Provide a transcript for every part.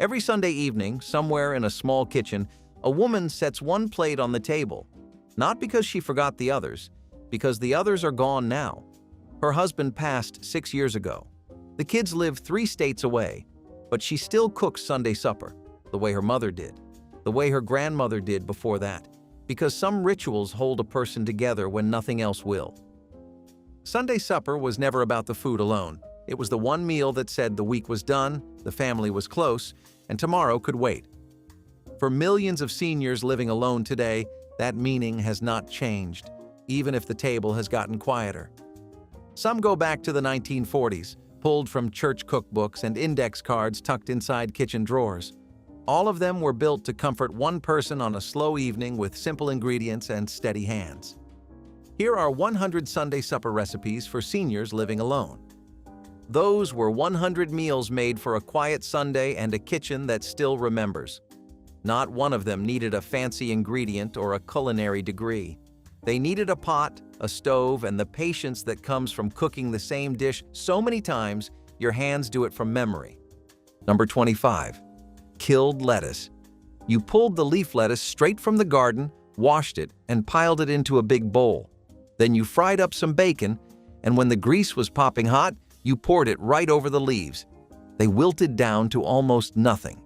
Every Sunday evening, somewhere in a small kitchen, a woman sets one plate on the table. Not because she forgot the others, because the others are gone now. Her husband passed 6 years ago. The kids live 3 states away, but she still cooks Sunday supper, the way her mother did, the way her grandmother did before that, because some rituals hold a person together when nothing else will. Sunday supper was never about the food alone. It was the one meal that said the week was done, the family was close, and tomorrow could wait. For millions of seniors living alone today, that meaning has not changed, even if the table has gotten quieter. Some go back to the 1940s, pulled from church cookbooks and index cards tucked inside kitchen drawers. All of them were built to comfort one person on a slow evening with simple ingredients and steady hands. Here are 100 Sunday supper recipes for seniors living alone. Those were 100 meals made for a quiet Sunday and a kitchen that still remembers. Not one of them needed a fancy ingredient or a culinary degree. They needed a pot, a stove, and the patience that comes from cooking the same dish so many times your hands do it from memory. Number 25. Killed lettuce. You pulled the leaf lettuce straight from the garden, washed it, and piled it into a big bowl. Then you fried up some bacon, and when the grease was popping hot, you poured it right over the leaves. They wilted down to almost nothing.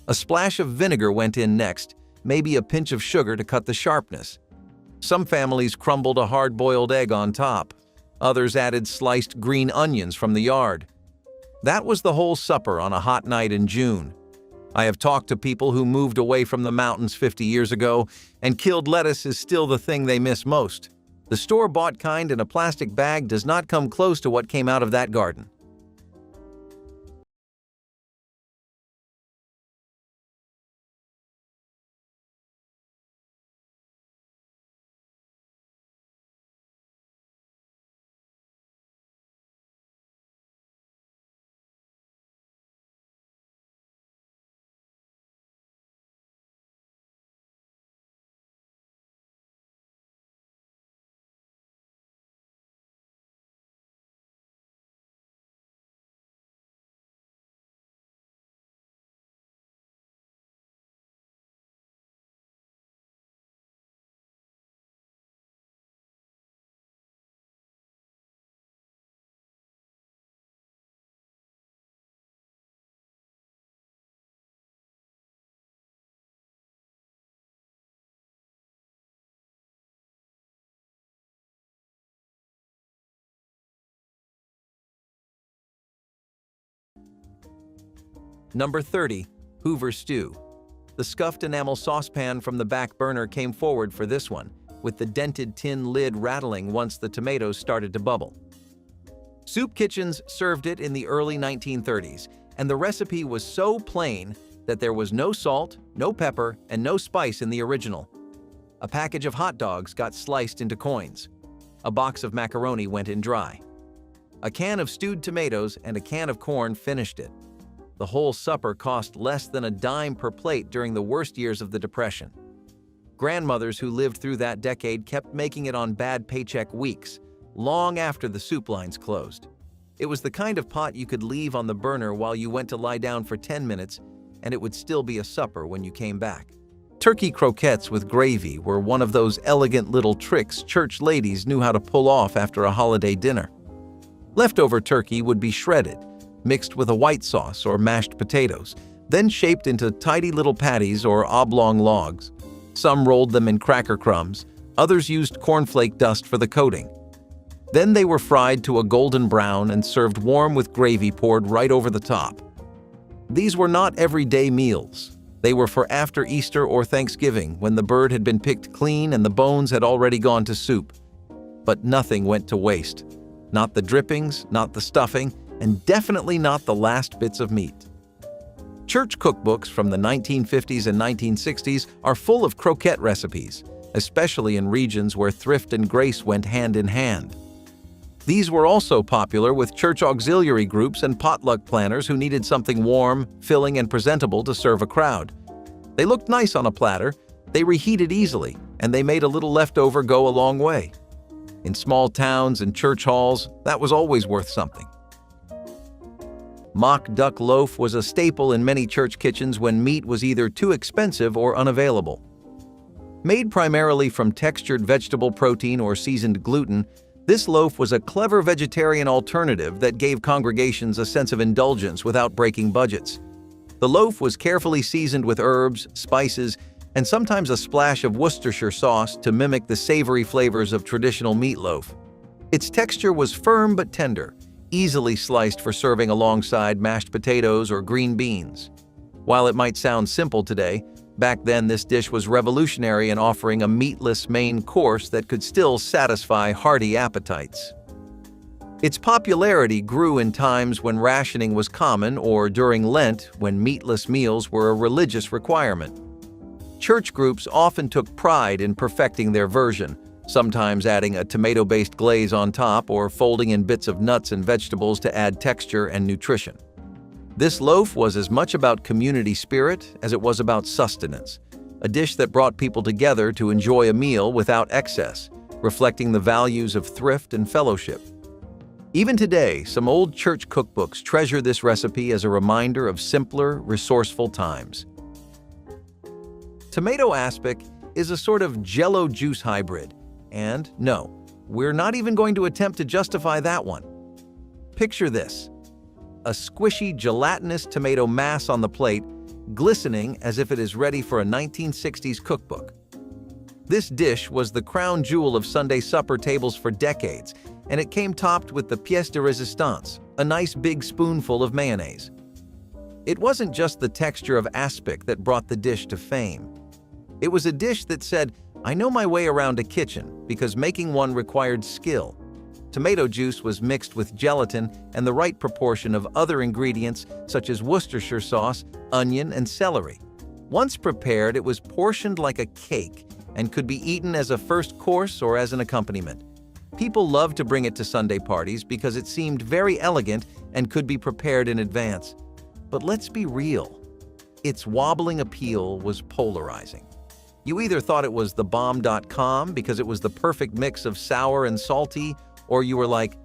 A splash of vinegar went in next, maybe a pinch of sugar to cut the sharpness. Some families crumbled a hard-boiled egg on top. Others added sliced green onions from the yard. That was the whole supper on a hot night in June. I have talked to people who moved away from the mountains 50 years ago, and killed lettuce is still the thing they miss most. The store-bought kind in a plastic bag does not come close to what came out of that garden. Number 30. Hoover stew. The scuffed enamel saucepan from the back burner came forward for this one, with the dented tin lid rattling once the tomatoes started to bubble. Soup kitchens served it in the early 1930s, and the recipe was so plain that there was no salt, no pepper, and no spice in the original. A package of hot dogs got sliced into coins. A box of macaroni went in dry. A can of stewed tomatoes and a can of corn finished it. The whole supper cost less than a dime per plate during the worst years of the Depression. Grandmothers who lived through that decade kept making it on bad paycheck weeks, long after the soup lines closed. It was the kind of pot you could leave on the burner while you went to lie down for 10 minutes, and it would still be a supper when you came back. Turkey croquettes with gravy were one of those elegant little tricks church ladies knew how to pull off after a holiday dinner. Leftover turkey would be shredded, mixed with a white sauce or mashed potatoes, then shaped into tidy little patties or oblong logs. Some rolled them in cracker crumbs, others used cornflake dust for the coating. Then they were fried to a golden brown and served warm with gravy poured right over the top. These were not everyday meals. They were for after Easter or Thanksgiving, when the bird had been picked clean and the bones had already gone to soup. But nothing went to waste. Not the drippings, not the stuffing, and definitely not the last bits of meat. Church cookbooks from the 1950s and 1960s are full of croquette recipes, especially in regions where thrift and grace went hand in hand. These were also popular with church auxiliary groups and potluck planners who needed something warm, filling, and presentable to serve a crowd. They looked nice on a platter, they reheated easily, and they made a little leftover go a long way. In small towns and church halls, that was always worth something. Mock duck loaf was a staple in many church kitchens when meat was either too expensive or unavailable. Made primarily from textured vegetable protein or seasoned gluten, this loaf was a clever vegetarian alternative that gave congregations a sense of indulgence without breaking budgets. The loaf was carefully seasoned with herbs, spices, and sometimes a splash of Worcestershire sauce to mimic the savory flavors of traditional meatloaf. Its texture was firm but tender, easily sliced for serving alongside mashed potatoes or green beans. While it might sound simple today, back then this dish was revolutionary in offering a meatless main course that could still satisfy hearty appetites. Its popularity grew in times when rationing was common or during Lent when meatless meals were a religious requirement. Church groups often took pride in perfecting their version, sometimes adding a tomato-based glaze on top or folding in bits of nuts and vegetables to add texture and nutrition. This loaf was as much about community spirit as it was about sustenance, a dish that brought people together to enjoy a meal without excess, reflecting the values of thrift and fellowship. Even today, some old church cookbooks treasure this recipe as a reminder of simpler, resourceful times. Tomato aspic is a sort of Jell-O juice hybrid, and no, we're not even going to attempt to justify that one. Picture this: a squishy, gelatinous tomato mass on the plate, glistening as if it is ready for a 1960s cookbook. This dish was the crown jewel of Sunday supper tables for decades, and it came topped with the pièce de résistance, a nice big spoonful of mayonnaise. It wasn't just the texture of aspic that brought the dish to fame. It was a dish that said, "I know my way around a kitchen," because making one required skill. Tomato juice was mixed with gelatin and the right proportion of other ingredients such as Worcestershire sauce, onion, and celery. Once prepared, it was portioned like a cake and could be eaten as a first course or as an accompaniment. People loved to bring it to Sunday parties because it seemed very elegant and could be prepared in advance. But let's be real, its wobbling appeal was polarizing. You either thought it was the bomb.com because it was the perfect mix of sour and salty, or you were like,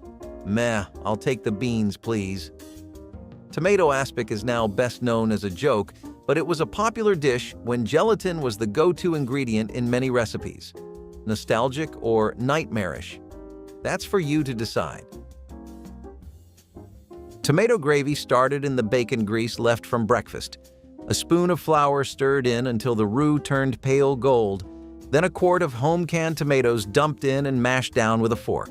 "Meh, I'll take the beans, please." Tomato aspic is now best known as a joke, but it was a popular dish when gelatin was the go-to ingredient in many recipes. Nostalgic or nightmarish? That's for you to decide. Tomato gravy started in the bacon grease left from breakfast. A spoon of flour stirred in until the roux turned pale gold, then a quart of home-canned tomatoes dumped in and mashed down with a fork.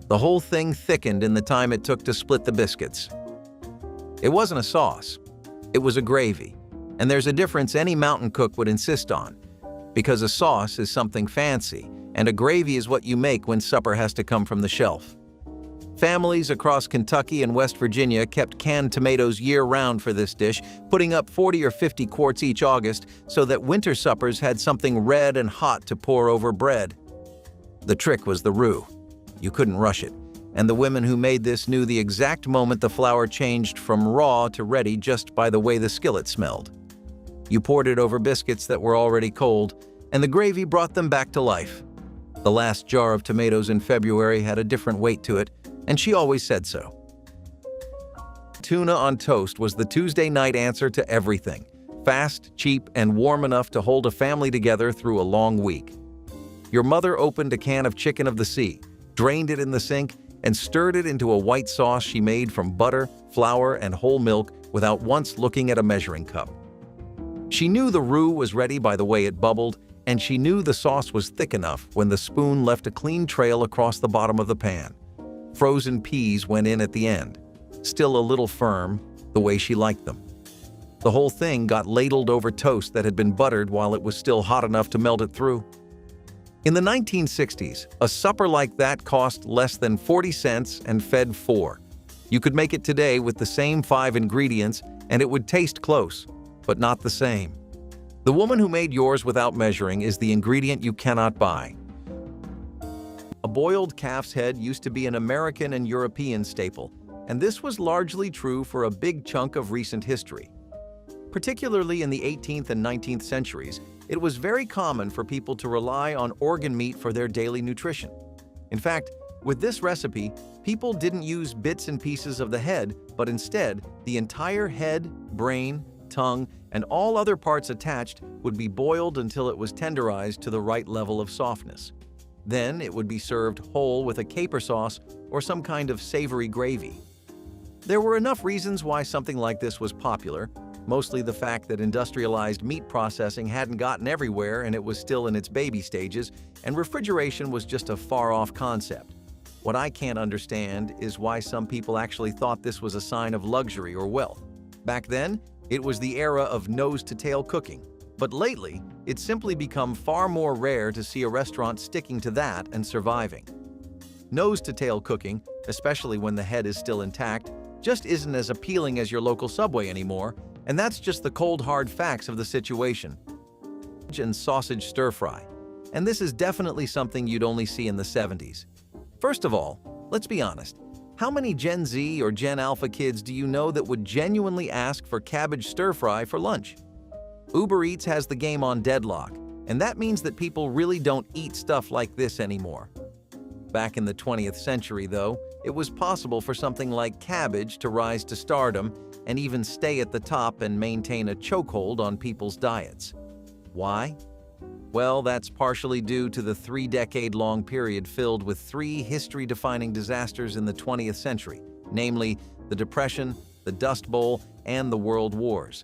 The whole thing thickened in the time it took to split the biscuits. It wasn't a sauce, it was a gravy, and there's a difference any mountain cook would insist on, because a sauce is something fancy, and a gravy is what you make when supper has to come from the shelf. Families across Kentucky and West Virginia kept canned tomatoes year-round for this dish, putting up 40 or 50 quarts each August so that winter suppers had something red and hot to pour over bread. The trick was the roux. You couldn't rush it, and the women who made this knew the exact moment the flour changed from raw to ready just by the way the skillet smelled. You poured it over biscuits that were already cold, and the gravy brought them back to life. The last jar of tomatoes in February had a different weight to it, and she always said so. Tuna on toast was the Tuesday night answer to everything. Fast, cheap, and warm enough to hold a family together through a long week. Your mother opened a can of chicken of the sea, drained it in the sink, and stirred it into a white sauce she made from butter, flour, and whole milk without once looking at a measuring cup. She knew the roux was ready by the way it bubbled, and she knew the sauce was thick enough when the spoon left a clean trail across the bottom of the pan. Frozen peas went in at the end, still a little firm, the way she liked them. The whole thing got ladled over toast that had been buttered while it was still hot enough to melt it through. In the 1960s, a supper like that cost less than 40 cents and fed 4. You could make it today with the same 5 ingredients and it would taste close, but not the same. The woman who made yours without measuring is the ingredient you cannot buy. A boiled calf's head used to be an American and European staple, and this was largely true for a big chunk of recent history. Particularly in the 18th and 19th centuries, it was very common for people to rely on organ meat for their daily nutrition. In fact, With this recipe, people didn't use bits and pieces of the head, but instead, the entire head, brain, tongue, and all other parts attached would be boiled until it was tenderized to the right level of softness. Then it would be served whole with a caper sauce or some kind of savory gravy. There were enough reasons why something like this was popular, mostly the fact that industrialized meat processing hadn't gotten everywhere and it was still in its baby stages, and refrigeration was just a far-off concept. What I can't understand is why some people actually thought this was a sign of luxury or wealth. Back then, it was the era of nose-to-tail cooking. But lately, it's simply become far more rare to see a restaurant sticking to that and surviving. Nose-to-tail cooking, especially when the head is still intact, just isn't as appealing as your local Subway anymore, and that's just the cold hard facts of the situation. And sausage stir-fry. And this is definitely something you'd only see in the 70s. First of all, let's be honest. How many Gen Z or Gen Alpha kids do you know that would genuinely ask for cabbage stir-fry for lunch? Uber Eats has the game on deadlock, and that means that people really don't eat stuff like this anymore. Back in the 20th century, though, it was possible for something like cabbage to rise to stardom and even stay at the top and maintain a chokehold on people's diets. Why? Well, that's partially due to the 3-decade-long period filled with 3 history-defining disasters in the 20th century, namely the Depression, the Dust Bowl, and the World Wars.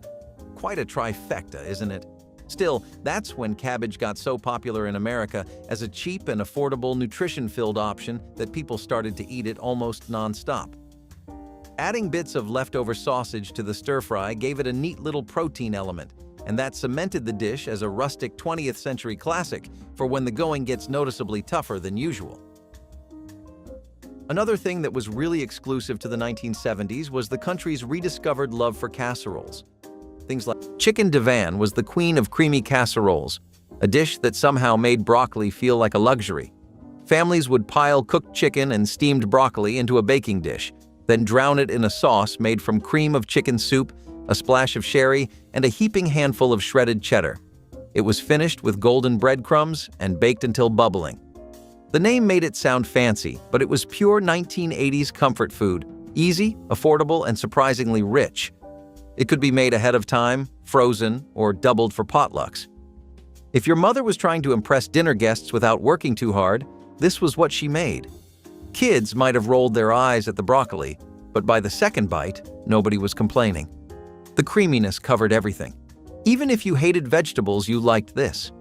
Quite a trifecta, isn't it? Still, that's when cabbage got so popular in America as a cheap and affordable nutrition-filled option that people started to eat it almost non-stop. Adding bits of leftover sausage to the stir-fry gave it a neat little protein element, and that cemented the dish as a rustic 20th century classic for when the going gets noticeably tougher than usual. Another thing that was really exclusive to the 1970s was the country's rediscovered love for casseroles. Things like chicken divan was the queen of creamy casseroles, a dish that somehow made broccoli feel like a luxury. Families would pile cooked chicken and steamed broccoli into a baking dish, then drown it in a sauce made from cream of chicken soup, a splash of sherry, and a heaping handful of shredded cheddar. It was finished with golden breadcrumbs and baked until bubbling. The name made it sound fancy, but it was pure 1980s comfort food, easy, affordable, and surprisingly rich. It could be made ahead of time, frozen, or doubled for potlucks. If your mother was trying to impress dinner guests without working too hard, this was what she made. Kids might have rolled their eyes at the broccoli, but by the second bite, nobody was complaining. The creaminess covered everything. Even if you hated vegetables, you liked this.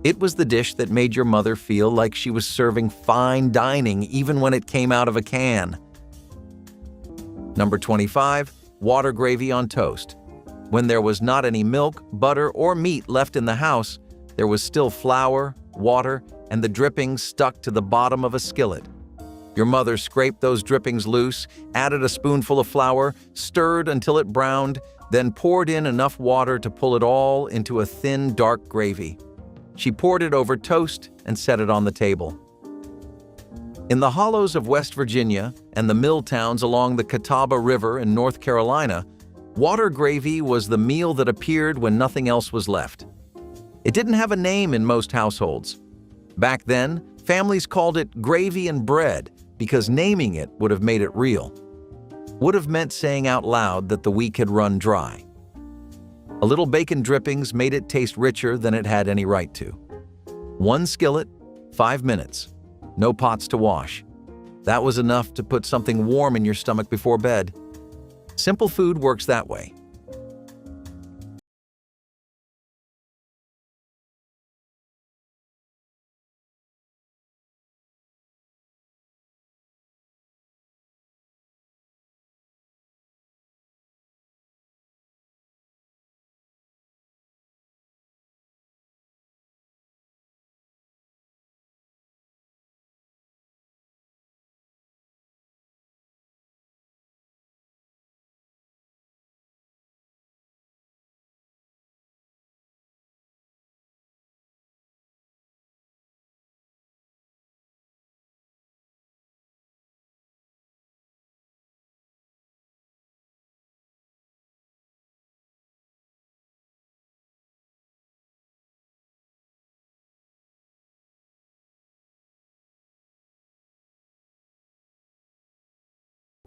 It was the dish that made your mother feel like she was serving fine dining even when it came out of a can. Number 25. Water gravy on toast. When there was not any milk, butter, or meat left in the house, there was still flour, water, and the drippings stuck to the bottom of a skillet. Your mother scraped those drippings loose, added a spoonful of flour, stirred until it browned, then poured in enough water to pull it all into a thin, dark gravy. She poured it over toast and set it on the table. In the hollows of West Virginia and the mill towns along the Catawba River in North Carolina, water gravy was the meal that appeared when nothing else was left. It didn't have a name in most households. Back then, families called it gravy and bread because naming it would have made it real. Would have meant saying out loud that the week had run dry. A little bacon drippings made it taste richer than it had any right to. 1 skillet, 5 minutes. No pots to wash. That was enough to put something warm in your stomach before bed. Simple food works that way.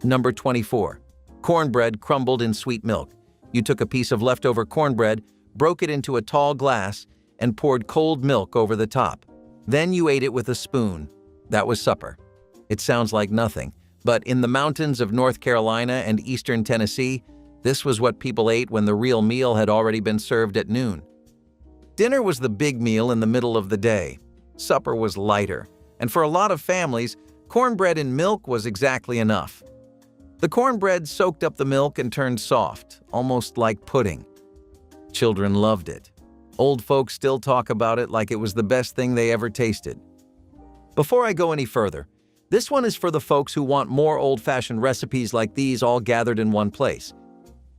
Number 24. Cornbread crumbled in sweet milk. You took a piece of leftover cornbread, broke it into a tall glass, and poured cold milk over the top. Then you ate it with a spoon. That was supper. It sounds like nothing, but in the mountains of North Carolina and eastern Tennessee, this was what people ate when the real meal had already been served at noon. Dinner was the big meal in the middle of the day. Supper was lighter, and for a lot of families, cornbread and milk was exactly enough. The cornbread soaked up the milk and turned soft, almost like pudding. Children loved it. Old folks still talk about it like it was the best thing they ever tasted. Before I go any further, this one is for the folks who want more old-fashioned recipes like these all gathered in one place.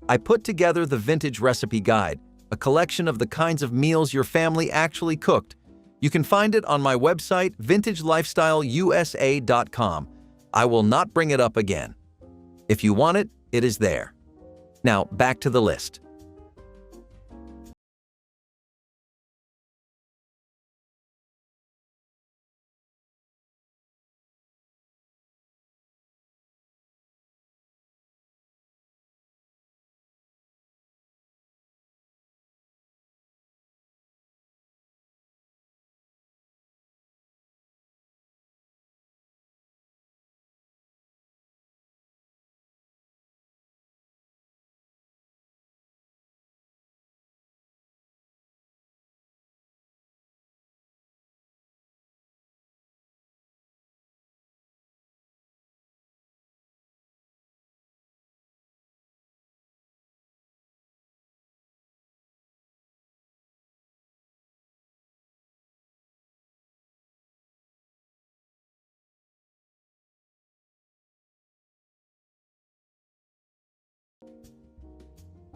I put together the Vintage Recipe Guide, a collection of the kinds of meals your family actually cooked. You can find it on my website, vintagelifestyleusa.com. I will not bring it up again. If you want it, it is there. Now, back to the list.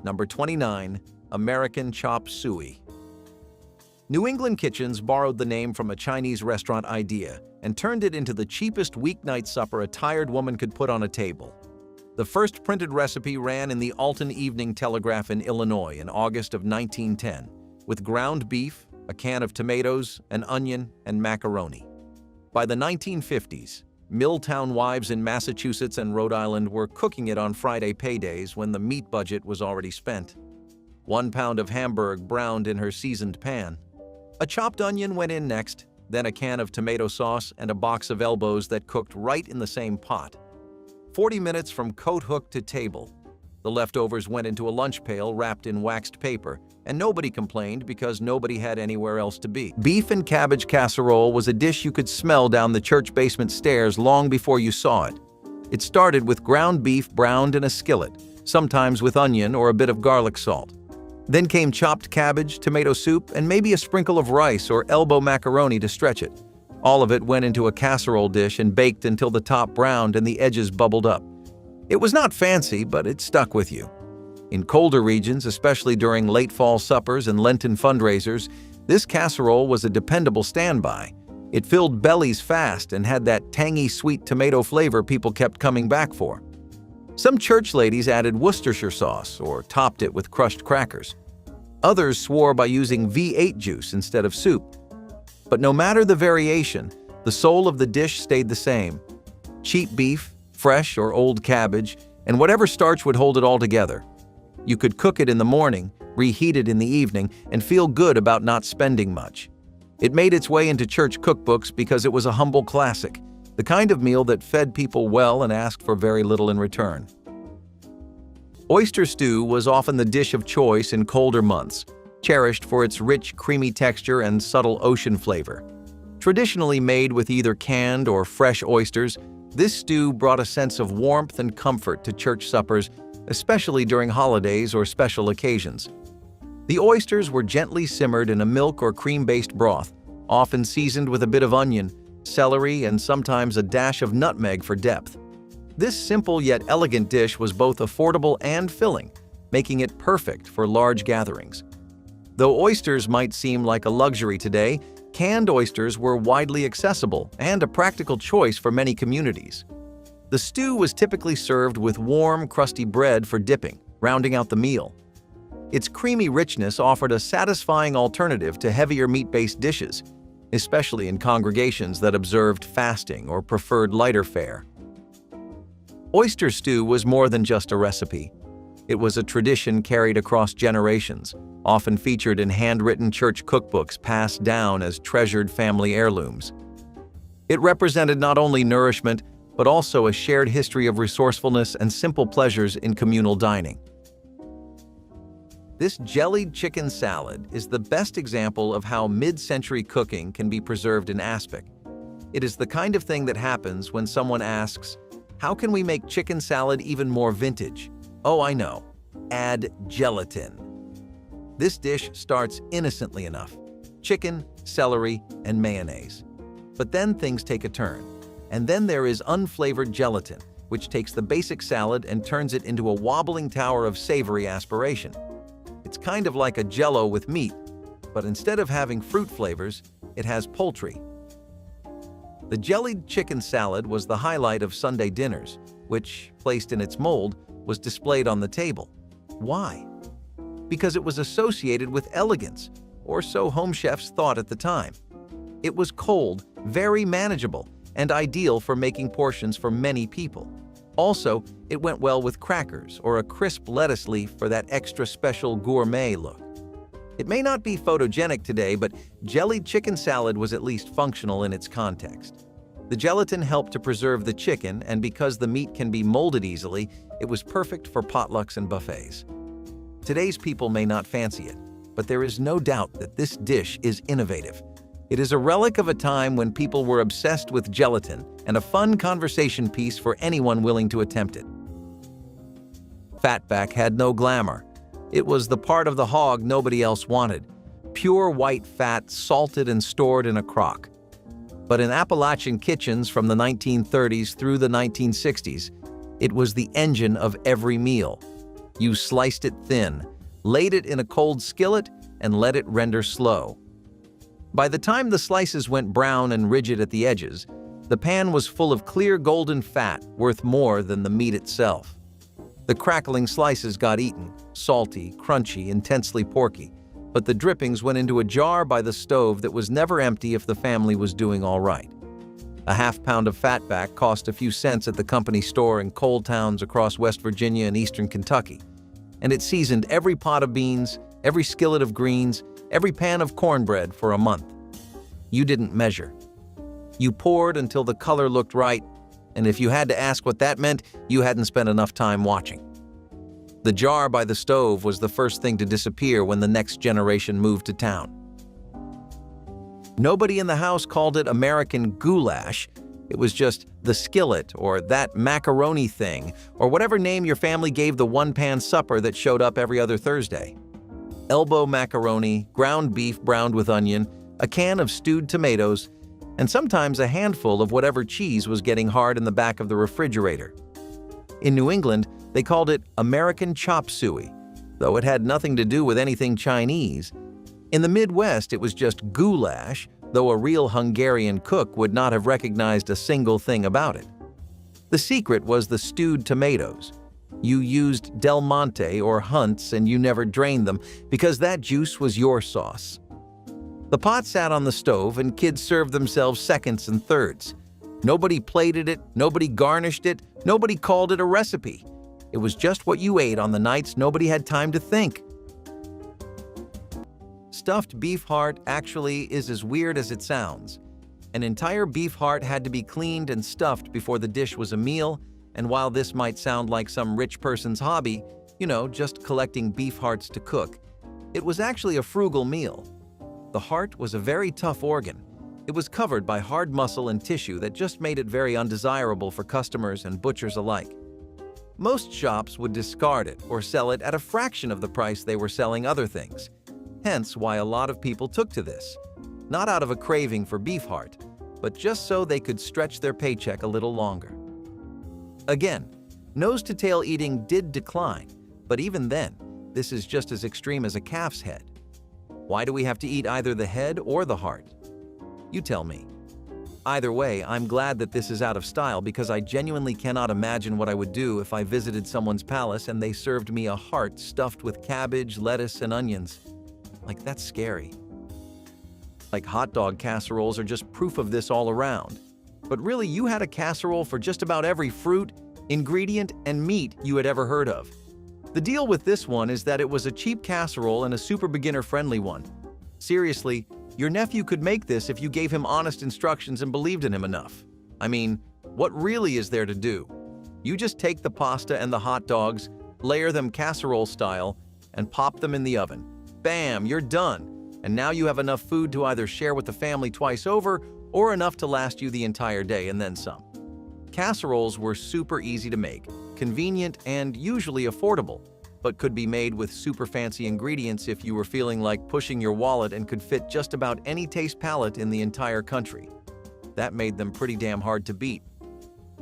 Number 29. American Chop Suey. New England kitchens borrowed the name from a Chinese restaurant idea and turned it into the cheapest weeknight supper a tired woman could put on a table. The first printed recipe ran in the Alton Evening Telegraph in Illinois in August of 1910, with ground beef, a can of tomatoes, an onion, and macaroni. By the 1950s, Milltown wives in Massachusetts and Rhode Island were cooking it on Friday paydays when the meat budget was already spent. 1 pound of Hamburg browned in her seasoned pan. A chopped onion went in next, then a can of tomato sauce and a box of elbows that cooked right in the same pot. 40 minutes from coat hook to table. The leftovers went into a lunch pail wrapped in waxed paper, and nobody complained because nobody had anywhere else to be. Beef and cabbage casserole was a dish you could smell down the church basement stairs long before you saw it. It started with ground beef browned in a skillet, sometimes with onion or a bit of garlic salt. Then came chopped cabbage, tomato soup, and maybe a sprinkle of rice or elbow macaroni to stretch it. All of it went into a casserole dish and baked until the top browned and the edges bubbled up. It was not fancy, but it stuck with you. In colder regions, especially during late fall suppers and Lenten fundraisers, this casserole was a dependable standby. It filled bellies fast and had that tangy sweet tomato flavor people kept coming back for. Some church ladies added Worcestershire sauce or topped it with crushed crackers. Others swore by using V8 juice instead of soup. But no matter the variation, the soul of the dish stayed the same. Cheap beef, fresh or old cabbage, and whatever starch would hold it all together. You could cook it in the morning, reheat it in the evening, and feel good about not spending much. It made its way into church cookbooks because it was a humble classic, the kind of meal that fed people well and asked for very little in return. Oyster stew was often the dish of choice in colder months, cherished for its rich, creamy texture and subtle ocean flavor. Traditionally made with either canned or fresh oysters, this stew brought a sense of warmth and comfort to church suppers, especially during holidays or special occasions. The oysters were gently simmered in a milk or cream-based broth, often seasoned with a bit of onion, celery, and sometimes a dash of nutmeg for depth. This simple yet elegant dish was both affordable and filling, making it perfect for large gatherings. Though oysters might seem like a luxury today, canned oysters were widely accessible and a practical choice for many communities. The stew was typically served with warm, crusty bread for dipping, rounding out the meal. Its creamy richness offered a satisfying alternative to heavier meat-based dishes, especially in congregations that observed fasting or preferred lighter fare. Oyster stew was more than just a recipe. It was a tradition carried across generations, often featured in handwritten church cookbooks passed down as treasured family heirlooms. It represented not only nourishment, but also a shared history of resourcefulness and simple pleasures in communal dining. This jellied chicken salad is the best example of how mid-century cooking can be preserved in aspic. It is the kind of thing that happens when someone asks, "How can we make chicken salad even more vintage?" Oh, I know. Add gelatin. This dish starts innocently enough. Chicken, celery, and mayonnaise. But then things take a turn. And then there is unflavored gelatin, which takes the basic salad and turns it into a wobbling tower of savory aspiration. It's kind of like a Jell-O with meat, but instead of having fruit flavors, it has poultry. The jellied chicken salad was the highlight of Sunday dinners, which, placed in its mold, was displayed on the table. Why? Because it was associated with elegance, or so home chefs thought at the time. It was cold, very manageable, and ideal for making portions for many people. Also, it went well with crackers or a crisp lettuce leaf for that extra special gourmet look. It may not be photogenic today, but jellied chicken salad was at least functional in its context. The gelatin helped to preserve the chicken, and because the meat can be molded easily, it was perfect for potlucks and buffets. Today's people may not fancy it, but there is no doubt that this dish is innovative. It is a relic of a time when people were obsessed with gelatin and a fun conversation piece for anyone willing to attempt it. Fatback had no glamour. It was the part of the hog nobody else wanted. Pure white fat, salted and stored in a crock. But in Appalachian kitchens from the 1930s through the 1960s, it was the engine of every meal. You sliced it thin, laid it in a cold skillet, and let it render slow. By the time the slices went brown and rigid at the edges, the pan was full of clear golden fat worth more than the meat itself. The crackling slices got eaten, salty, crunchy, intensely porky, but the drippings went into a jar by the stove that was never empty if the family was doing all right. A half-pound of fatback cost a few cents at the company store in coal towns across West Virginia and eastern Kentucky, and it seasoned every pot of beans, every skillet of greens, every pan of cornbread for a month. You didn't measure. You poured until the color looked right, and if you had to ask what that meant, you hadn't spent enough time watching. The jar by the stove was the first thing to disappear when the next generation moved to town. Nobody in the house called it American goulash. It was just the skillet or that macaroni thing or whatever name your family gave the one-pan supper that showed up every other Thursday. Elbow macaroni, ground beef browned with onion, a can of stewed tomatoes, and sometimes a handful of whatever cheese was getting hard in the back of the refrigerator. In New England, they called it American chop suey, though it had nothing to do with anything Chinese. In the Midwest, it was just goulash, though a real Hungarian cook would not have recognized a single thing about it. The secret was the stewed tomatoes. You used Del Monte or Hunt's and you never drained them because that juice was your sauce. The pot sat on the stove and kids served themselves seconds and thirds. Nobody plated it, nobody garnished it, nobody called it a recipe. It was just what you ate on the nights nobody had time to think. Stuffed beef heart actually is as weird as it sounds. An entire beef heart had to be cleaned and stuffed before the dish was a meal, and while this might sound like some rich person's hobby, just collecting beef hearts to cook, it was actually a frugal meal. The heart was a very tough organ. It was covered by hard muscle and tissue that just made it very undesirable for customers and butchers alike. Most shops would discard it or sell it at a fraction of the price they were selling other things. Hence why a lot of people took to this, not out of a craving for beef heart, but just so they could stretch their paycheck a little longer. Again, nose-to-tail eating did decline, but even then, this is just as extreme as a calf's head. Why do we have to eat either the head or the heart? You tell me. Either way, I'm glad that this is out of style because I genuinely cannot imagine what I would do if I visited someone's palace and they served me a heart stuffed with cabbage, lettuce, and onions. Like, that's scary. Like, hot dog casseroles are just proof of this all around. But really, you had a casserole for just about every fruit, ingredient, and meat you had ever heard of. The deal with this one is that it was a cheap casserole and a super beginner-friendly one. Seriously, your nephew could make this if you gave him honest instructions and believed in him enough. I mean, what really is there to do? You just take the pasta and the hot dogs, layer them casserole style, and pop them in the oven. Bam, you're done. And now you have enough food to either share with the family twice over or enough to last you the entire day and then some. Casseroles were super easy to make, convenient, and usually affordable, but could be made with super fancy ingredients if you were feeling like pushing your wallet and could fit just about any taste palette in the entire country. That made them pretty damn hard to beat.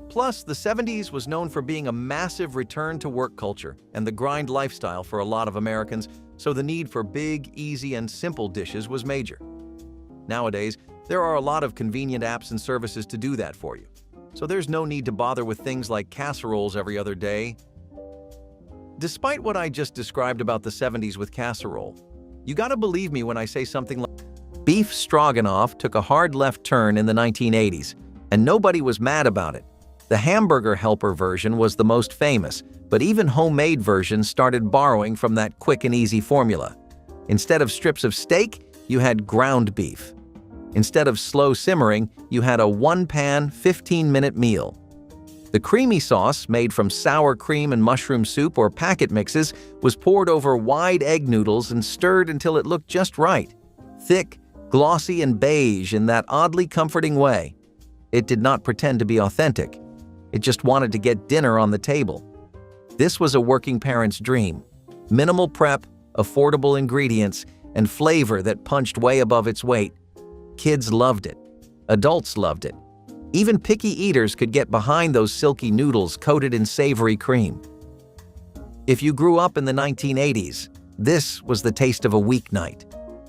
Plus, the 70s was known for being a massive return-to-work culture and the grind lifestyle for a lot of Americans, so the need for big, easy, and simple dishes was major. Nowadays, there are a lot of convenient apps and services to do that for you, so there's no need to bother with things like casseroles every other day. Despite what I just described about the 70s with casserole, you gotta believe me when I say something like beef stroganoff took a hard left turn in the 1980s, and nobody was mad about it. The hamburger helper version was the most famous, but even homemade versions started borrowing from that quick and easy formula. Instead of strips of steak, you had ground beef. Instead of slow simmering, you had a one-pan, 15-minute meal. The creamy sauce, made from sour cream and mushroom soup or packet mixes, was poured over wide egg noodles and stirred until it looked just right. Thick, glossy, and beige in that oddly comforting way. It did not pretend to be authentic. It just wanted to get dinner on the table. This was a working parent's dream. Minimal prep, affordable ingredients, and flavor that punched way above its weight. Kids loved it. Adults loved it. Even picky eaters could get behind those silky noodles coated in savory cream. If you grew up in the 1980s, this was the taste of a weeknight.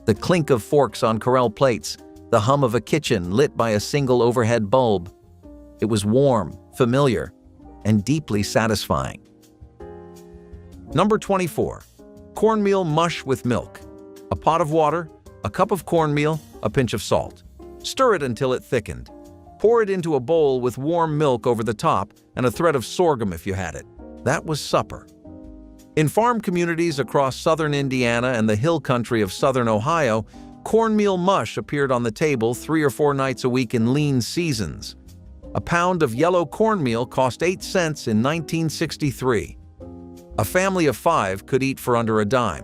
The clink of forks on Corelle plates, the hum of a kitchen lit by a single overhead bulb. It was warm, familiar, and deeply satisfying. Number 24. Cornmeal mush with milk. A pot of water, a cup of cornmeal, a pinch of salt. Stir it until it thickened. Pour it into a bowl with warm milk over the top and a thread of sorghum if you had it. That was supper. In farm communities across southern Indiana and the hill country of southern Ohio, cornmeal mush appeared on the table 3 or 4 nights a week in lean seasons. A pound of yellow cornmeal cost 8 cents in 1963. A family of 5 could eat for under a dime.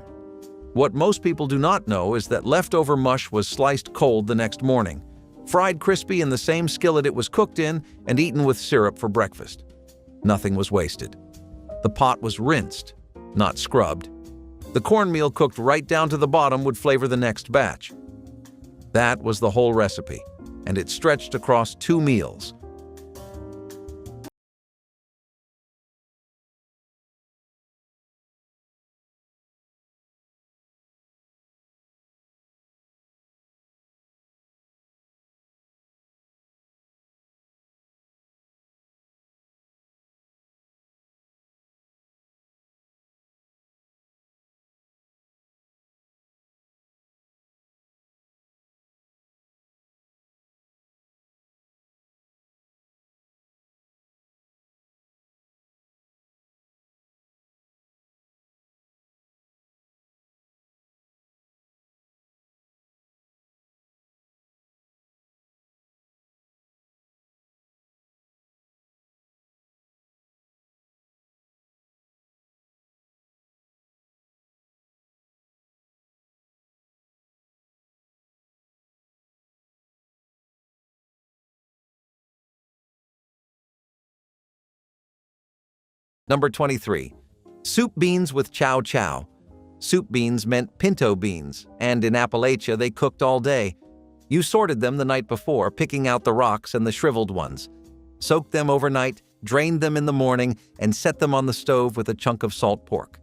What most people do not know is that leftover mush was sliced cold the next morning, fried crispy in the same skillet it was cooked in, and eaten with syrup for breakfast. Nothing was wasted. The pot was rinsed, not scrubbed. The cornmeal cooked right down to the bottom would flavor the next batch. That was the whole recipe, and it stretched across 2 meals. Number 23. Soup beans with chow chow. Soup beans meant pinto beans, and in Appalachia they cooked all day. You sorted them the night before, picking out the rocks and the shriveled ones. Soaked them overnight, drained them in the morning, and set them on the stove with a chunk of salt pork.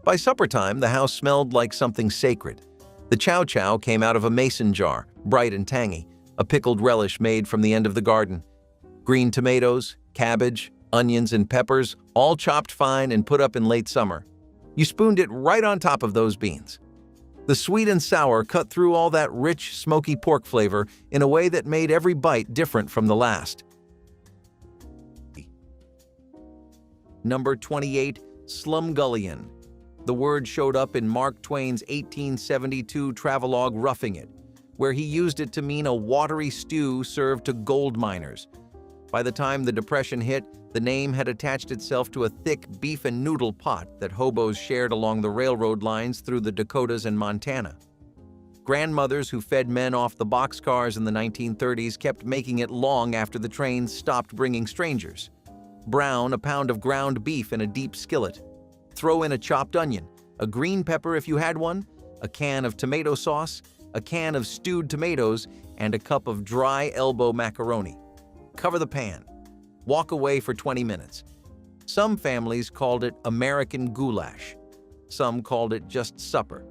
By supper time, the house smelled like something sacred. The chow chow came out of a mason jar, bright and tangy, a pickled relish made from the end of the garden. Green tomatoes, cabbage, onions, and peppers, all chopped fine and put up in late summer. You spooned it right on top of those beans. The sweet and sour cut through all that rich, smoky pork flavor in a way that made every bite different from the last. Number 28, slumgullion. The word showed up in Mark Twain's 1872 travelogue Roughing It, where he used it to mean a watery stew served to gold miners. By the time the Depression hit, the name had attached itself to a thick beef and noodle pot that hobos shared along the railroad lines through the Dakotas and Montana. Grandmothers who fed men off the boxcars in the 1930s kept making it long after the trains stopped bringing strangers. Brown a pound of ground beef in a deep skillet. Throw in a chopped onion, a green pepper if you had one, a can of tomato sauce, a can of stewed tomatoes, and a cup of dry elbow macaroni. Cover the pan. Walk away for 20 minutes. Some families called it American goulash. Some called it just supper.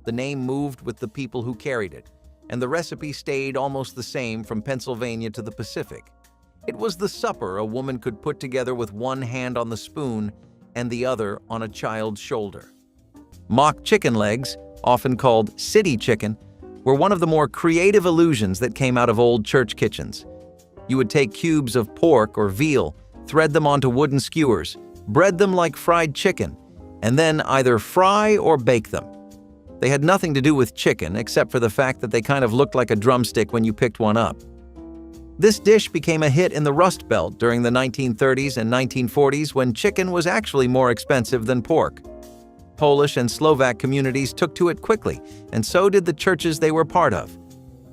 The name moved with the people who carried it, and the recipe stayed almost the same from Pennsylvania to the Pacific. It was the supper a woman could put together with one hand on the spoon and the other on a child's shoulder. Mock chicken legs, often called city chicken, were one of the more creative illusions that came out of old church kitchens. You would take cubes of pork or veal, thread them onto wooden skewers, bread them like fried chicken, and then either fry or bake them. They had nothing to do with chicken except for the fact that they kind of looked like a drumstick when you picked one up. This dish became a hit in the Rust Belt during the 1930s and 1940s when chicken was actually more expensive than pork. Polish and Slovak communities took to it quickly, and so did the churches they were part of.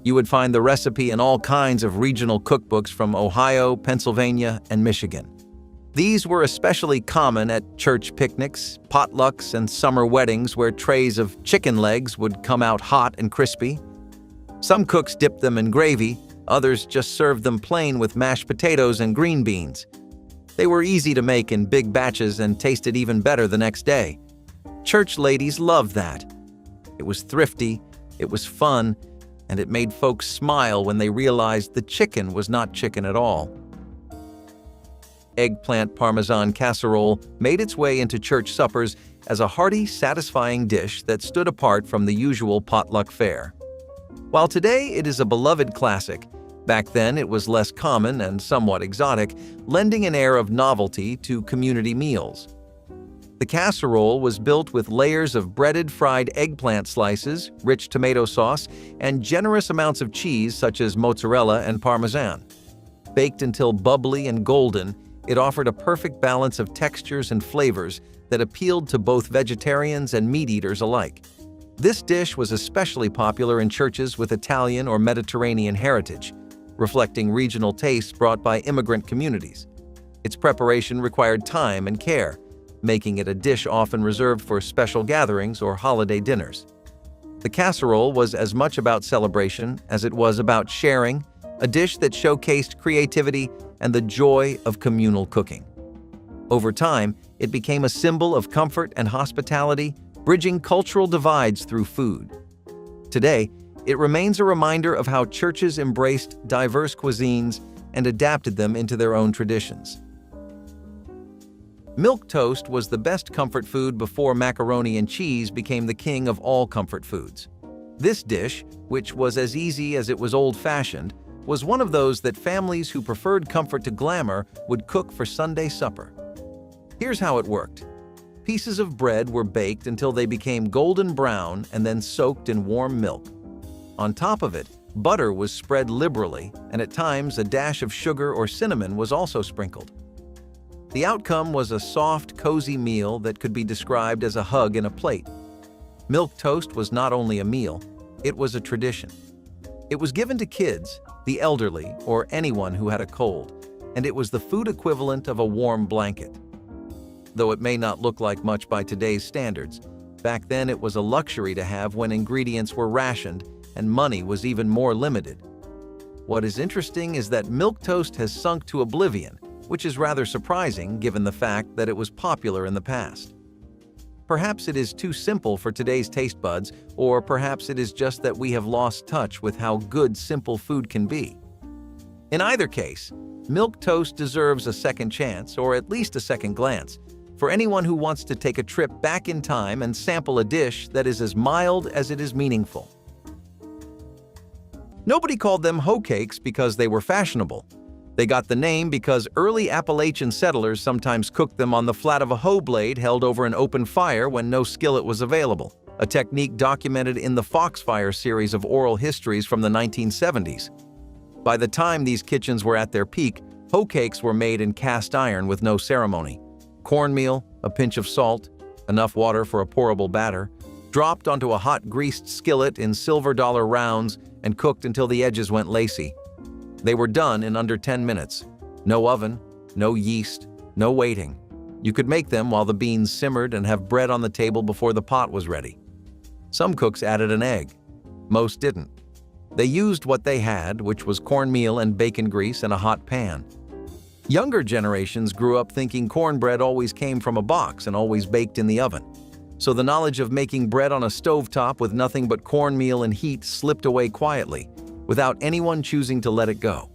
You would find the recipe in all kinds of regional cookbooks from Ohio, Pennsylvania, and Michigan. These were especially common at church picnics, potlucks, and summer weddings where trays of chicken legs would come out hot and crispy. Some cooks dipped them in gravy, others just served them plain with mashed potatoes and green beans. They were easy to make in big batches and tasted even better the next day. Church ladies loved that. It was thrifty, it was fun, and it made folks smile when they realized the chicken was not chicken at all. Eggplant Parmesan casserole made its way into church suppers as a hearty, satisfying dish that stood apart from the usual potluck fare. While today it is a beloved classic, back then it was less common and somewhat exotic, lending an air of novelty to community meals. The casserole was built with layers of breaded fried eggplant slices, rich tomato sauce, and generous amounts of cheese such as mozzarella and parmesan. Baked until bubbly and golden, it offered a perfect balance of textures and flavors that appealed to both vegetarians and meat-eaters alike. This dish was especially popular in churches with Italian or Mediterranean heritage, reflecting regional tastes brought by immigrant communities. Its preparation required time and care, making it a dish often reserved for special gatherings or holiday dinners. The casserole was as much about celebration as it was about sharing, a dish that showcased creativity and the joy of communal cooking. Over time, it became a symbol of comfort and hospitality, bridging cultural divides through food. Today, it remains a reminder of how churches embraced diverse cuisines and adapted them into their own traditions. Milk toast was the best comfort food before macaroni and cheese became the king of all comfort foods. This dish, which was as easy as it was old-fashioned, was one of those that families who preferred comfort to glamour would cook for Sunday supper. Here's how it worked. Pieces of bread were baked until they became golden brown and then soaked in warm milk. On top of it, butter was spread liberally, and at times a dash of sugar or cinnamon was also sprinkled. The outcome was a soft, cozy meal that could be described as a hug in a plate. Milk toast was not only a meal, it was a tradition. It was given to kids, the elderly, or anyone who had a cold, and it was the food equivalent of a warm blanket. Though it may not look like much by today's standards, back then it was a luxury to have when ingredients were rationed and money was even more limited. What is interesting is that milk toast has sunk to oblivion, which is rather surprising given the fact that it was popular in the past. Perhaps it is too simple for today's taste buds, or perhaps it is just that we have lost touch with how good simple food can be. In either case, milk toast deserves a second chance, or at least a second glance, for anyone who wants to take a trip back in time and sample a dish that is as mild as it is meaningful. Nobody called them hoe cakes because they were fashionable. They got the name because early Appalachian settlers sometimes cooked them on the flat of a hoe blade held over an open fire when no skillet was available, a technique documented in the Foxfire series of oral histories from the 1970s. By the time these kitchens were at their peak, hoe cakes were made in cast iron with no ceremony. Cornmeal, a pinch of salt, enough water for a pourable batter, dropped onto a hot greased skillet in silver dollar rounds and cooked until the edges went lacy. They were done in under 10 minutes. No oven, no yeast, no waiting. You could make them while the beans simmered and have bread on the table before the pot was ready. Some cooks added an egg. Most didn't. They used what they had, which was cornmeal and bacon grease in a hot pan. Younger generations grew up thinking cornbread always came from a box and always baked in the oven. So the knowledge of making bread on a stovetop with nothing but cornmeal and heat slipped away quietly, without anyone choosing to let it go.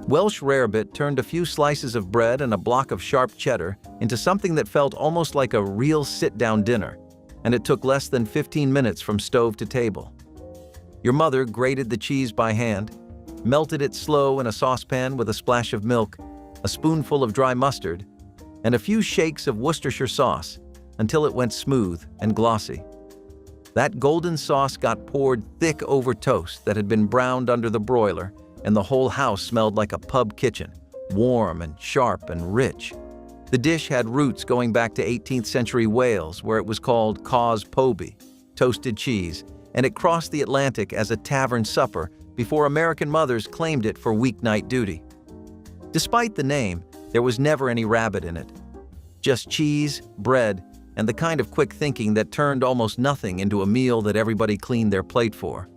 Welsh rarebit turned a few slices of bread and a block of sharp cheddar into something that felt almost like a real sit-down dinner, and it took less than 15 minutes from stove to table. Your mother grated the cheese by hand, melted it slow in a saucepan with a splash of milk, a spoonful of dry mustard, and a few shakes of Worcestershire sauce until it went smooth and glossy. That golden sauce got poured thick over toast that had been browned under the broiler, and the whole house smelled like a pub kitchen, warm and sharp and rich. The dish had roots going back to 18th century Wales, where it was called cos poby, toasted cheese, and it crossed the Atlantic as a tavern supper before American mothers claimed it for weeknight duty. Despite the name, there was never any rabbit in it. Just cheese, bread, and the kind of quick thinking that turned almost nothing into a meal that everybody cleaned their plate for.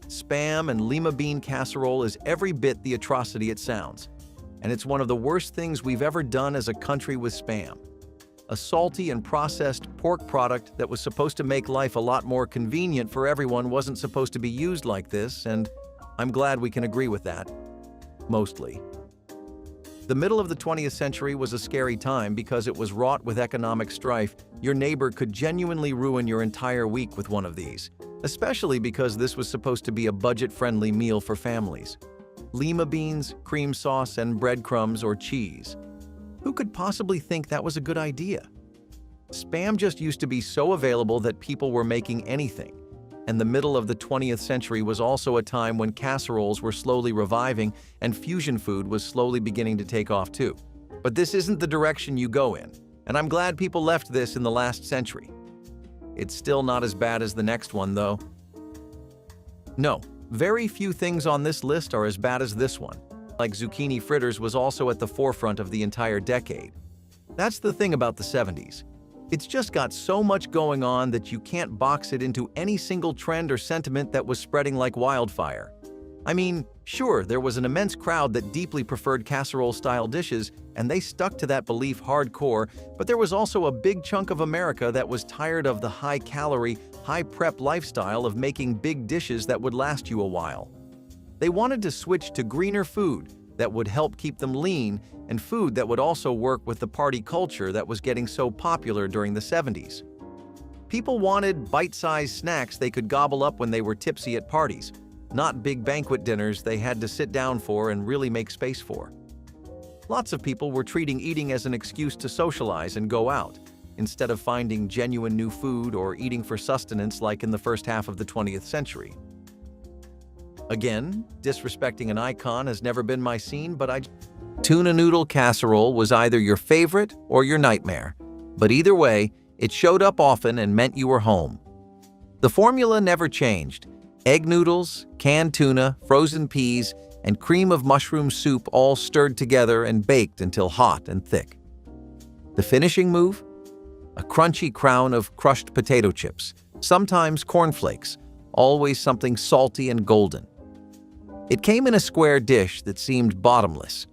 Spam and lima bean casserole is every bit the atrocity it sounds, and it's one of the worst things we've ever done as a country with Spam. A salty and processed pork product that was supposed to make life a lot more convenient for everyone wasn't supposed to be used like this, and I'm glad we can agree with that. Mostly. The middle of the 20th century was a scary time because it was wrought with economic strife. Your neighbor could genuinely ruin your entire week with one of these, especially because this was supposed to be a budget-friendly meal for families. Lima beans, cream sauce, and breadcrumbs or cheese. Who could possibly think that was a good idea? Spam just used to be so available that people were making anything, and the middle of the 20th century was also a time when casseroles were slowly reviving and fusion food was slowly beginning to take off too. But this isn't the direction you go in, and I'm glad people left this in the last century. It's still not as bad as the next one, though. No, very few things on this list are as bad as this one. Like zucchini fritters was also at the forefront of the entire decade. That's the thing about the 70s. It's just got so much going on that you can't box it into any single trend or sentiment that was spreading like wildfire. I mean, sure, there was an immense crowd that deeply preferred casserole-style dishes, and they stuck to that belief hardcore, but there was also a big chunk of America that was tired of the high-calorie, high-prep lifestyle of making big dishes that would last you a while. They wanted to switch to greener food that would help keep them lean and food that would also work with the party culture that was getting so popular during the 70s. People wanted bite-sized snacks they could gobble up when they were tipsy at parties, not big banquet dinners they had to sit down for and really make space for. Lots of people were treating eating as an excuse to socialize and go out, instead of finding genuine new food or eating for sustenance like in the first half of the 20th century. Again, disrespecting an icon has never been my scene, but tuna noodle casserole was either your favorite or your nightmare. But either way, it showed up often and meant you were home. The formula never changed. Egg noodles, canned tuna, frozen peas, and cream of mushroom soup all stirred together and baked until hot and thick. The finishing move? A crunchy crown of crushed potato chips, sometimes cornflakes, always something salty and golden. It came in a square dish that seemed bottomless.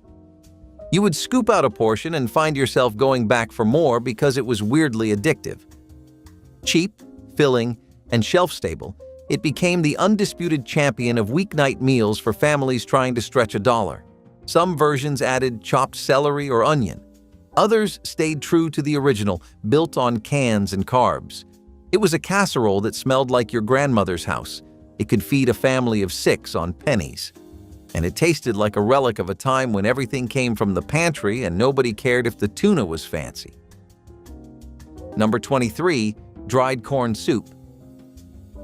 You would scoop out a portion and find yourself going back for more because it was weirdly addictive. Cheap, filling, and shelf-stable, it became the undisputed champion of weeknight meals for families trying to stretch $1. Some versions added chopped celery or onion. Others stayed true to the original, built on cans and carbs. It was a casserole that smelled like your grandmother's house. It could feed a family of 6 on pennies. And it tasted like a relic of a time when everything came from the pantry and nobody cared if the tuna was fancy. Number 23, dried corn soup.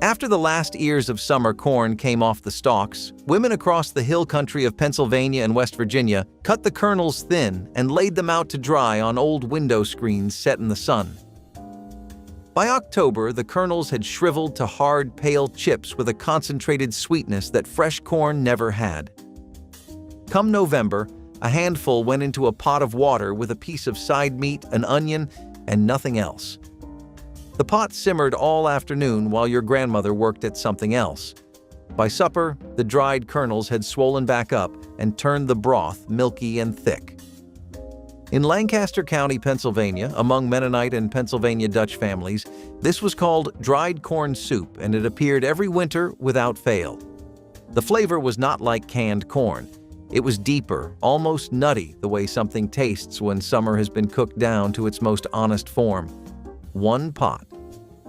After the last ears of summer corn came off the stalks, women across the hill country of Pennsylvania and West Virginia cut the kernels thin and laid them out to dry on old window screens set in the sun. By October, the kernels had shriveled to hard, pale chips with a concentrated sweetness that fresh corn never had. Come November, a handful went into a pot of water with a piece of side meat, an onion, and nothing else. The pot simmered all afternoon while your grandmother worked at something else. By supper, the dried kernels had swollen back up and turned the broth milky and thick. In Lancaster County, Pennsylvania, among Mennonite and Pennsylvania Dutch families, this was called dried corn soup, and it appeared every winter without fail. The flavor was not like canned corn. It was deeper, almost nutty, the way something tastes when summer has been cooked down to its most honest form. One pot.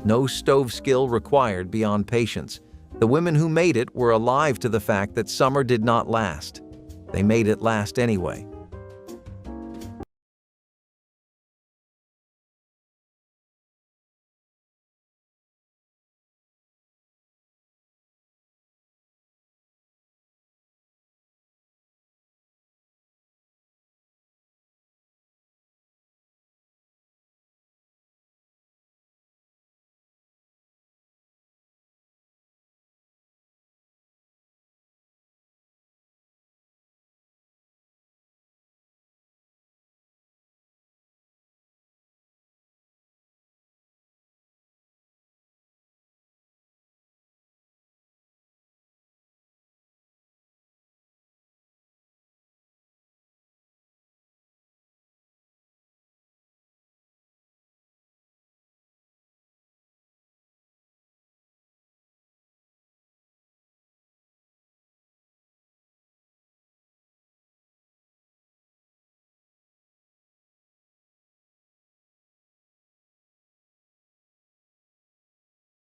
No stove skill required beyond patience. The women who made it were alive to the fact that summer did not last. They made it last anyway.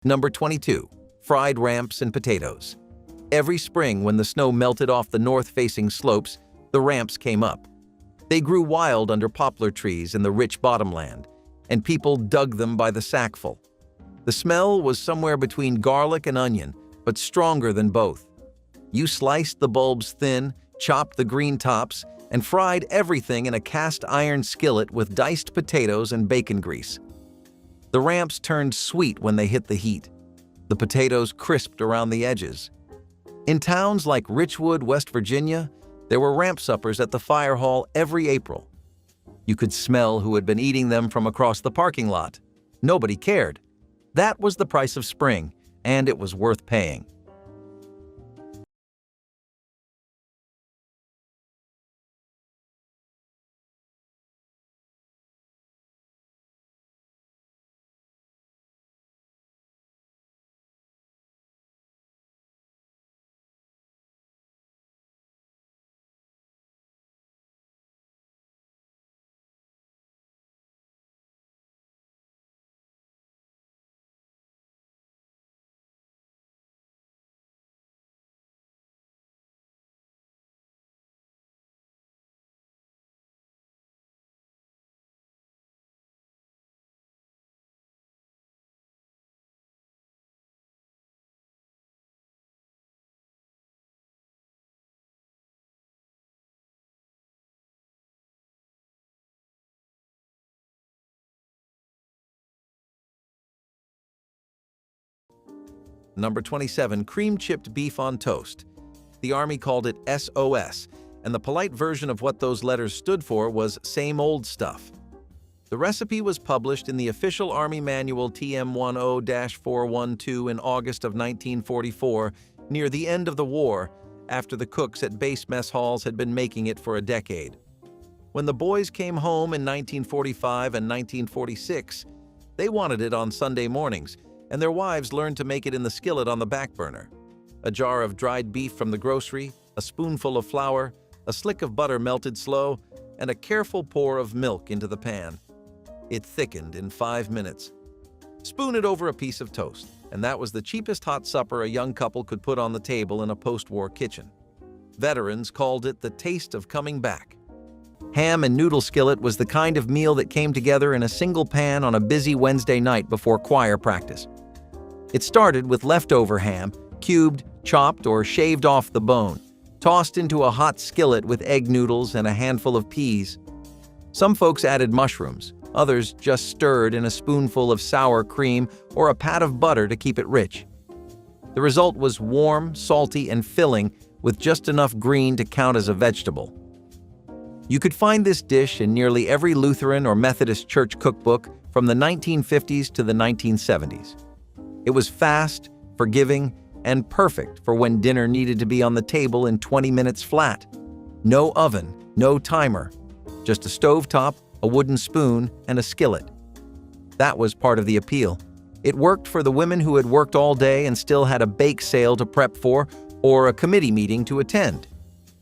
Number 22, fried ramps and potatoes. Every spring when the snow melted off the north-facing slopes, the ramps came up. They grew wild under poplar trees in the rich bottomland, and people dug them by the sackful. The smell was somewhere between garlic and onion, but stronger than both. You sliced the bulbs thin, chopped the green tops, and fried everything in a cast iron skillet with diced potatoes and bacon grease. The ramps turned sweet when they hit the heat. The potatoes crisped around the edges. In towns like Richwood, West Virginia, there were ramp suppers at the fire hall every April. You could smell who had been eating them from across the parking lot. Nobody cared. That was the price of spring, and it was worth paying. Number 27, cream-chipped beef on toast. The Army called it SOS, and the polite version of what those letters stood for was same old stuff. The recipe was published in the official Army Manual TM10-412 in August of 1944, near the end of the war, after the cooks at base mess halls had been making it for a decade. When the boys came home in 1945 and 1946, they wanted it on Sunday mornings, and their wives learned to make it in the skillet on the back burner. A jar of dried beef from the grocery, a spoonful of flour, a slick of butter melted slow, and a careful pour of milk into the pan. It thickened in 5 minutes. Spoon it over a piece of toast, and that was the cheapest hot supper a young couple could put on the table in a post-war kitchen. Veterans called it the taste of coming back. Ham and noodle skillet was the kind of meal that came together in a single pan on a busy Wednesday night before choir practice. It started with leftover ham, cubed, chopped, or shaved off the bone, tossed into a hot skillet with egg noodles and a handful of peas. Some folks added mushrooms, others just stirred in a spoonful of sour cream or a pat of butter to keep it rich. The result was warm, salty, and filling with just enough green to count as a vegetable. You could find this dish in nearly every Lutheran or Methodist church cookbook from the 1950s to the 1970s. It was fast, forgiving, and perfect for when dinner needed to be on the table in 20 minutes flat. No oven, no timer, just a stovetop, a wooden spoon, and a skillet. That was part of the appeal. It worked for the women who had worked all day and still had a bake sale to prep for or a committee meeting to attend.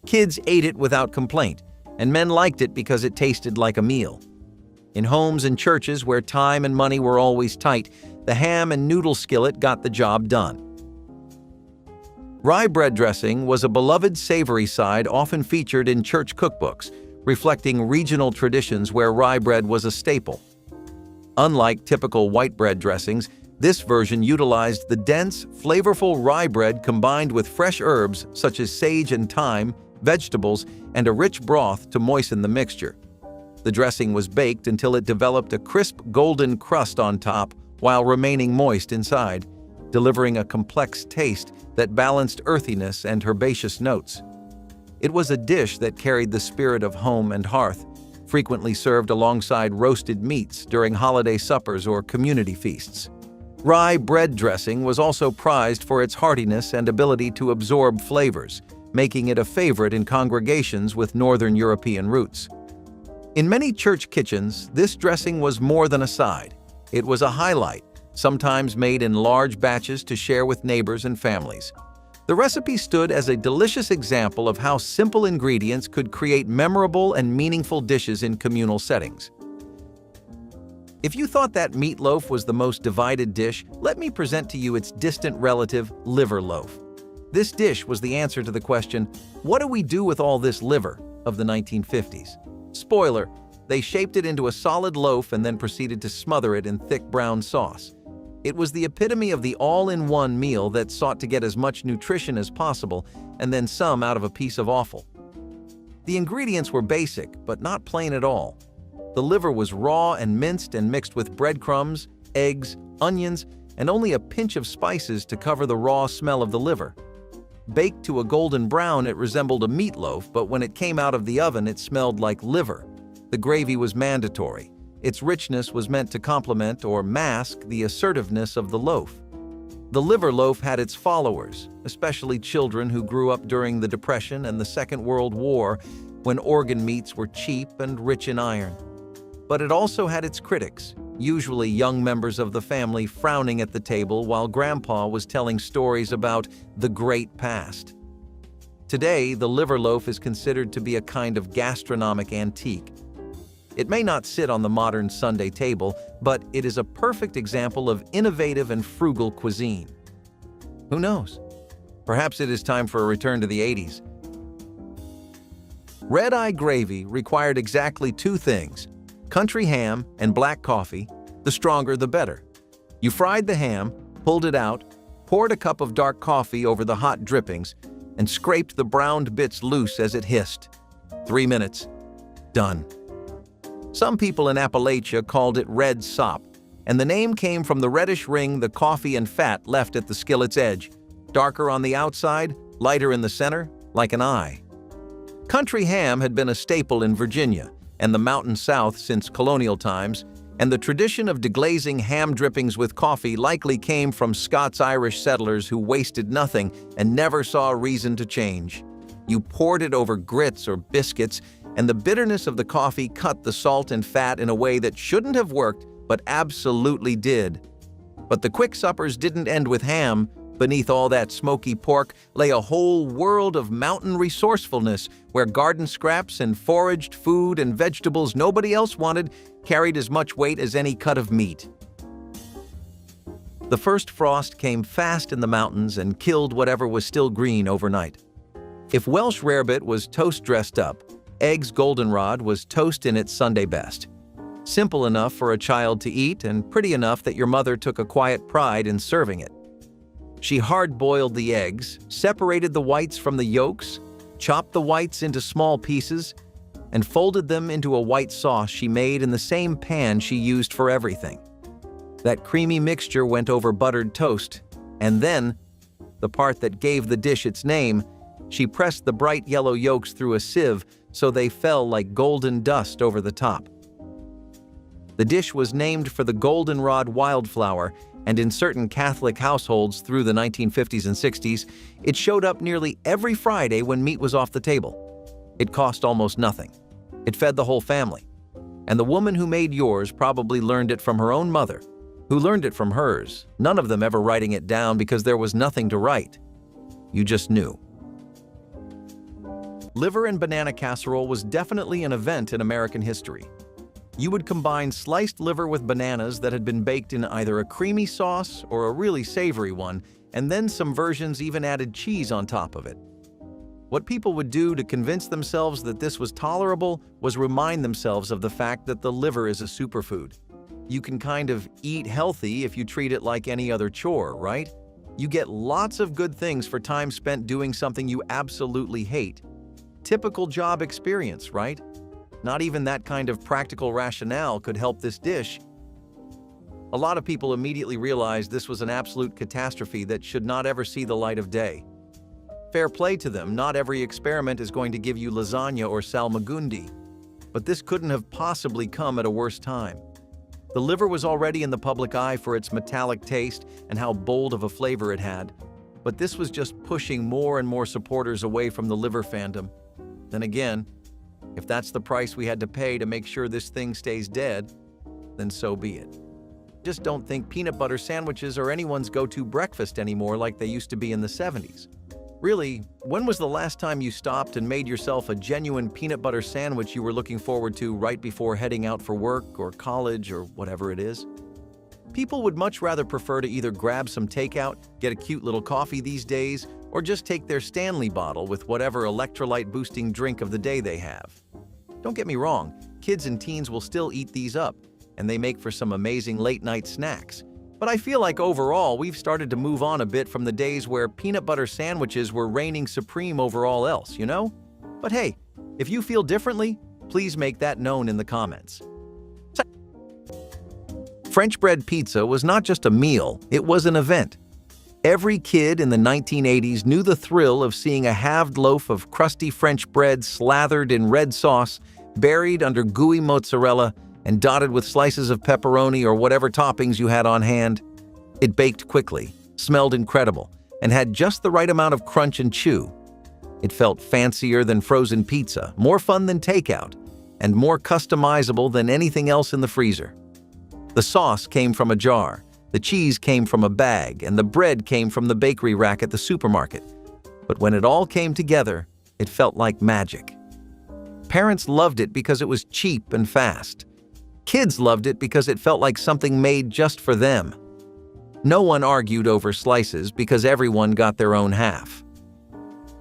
Kids ate it without complaint, and men liked it because it tasted like a meal. In homes and churches where time and money were always tight, the ham and noodle skillet got the job done. Rye bread dressing was a beloved savory side often featured in church cookbooks, reflecting regional traditions where rye bread was a staple. Unlike typical white bread dressings, this version utilized the dense, flavorful rye bread combined with fresh herbs such as sage and thyme, vegetables, and a rich broth to moisten the mixture. The dressing was baked until it developed a crisp golden crust on top while remaining moist inside, delivering a complex taste that balanced earthiness and herbaceous notes. It was a dish that carried the spirit of home and hearth, frequently served alongside roasted meats during holiday suppers or community feasts. Rye bread dressing was also prized for its heartiness and ability to absorb flavors, making it a favorite in congregations with Northern European roots. In many church kitchens, this dressing was more than a side. It was a highlight, sometimes made in large batches to share with neighbors and families. The recipe stood as a delicious example of how simple ingredients could create memorable and meaningful dishes in communal settings. If you thought that meatloaf was the most divided dish, let me present to you its distant relative, liver loaf. This dish was the answer to the question, "What do we do with all this liver?" of the 1950s. Spoiler, they shaped it into a solid loaf and then proceeded to smother it in thick brown sauce. It was the epitome of the all-in-one meal that sought to get as much nutrition as possible and then some out of a piece of offal. The ingredients were basic, but not plain at all. The liver was raw and minced and mixed with breadcrumbs, eggs, onions, and only a pinch of spices to cover the raw smell of the liver. Baked to a golden brown, it resembled a meatloaf, but when it came out of the oven, it smelled like liver. The gravy was mandatory. Its richness was meant to complement or mask the assertiveness of the loaf. The liver loaf had its followers, especially children who grew up during the Depression and the Second World War, when organ meats were cheap and rich in iron. But it also had its critics, usually young members of the family frowning at the table while Grandpa was telling stories about the great past. Today, the liver loaf is considered to be a kind of gastronomic antique. It may not sit on the modern Sunday table, but it is a perfect example of innovative and frugal cuisine. Who knows? Perhaps it is time for a return to the 80s. Red-eye gravy required exactly two things: country ham and black coffee, the stronger the better. You fried the ham, pulled it out, poured a cup of dark coffee over the hot drippings, and scraped the browned bits loose as it hissed. 3 minutes. Done. Some people in Appalachia called it red sop, and the name came from the reddish ring the coffee and fat left at the skillet's edge, darker on the outside, lighter in the center, like an eye. Country ham had been a staple in Virginia and the Mountain South since colonial times, and the tradition of deglazing ham drippings with coffee likely came from Scots-Irish settlers who wasted nothing and never saw a reason to change. You poured it over grits or biscuits, and the bitterness of the coffee cut the salt and fat in a way that shouldn't have worked, but absolutely did. But the quick suppers didn't end with ham. Beneath all that smoky pork lay a whole world of mountain resourcefulness, where garden scraps and foraged food and vegetables nobody else wanted carried as much weight as any cut of meat. The first frost came fast in the mountains and killed whatever was still green overnight. If Welsh rarebit was toast dressed up, eggs goldenrod was toast in its Sunday best. Simple enough for a child to eat and pretty enough that your mother took a quiet pride in serving it. She hard-boiled the eggs, separated the whites from the yolks, chopped the whites into small pieces, and folded them into a white sauce she made in the same pan she used for everything. That creamy mixture went over buttered toast, and then, the part that gave the dish its name, she pressed the bright yellow yolks through a sieve so they fell like golden dust over the top. The dish was named for the goldenrod wildflower, and in certain Catholic households through the 1950s and 60s, it showed up nearly every Friday when meat was off the table. It cost almost nothing. It fed the whole family. And the woman who made yours probably learned it from her own mother, who learned it from hers, none of them ever writing it down because there was nothing to write. You just knew. Liver and banana casserole was definitely an event in American history. You would combine sliced liver with bananas that had been baked in either a creamy sauce or a really savory one, and then some versions even added cheese on top of it. What people would do to convince themselves that this was tolerable was remind themselves of the fact that the liver is a superfood. You can kind of eat healthy if you treat it like any other chore, right? You get lots of good things for time spent doing something you absolutely hate. Typical job experience, right? Not even that kind of practical rationale could help this dish. A lot of people immediately realized this was an absolute catastrophe that should not ever see the light of day. Fair play to them, not every experiment is going to give you lasagna or salmagundi, but this couldn't have possibly come at a worse time. The liver was already in the public eye for its metallic taste and how bold of a flavor it had, but this was just pushing more and more supporters away from the liver fandom. Then again, if that's the price we had to pay to make sure this thing stays dead, then so be it. Just don't think peanut butter sandwiches are anyone's go-to breakfast anymore like they used to be in the 70s. Really, when was the last time you stopped and made yourself a genuine peanut butter sandwich you were looking forward to right before heading out for work or college or whatever it is? People would much rather prefer to either grab some takeout, get a cute little coffee these days, or just take their Stanley bottle with whatever electrolyte-boosting drink of the day they have. Don't get me wrong, kids and teens will still eat these up, and they make for some amazing late-night snacks. But I feel like overall, we've started to move on a bit from the days where peanut butter sandwiches were reigning supreme over all else, you know? But hey, if you feel differently, please make that known in the comments. French bread pizza was not just a meal, it was an event. Every kid in the 1980s knew the thrill of seeing a halved loaf of crusty French bread slathered in red sauce, buried under gooey mozzarella, and dotted with slices of pepperoni or whatever toppings you had on hand. It baked quickly, smelled incredible, and had just the right amount of crunch and chew. It felt fancier than frozen pizza, more fun than takeout, and more customizable than anything else in the freezer. The sauce came from a jar, the cheese came from a bag, and the bread came from the bakery rack at the supermarket. But when it all came together, it felt like magic. Parents loved it because it was cheap and fast. Kids loved it because it felt like something made just for them. No one argued over slices because everyone got their own half.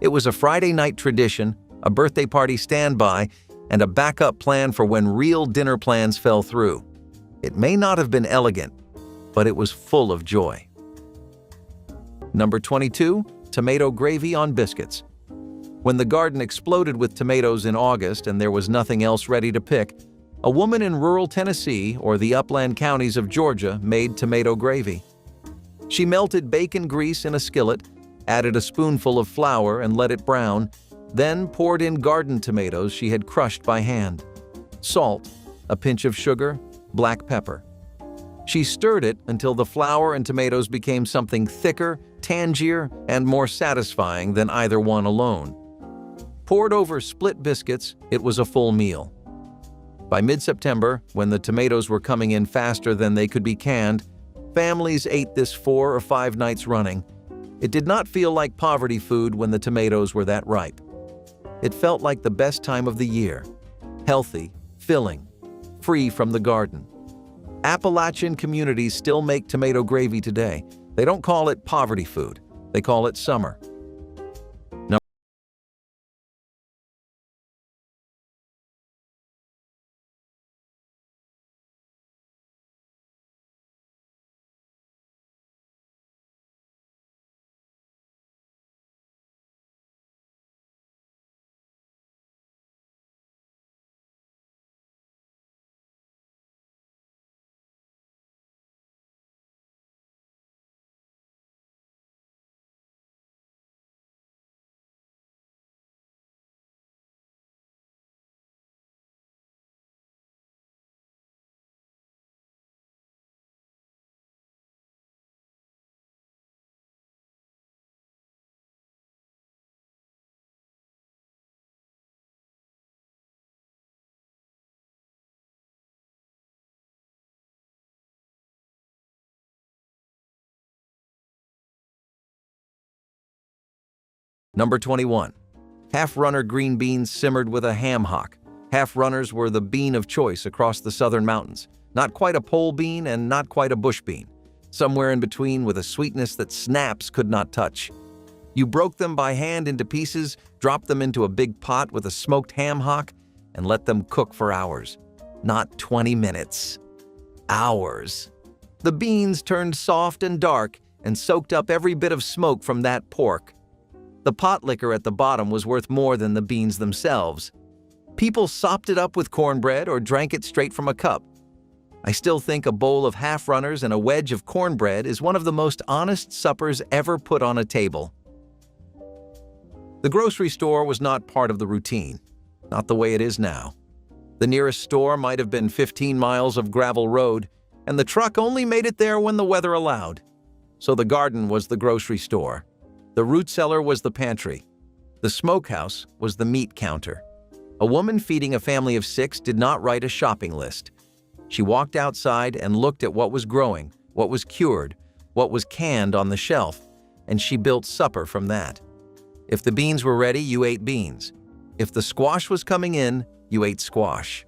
It was a Friday night tradition, a birthday party standby, and a backup plan for when real dinner plans fell through. It may not have been elegant, but it was full of joy. Number 22, tomato gravy on biscuits. When the garden exploded with tomatoes in August and there was nothing else ready to pick, a woman in rural Tennessee or the upland counties of Georgia made tomato gravy. She melted bacon grease in a skillet, added a spoonful of flour and let it brown, then poured in garden tomatoes she had crushed by hand, salt, a pinch of sugar, black pepper. She stirred it until the flour and tomatoes became something thicker, tangier, and more satisfying than either one alone. Poured over split biscuits, it was a full meal. By mid-September, when the tomatoes were coming in faster than they could be canned, families ate this 4 or 5 nights running. It did not feel like poverty food when the tomatoes were that ripe. It felt like the best time of the year. Healthy, filling, free from the garden. Appalachian communities still make tomato gravy today. They don't call it poverty food. They call it summer. Number 21. Half-runner green beans simmered with a ham hock. Half-runners were the bean of choice across the southern mountains. Not quite a pole bean and not quite a bush bean. Somewhere in between with a sweetness that snaps could not touch. You broke them by hand into pieces, dropped them into a big pot with a smoked ham hock, and let them cook for hours. Not 20 minutes. Hours. The beans turned soft and dark and soaked up every bit of smoke from that pork. The pot liquor at the bottom was worth more than the beans themselves. People sopped it up with cornbread or drank it straight from a cup. I still think a bowl of half-runners and a wedge of cornbread is one of the most honest suppers ever put on a table. The grocery store was not part of the routine, not the way it is now. The nearest store might have been 15 miles of gravel road, and the truck only made it there when the weather allowed. So the garden was the grocery store. The root cellar was the pantry. The smokehouse was the meat counter. A woman feeding a family of 6 did not write a shopping list. She walked outside and looked at what was growing, what was cured, what was canned on the shelf, and she built supper from that. If the beans were ready, you ate beans. If the squash was coming in, you ate squash.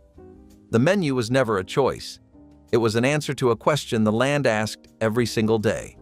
The menu was never a choice. It was an answer to a question the land asked every single day.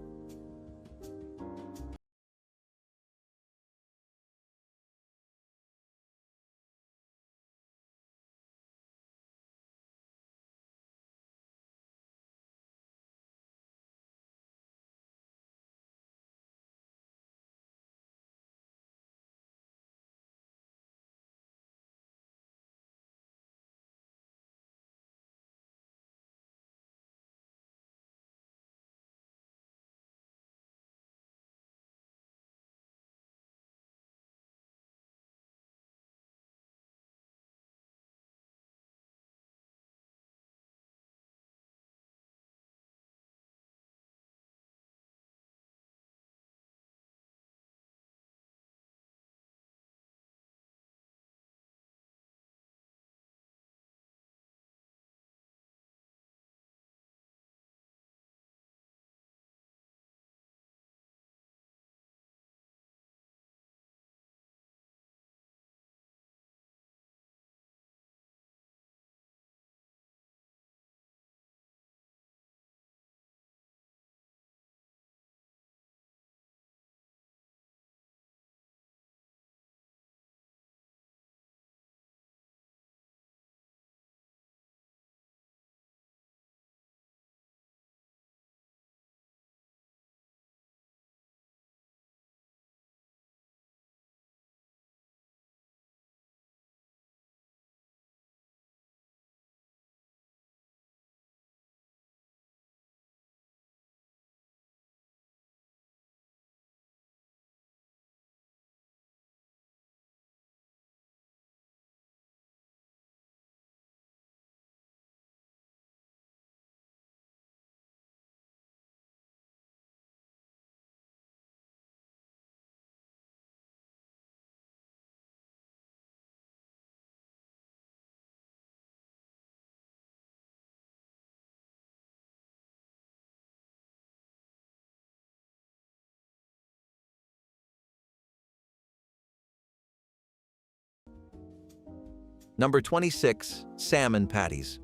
Number 26. Salmon patties.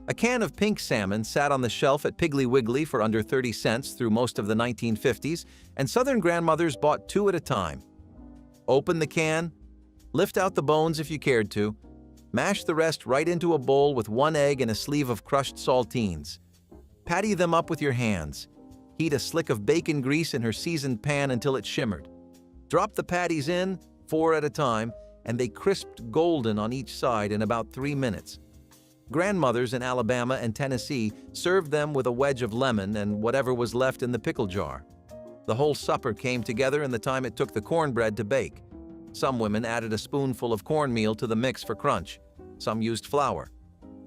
A can of pink salmon sat on the shelf at Piggly Wiggly for under 30 cents through most of the 1950s, and Southern grandmothers bought 2 at a time. Open the can, lift out the bones if you cared to, mash the rest right into a bowl with 1 egg and a sleeve of crushed saltines. Patty them up with your hands. Heat a slick of bacon grease in her seasoned pan until it shimmered. Drop the patties in, 4 at a time, and they crisped golden on each side in about 3 minutes. Grandmothers in Alabama and Tennessee served them with a wedge of lemon and whatever was left in the pickle jar. The whole supper came together in the time it took the cornbread to bake. Some women added a spoonful of cornmeal to the mix for crunch. Some used flour.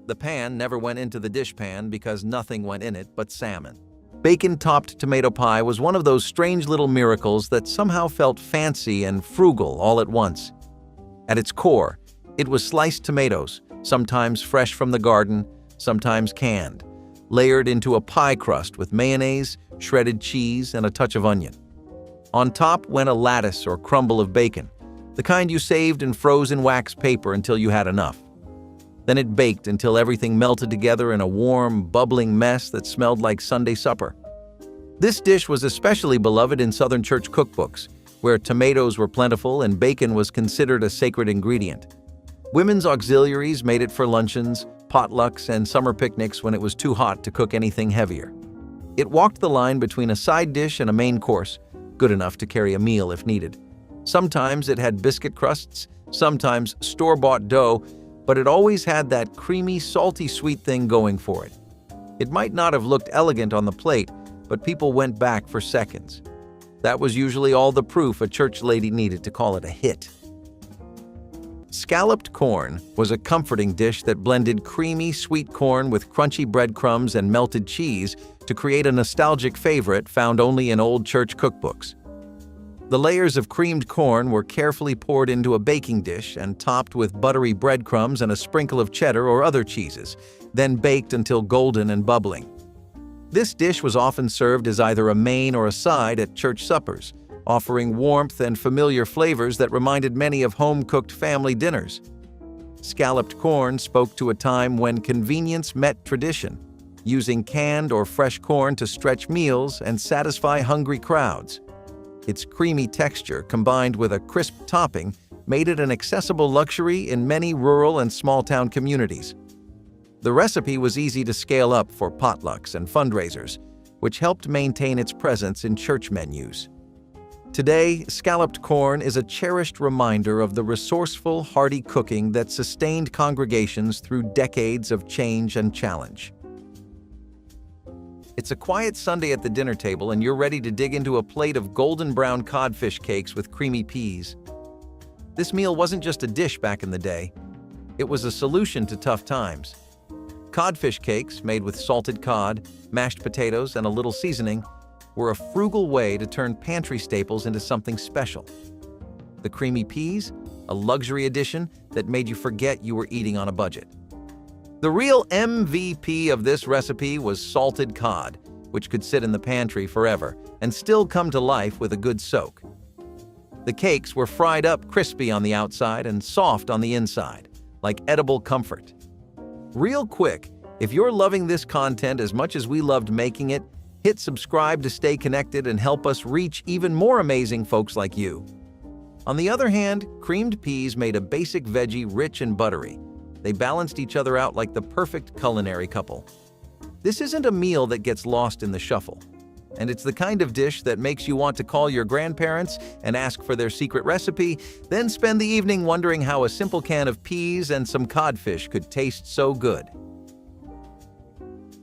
The pan never went into the dishpan because nothing went in it but salmon. Bacon-topped tomato pie was one of those strange little miracles that somehow felt fancy and frugal all at once. At its core, it was sliced tomatoes, sometimes fresh from the garden, sometimes canned, layered into a pie crust with mayonnaise, shredded cheese, and a touch of onion. On top went a lattice or crumble of bacon, the kind you saved and froze in wax paper until you had enough. Then it baked until everything melted together in a warm, bubbling mess that smelled like Sunday supper. This dish was especially beloved in Southern church cookbooks, where tomatoes were plentiful and bacon was considered a sacred ingredient. Women's auxiliaries made it for luncheons, potlucks, and summer picnics when it was too hot to cook anything heavier. It walked the line between a side dish and a main course, good enough to carry a meal if needed. Sometimes it had biscuit crusts, sometimes store-bought dough, but it always had that creamy, salty sweet thing going for it. It might not have looked elegant on the plate, but people went back for seconds. That was usually all the proof a church lady needed to call it a hit. Scalloped corn was a comforting dish that blended creamy, sweet corn with crunchy breadcrumbs and melted cheese to create a nostalgic favorite found only in old church cookbooks. The layers of creamed corn were carefully poured into a baking dish and topped with buttery breadcrumbs and a sprinkle of cheddar or other cheeses, then baked until golden and bubbling. This dish was often served as either a main or a side at church suppers, offering warmth and familiar flavors that reminded many of home-cooked family dinners. Scalloped corn spoke to a time when convenience met tradition, using canned or fresh corn to stretch meals and satisfy hungry crowds. Its creamy texture, combined with a crisp topping, made it an accessible luxury in many rural and small-town communities. The recipe was easy to scale up for potlucks and fundraisers, which helped maintain its presence in church menus. Today, scalloped corn is a cherished reminder of the resourceful, hearty cooking that sustained congregations through decades of change and challenge. It's a quiet Sunday at the dinner table and you're ready to dig into a plate of golden brown codfish cakes with creamy peas. This meal wasn't just a dish back in the day. It was a solution to tough times. Codfish cakes, made with salted cod, mashed potatoes, and a little seasoning, were a frugal way to turn pantry staples into something special. The creamy peas, a luxury addition that made you forget you were eating on a budget. The real MVP of this recipe was salted cod, which could sit in the pantry forever and still come to life with a good soak. The cakes were fried up crispy on the outside and soft on the inside, like edible comfort. Real quick, if you're loving this content as much as we loved making it, hit subscribe to stay connected and help us reach even more amazing folks like you. On the other hand, creamed peas made a basic veggie rich and buttery. They balanced each other out like the perfect culinary couple. This isn't a meal that gets lost in the shuffle, and it's the kind of dish that makes you want to call your grandparents and ask for their secret recipe, then spend the evening wondering how a simple can of peas and some codfish could taste so good.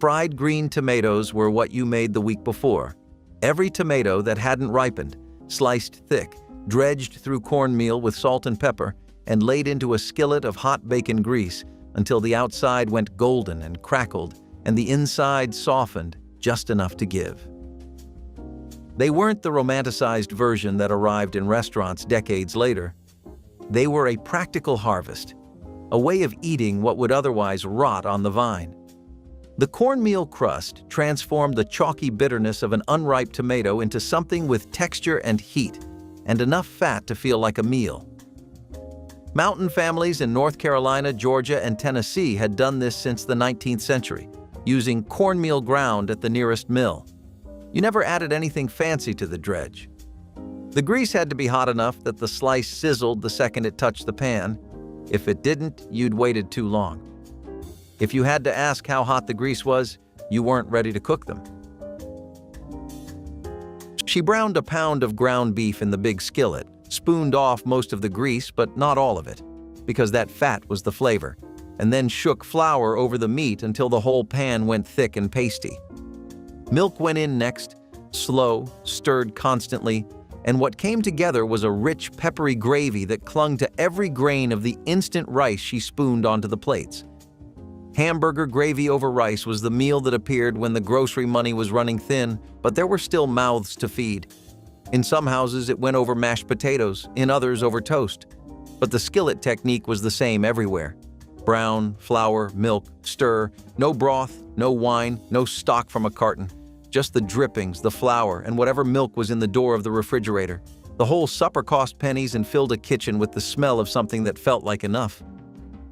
Fried green tomatoes were what you made the week before. Every tomato that hadn't ripened, sliced thick, dredged through cornmeal with salt and pepper, and laid into a skillet of hot bacon grease until the outside went golden and crackled and the inside softened just enough to give. They weren't the romanticized version that arrived in restaurants decades later. They were a practical harvest, a way of eating what would otherwise rot on the vine. The cornmeal crust transformed the chalky bitterness of an unripe tomato into something with texture and heat, and enough fat to feel like a meal. Mountain families in North Carolina, Georgia, and Tennessee had done this since the 19th century, using cornmeal ground at the nearest mill. You never added anything fancy to the dredge. The grease had to be hot enough that the slice sizzled the second it touched the pan. If it didn't, you'd waited too long. If you had to ask how hot the grease was, you weren't ready to cook them. She browned a pound of ground beef in the big skillet, spooned off most of the grease but not all of it, because that fat was the flavor, and then shook flour over the meat until the whole pan went thick and pasty. Milk went in next, slow, stirred constantly, and what came together was a rich, peppery gravy that clung to every grain of the instant rice she spooned onto the plates. Hamburger gravy over rice was the meal that appeared when the grocery money was running thin, but there were still mouths to feed. In some houses, it went over mashed potatoes, in others over toast. But the skillet technique was the same everywhere. Brown, flour, milk, stir, no broth, no wine, no stock from a carton. Just the drippings, the flour, and whatever milk was in the door of the refrigerator. The whole supper cost pennies and filled a kitchen with the smell of something that felt like enough.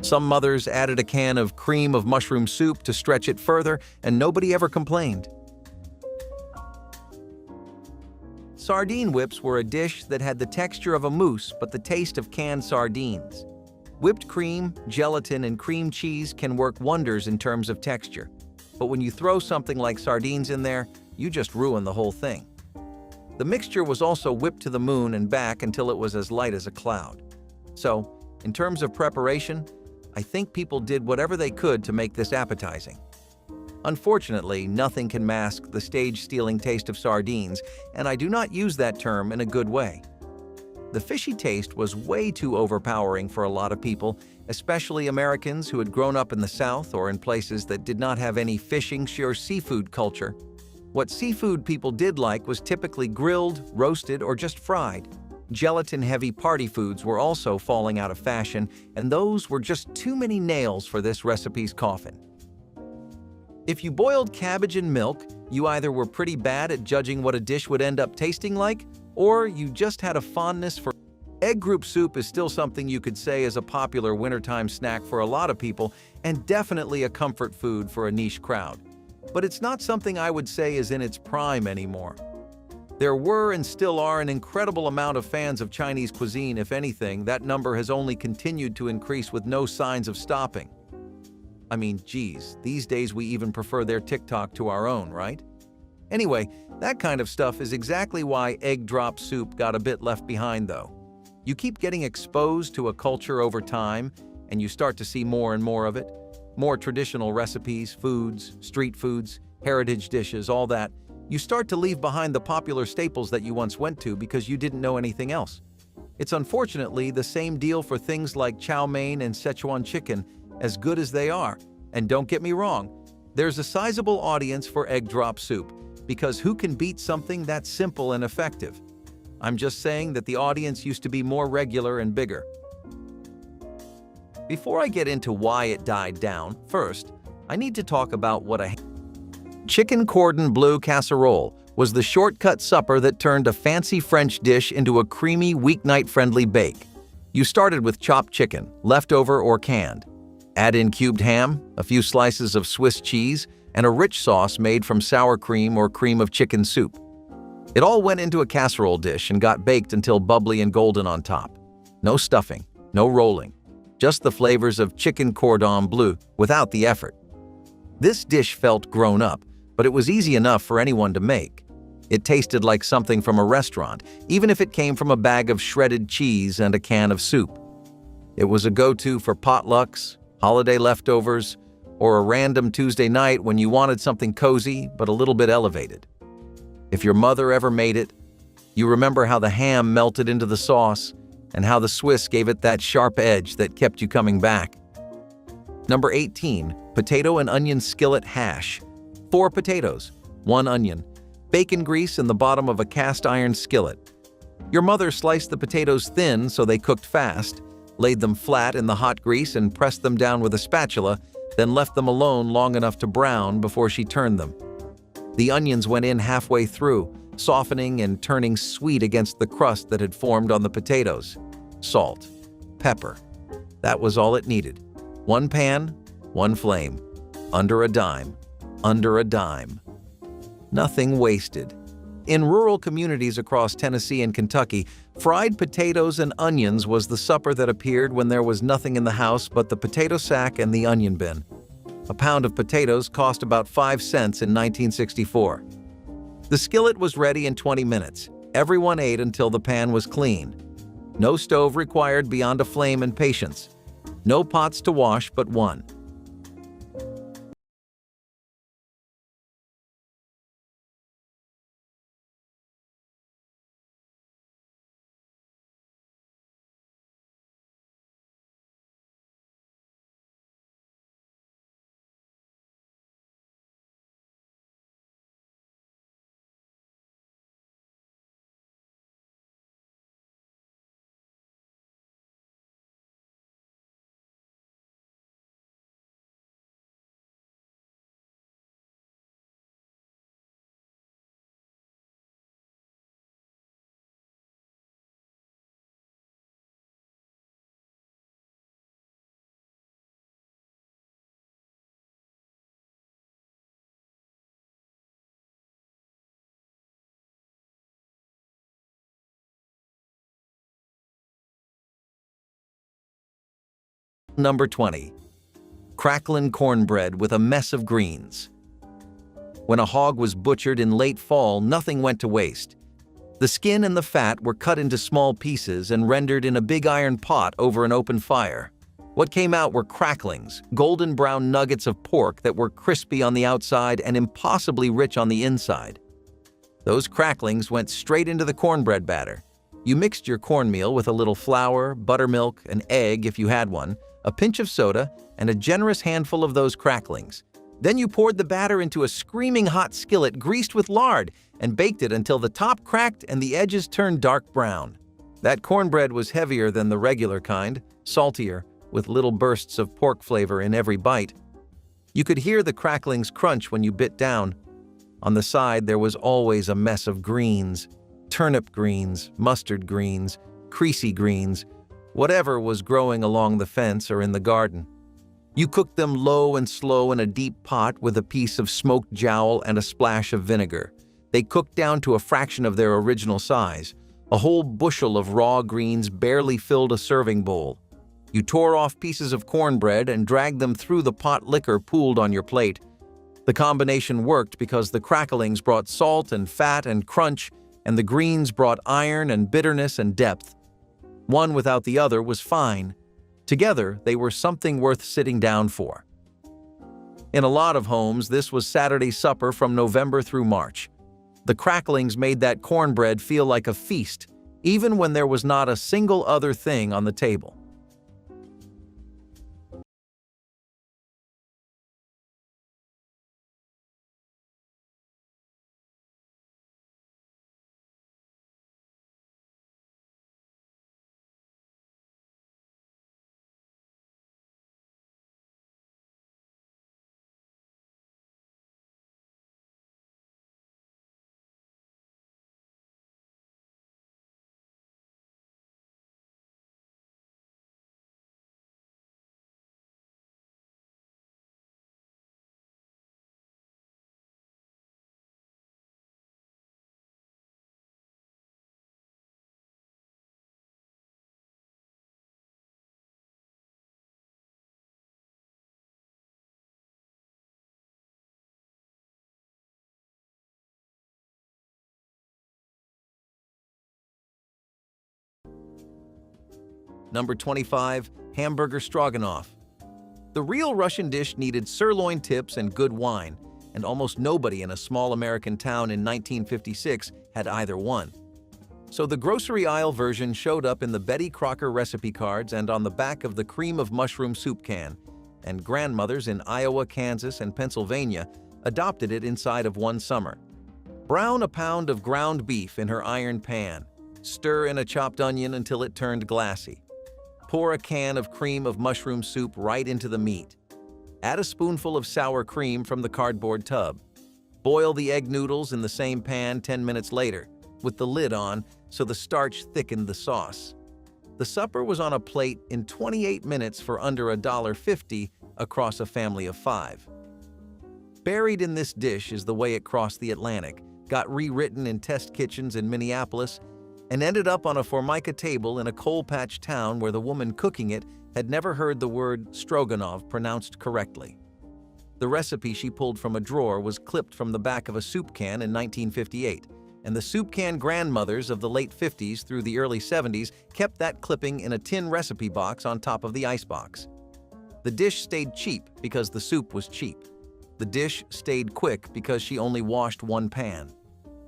Some mothers added a can of cream of mushroom soup to stretch it further, and nobody ever complained. Sardine whips were a dish that had the texture of a mousse but the taste of canned sardines. Whipped cream, gelatin, and cream cheese can work wonders in terms of texture. But when you throw something like sardines in there, you just ruin the whole thing. The mixture was also whipped to the moon and back until it was as light as a cloud. So, in terms of preparation, I think people did whatever they could to make this appetizing. Unfortunately, nothing can mask the stage-stealing taste of sardines, and I do not use that term in a good way. The fishy taste was way too overpowering for a lot of people, especially Americans who had grown up in the South or in places that did not have any fishing or seafood culture. What seafood people did like was typically grilled, roasted, or just fried. Gelatin-heavy party foods were also falling out of fashion, and those were just too many nails for this recipe's coffin. If you boiled cabbage in milk, you either were pretty bad at judging what a dish would end up tasting like, or you just had a fondness for egg group soup. Is still something you could say is a popular wintertime snack for a lot of people and definitely a comfort food for a niche crowd. But it's not something I would say is in its prime anymore. There were and still are an incredible amount of fans of Chinese cuisine. If anything, that number has only continued to increase with no signs of stopping. I mean, geez, these days we even prefer their TikTok to our own, right? Anyway, that kind of stuff is exactly why egg drop soup got a bit left behind, though. You keep getting exposed to a culture over time, and you start to see more and more of it. More traditional recipes, foods, street foods, heritage dishes, all that. You start to leave behind the popular staples that you once went to because you didn't know anything else. It's unfortunately the same deal for things like chow mein and Szechuan chicken, as good as they are. And don't get me wrong, there's a sizable audience for egg drop soup, because who can beat something that simple and effective? I'm just saying that the audience used to be more regular and bigger. Before I get into why it died down, first, I need to talk about what a chicken cordon bleu casserole was. The shortcut supper that turned a fancy French dish into a creamy, weeknight-friendly bake. You started with chopped chicken, leftover or canned. Add in cubed ham, a few slices of Swiss cheese, and a rich sauce made from sour cream or cream of chicken soup. It all went into a casserole dish and got baked until bubbly and golden on top. No stuffing, no rolling, just the flavors of chicken cordon bleu without the effort. This dish felt grown up, but it was easy enough for anyone to make. It tasted like something from a restaurant, even if it came from a bag of shredded cheese and a can of soup. It was a go-to for potlucks, holiday leftovers, or a random Tuesday night when you wanted something cozy but a little bit elevated. If your mother ever made it, you remember how the ham melted into the sauce and how the Swiss gave it that sharp edge that kept you coming back. Number 18, potato and onion skillet hash. 4 potatoes, 1 onion, bacon grease in the bottom of a cast iron skillet. Your mother sliced the potatoes thin so they cooked fast, laid them flat in the hot grease and pressed them down with a spatula, then left them alone long enough to brown before she turned them. The onions went in halfway through, softening and turning sweet against the crust that had formed on the potatoes. Salt, pepper. That was all it needed. 1 pan, 1 flame. Under a dime. Under a dime. Nothing wasted. In rural communities across Tennessee and Kentucky, fried potatoes and onions was the supper that appeared when there was nothing in the house but the potato sack and the onion bin. A pound of potatoes cost about 5 cents in 1964. The skillet was ready in 20 minutes. Everyone ate until the pan was clean. No stove required beyond a flame and patience. No pots to wash but one. Number 20. Cracklin' cornbread with a mess of greens. When a hog was butchered in late fall, nothing went to waste. The skin and the fat were cut into small pieces and rendered in a big iron pot over an open fire. What came out were cracklings, golden brown nuggets of pork that were crispy on the outside and impossibly rich on the inside. Those cracklings went straight into the cornbread batter. You mixed your cornmeal with a little flour, buttermilk, an egg if you had one, a pinch of soda, and a generous handful of those cracklings. Then you poured the batter into a screaming hot skillet greased with lard and baked it until the top cracked and the edges turned dark brown. That cornbread was heavier than the regular kind, saltier, with little bursts of pork flavor in every bite. You could hear the cracklings crunch when you bit down. On the side, there was always a mess of greens. Turnip greens, mustard greens, creasy greens, whatever was growing along the fence or in the garden. You cooked them low and slow in a deep pot with a piece of smoked jowl and a splash of vinegar. They cooked down to a fraction of their original size. A whole bushel of raw greens barely filled a serving bowl. You tore off pieces of cornbread and dragged them through the pot liquor pooled on your plate. The combination worked because the cracklings brought salt and fat and crunch, and the greens brought iron and bitterness and depth. One without the other was fine. Together, they were something worth sitting down for. In a lot of homes, this was Saturday supper from November through March. The cracklings made that cornbread feel like a feast, even when there was not a single other thing on the table. Number 25. Hamburger stroganoff. The real Russian dish needed sirloin tips and good wine, and almost nobody in a small American town in 1956 had either one. So the grocery aisle version showed up in the Betty Crocker recipe cards and on the back of the cream of mushroom soup can, and grandmothers in Iowa, Kansas, and Pennsylvania adopted it inside of one summer. Brown a pound of ground beef in her iron pan. Stir in a chopped onion until it turned glassy. Pour a can of cream of mushroom soup right into the meat. Add a spoonful of sour cream from the cardboard tub. Boil the egg noodles in the same pan 10 minutes later, with the lid on so the starch thickened the sauce. The supper was on a plate in 28 minutes for under $1.50 across a family of 5. Buried in this dish is the way it crossed the Atlantic, got rewritten in test kitchens in Minneapolis, and ended up on a Formica table in a coal patch town where the woman cooking it had never heard the word stroganoff pronounced correctly. The recipe she pulled from a drawer was clipped from the back of a soup can in 1958, and the soup can grandmothers of the late 50s through the early 70s kept that clipping in a tin recipe box on top of the icebox. The dish stayed cheap because the soup was cheap. The dish stayed quick because she only washed one pan.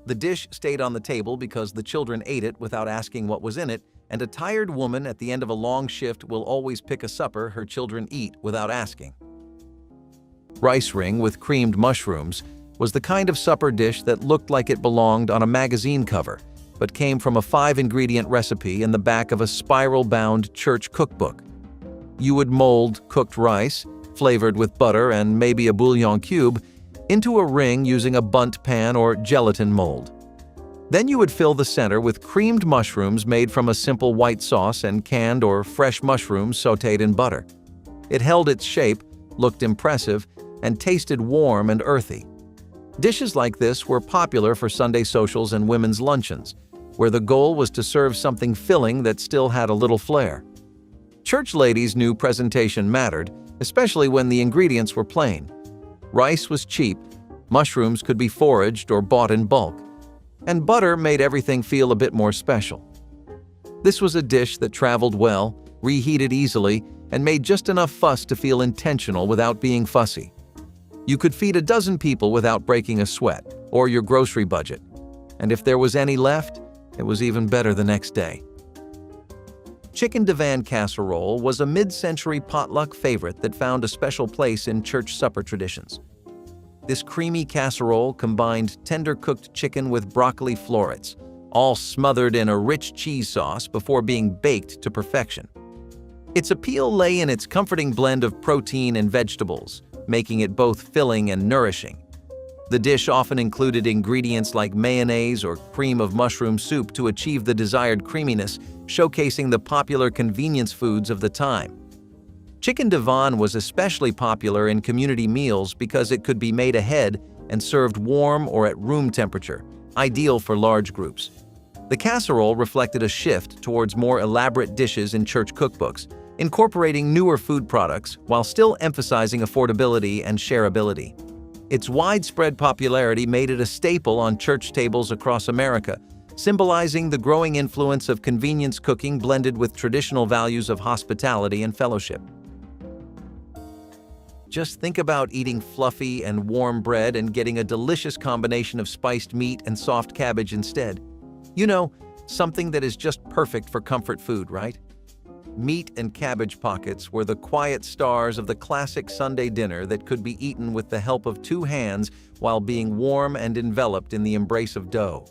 The dish stayed on the table because the children ate it without asking what was in it, and a tired woman at the end of a long shift will always pick a supper her children eat without asking. Rice ring with creamed mushrooms was the kind of supper dish that looked like it belonged on a magazine cover, but came from a 5-ingredient recipe in the back of a spiral-bound church cookbook. You would mold cooked rice, flavored with butter and maybe a bouillon cube, into a ring using a bundt pan or gelatin mold. Then you would fill the center with creamed mushrooms made from a simple white sauce and canned or fresh mushrooms sautéed in butter. It held its shape, looked impressive, and tasted warm and earthy. Dishes like this were popular for Sunday socials and women's luncheons, where the goal was to serve something filling that still had a little flair. Church ladies knew presentation mattered, especially when the ingredients were plain. Rice was cheap, mushrooms could be foraged or bought in bulk, and butter made everything feel a bit more special. This was a dish that traveled well, reheated easily, and made just enough fuss to feel intentional without being fussy. You could feed a dozen people without breaking a sweat, or your grocery budget. And if there was any left, it was even better the next day. Chicken divan casserole was a mid-century potluck favorite that found a special place in church supper traditions. This creamy casserole combined tender-cooked chicken with broccoli florets, all smothered in a rich cheese sauce before being baked to perfection. Its appeal lay in its comforting blend of protein and vegetables, making it both filling and nourishing. The dish often included ingredients like mayonnaise or cream of mushroom soup to achieve the desired creaminess, showcasing the popular convenience foods of the time. Chicken divan was especially popular in community meals because it could be made ahead and served warm or at room temperature, ideal for large groups. The casserole reflected a shift towards more elaborate dishes in church cookbooks, incorporating newer food products while still emphasizing affordability and shareability. Its widespread popularity made it a staple on church tables across America, symbolizing the growing influence of convenience cooking blended with traditional values of hospitality and fellowship. Just think about eating fluffy and warm bread and getting a delicious combination of spiced meat and soft cabbage instead. You know, something that is just perfect for comfort food, right? Meat and cabbage pockets were the quiet stars of the classic Sunday dinner that could be eaten with the help of two hands while being warm and enveloped in the embrace of dough.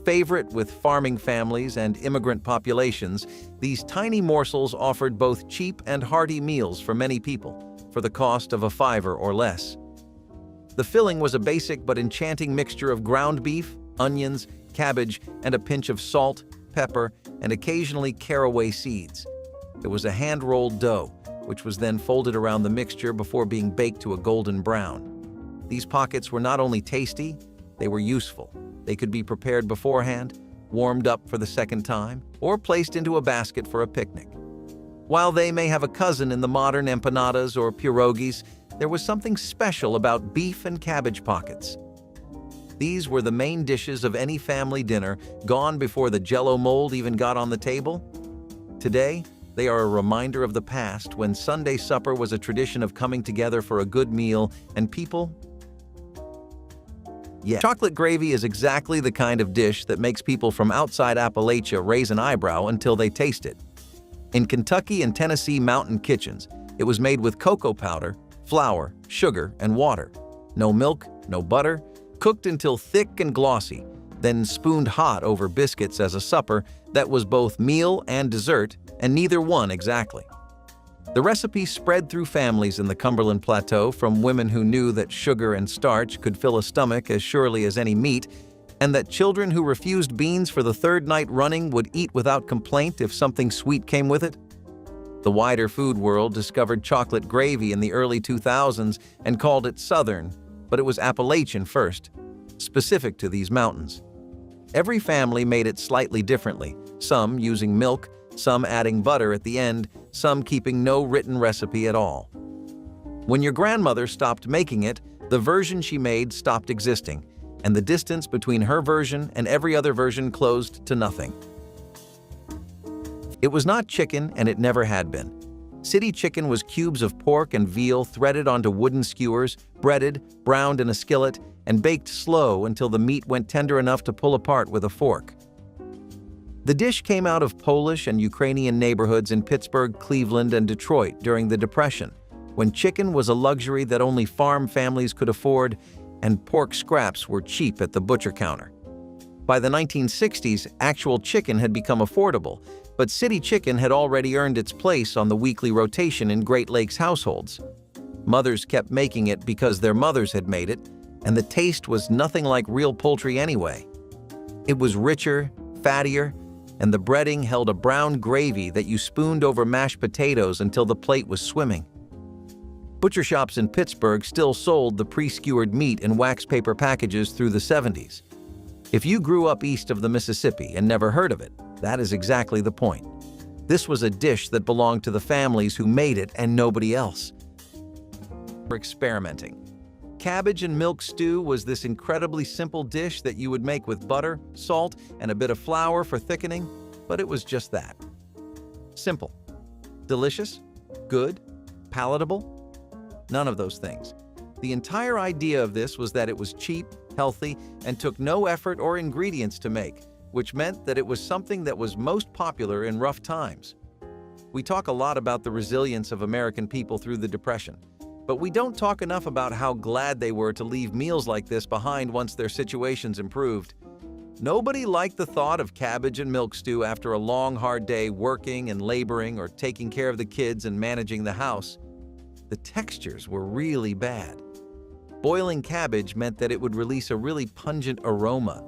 Favorite with farming families and immigrant populations, these tiny morsels offered both cheap and hearty meals for many people, for the cost of $5 or less. The filling was a basic but enchanting mixture of ground beef, onions, cabbage, and a pinch of salt, pepper, and occasionally caraway seeds. It was a hand-rolled dough, which was then folded around the mixture before being baked to a golden brown. These pockets were not only tasty, they were useful. They could be prepared beforehand, warmed up for the second time, or placed into a basket for a picnic. While they may have a cousin in the modern empanadas or pierogies, there was something special about beef and cabbage pockets. These were the main dishes of any family dinner, gone before the Jell-O mold even got on the table. Today, they are a reminder of the past when Sunday supper was a tradition of coming together for a good meal and people. Chocolate gravy is exactly the kind of dish that makes people from outside Appalachia raise an eyebrow until they taste it. In Kentucky and Tennessee mountain kitchens, it was made with cocoa powder, flour, sugar, and water. No milk, no butter, cooked until thick and glossy, then spooned hot over biscuits as a supper that was both meal and dessert, and neither one exactly. The recipe spread through families in the Cumberland Plateau, from women who knew that sugar and starch could fill a stomach as surely as any meat, and that children who refused beans for the third night running would eat without complaint if something sweet came with it. The wider food world discovered chocolate gravy in the early 2000s and called it Southern, but it was Appalachian first, specific to these mountains. Every family made it slightly differently, some using milk, some adding butter at the end, some keeping no written recipe at all. When your grandmother stopped making it, the version she made stopped existing, and the distance between her version and every other version closed to nothing. It was not chicken, and it never had been. City chicken was cubes of pork and veal threaded onto wooden skewers, breaded, browned in a skillet, and baked slow until the meat went tender enough to pull apart with a fork. The dish came out of Polish and Ukrainian neighborhoods in Pittsburgh, Cleveland, and Detroit during the Depression, when chicken was a luxury that only farm families could afford and pork scraps were cheap at the butcher counter. By the 1960s, actual chicken had become affordable, but city chicken had already earned its place on the weekly rotation in Great Lakes households. Mothers kept making it because their mothers had made it, and the taste was nothing like real poultry anyway. It was richer, fattier, and the breading held a brown gravy that you spooned over mashed potatoes until the plate was swimming. Butcher shops in Pittsburgh still sold the pre-skewered meat in wax paper packages through the 70s. If you grew up east of the Mississippi and never heard of it, that is exactly the point. This was a dish that belonged to the families who made it and nobody else. Experimenting. Cabbage and milk stew was this incredibly simple dish that you would make with butter, salt, and a bit of flour for thickening, but it was just that. Simple. Delicious? Good? Palatable? None of those things. The entire idea of this was that it was cheap, healthy, and took no effort or ingredients to make, which meant that it was something that was most popular in rough times. We talk a lot about the resilience of American people through the Depression, but we don't talk enough about how glad they were to leave meals like this behind once their situations improved. Nobody liked the thought of cabbage and milk stew after a long, hard day working and laboring or taking care of the kids and managing the house. The textures were really bad. Boiling cabbage meant that it would release a really pungent aroma.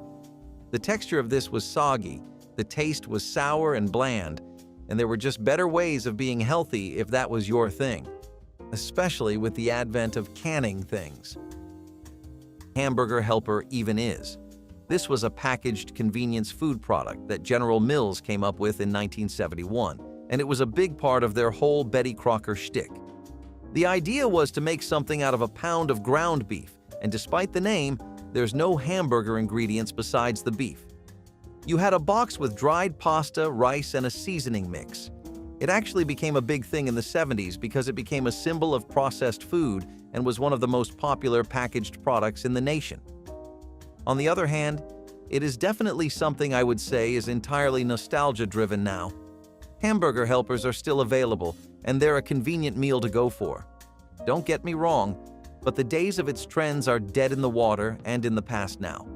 The texture of this was soggy, the taste was sour and bland, and there were just better ways of being healthy if that was your thing, especially with the advent of canning things. Hamburger Helper even is. This was a packaged convenience food product that General Mills came up with in 1971, and it was a big part of their whole Betty Crocker shtick. The idea was to make something out of a pound of ground beef, and despite the name, there's no hamburger ingredients besides the beef. You had a box with dried pasta, rice, and a seasoning mix. It actually became a big thing in the 70s because it became a symbol of processed food and was one of the most popular packaged products in the nation. On the other hand, it is definitely something I would say is entirely nostalgia-driven now. Hamburger Helpers are still available, and they're a convenient meal to go for. Don't get me wrong, but the days of its trends are dead in the water and in the past now.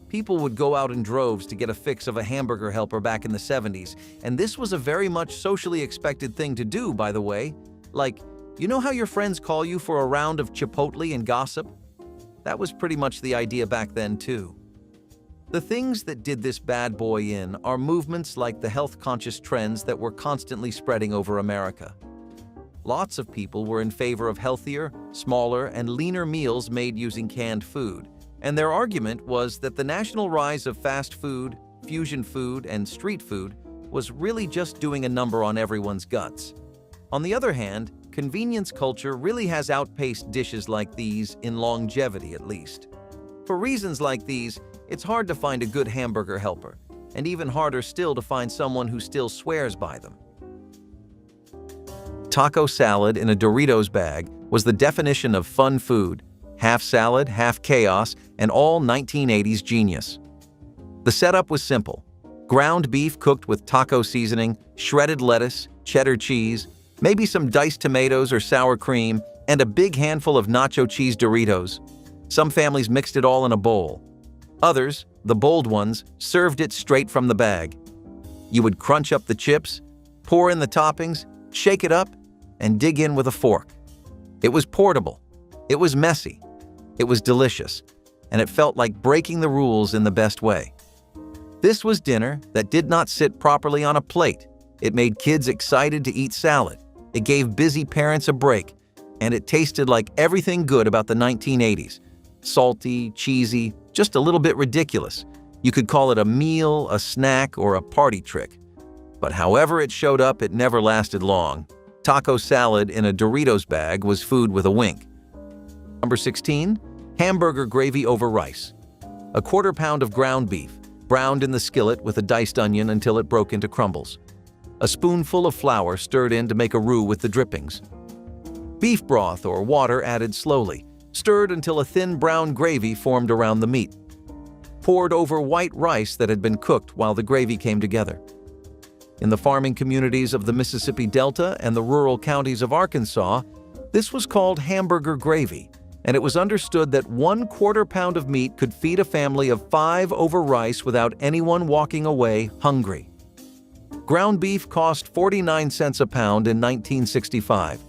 People would go out in droves to get a fix of a Hamburger Helper back in the 70s, and this was a very much socially expected thing to do, by the way. Like, you know how your friends call you for a round of Chipotle and gossip? That was pretty much the idea back then, too. The things that did this bad boy in are movements like the health-conscious trends that were constantly spreading over America. Lots of people were in favor of healthier, smaller, and leaner meals made using canned food, and their argument was that the national rise of fast food, fusion food, and street food was really just doing a number on everyone's guts. On the other hand, convenience culture really has outpaced dishes like these in longevity, at least. For reasons like these, it's hard to find a good Hamburger Helper, and even harder still to find someone who still swears by them. Taco salad in a Doritos bag was the definition of fun food, half salad, half chaos, and all 1980s genius. The setup was simple. Ground beef cooked with taco seasoning, shredded lettuce, cheddar cheese, maybe some diced tomatoes or sour cream, and a big handful of nacho cheese Doritos. Some families mixed it all in a bowl. Others, the bold ones, served it straight from the bag. You would crunch up the chips, pour in the toppings, shake it up, and dig in with a fork. It was portable. It was messy. It was delicious. And it felt like breaking the rules in the best way. This was dinner that did not sit properly on a plate. It made kids excited to eat salad. It gave busy parents a break. And it tasted like everything good about the 1980s. Salty, cheesy, just a little bit ridiculous. You could call it a meal, a snack, or a party trick. But however it showed up, it never lasted long. Taco salad in a Doritos bag was food with a wink. Number 16, hamburger gravy over rice. A quarter pound of ground beef, browned in the skillet with a diced onion until it broke into crumbles. A spoonful of flour stirred in to make a roux with the drippings. Beef broth or water added slowly, stirred until a thin brown gravy formed around the meat. Poured over white rice that had been cooked while the gravy came together. In the farming communities of the Mississippi Delta and the rural counties of Arkansas, this was called hamburger gravy, and it was understood that 1/4 pound of meat could feed a family of 5 over rice without anyone walking away hungry. Ground beef cost 49 cents a pound in 1965.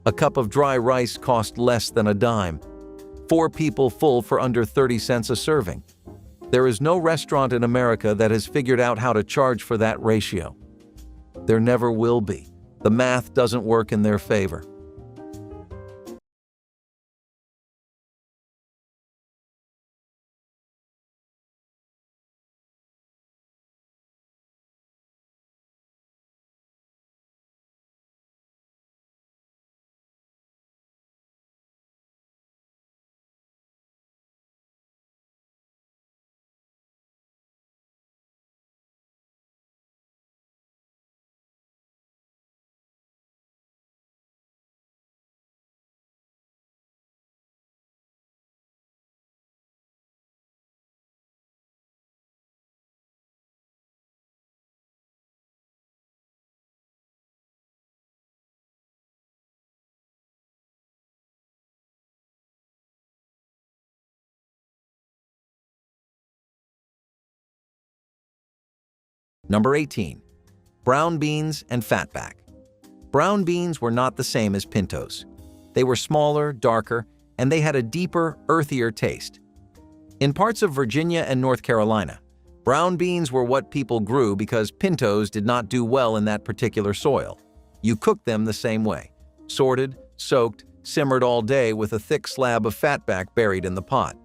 A cup of dry rice cost less than a dime. 4 people full for under 30 cents a serving. There is no restaurant in America that has figured out how to charge for that ratio. There never will be. The math doesn't work in their favor. Number 18. Brown beans and fatback. Brown beans were not the same as pintos. They were smaller, darker, and they had a deeper, earthier taste. In parts of Virginia and North Carolina, brown beans were what people grew because pintos did not do well in that particular soil. You cooked them the same way: sorted, soaked, simmered all day with a thick slab of fatback buried in the pot.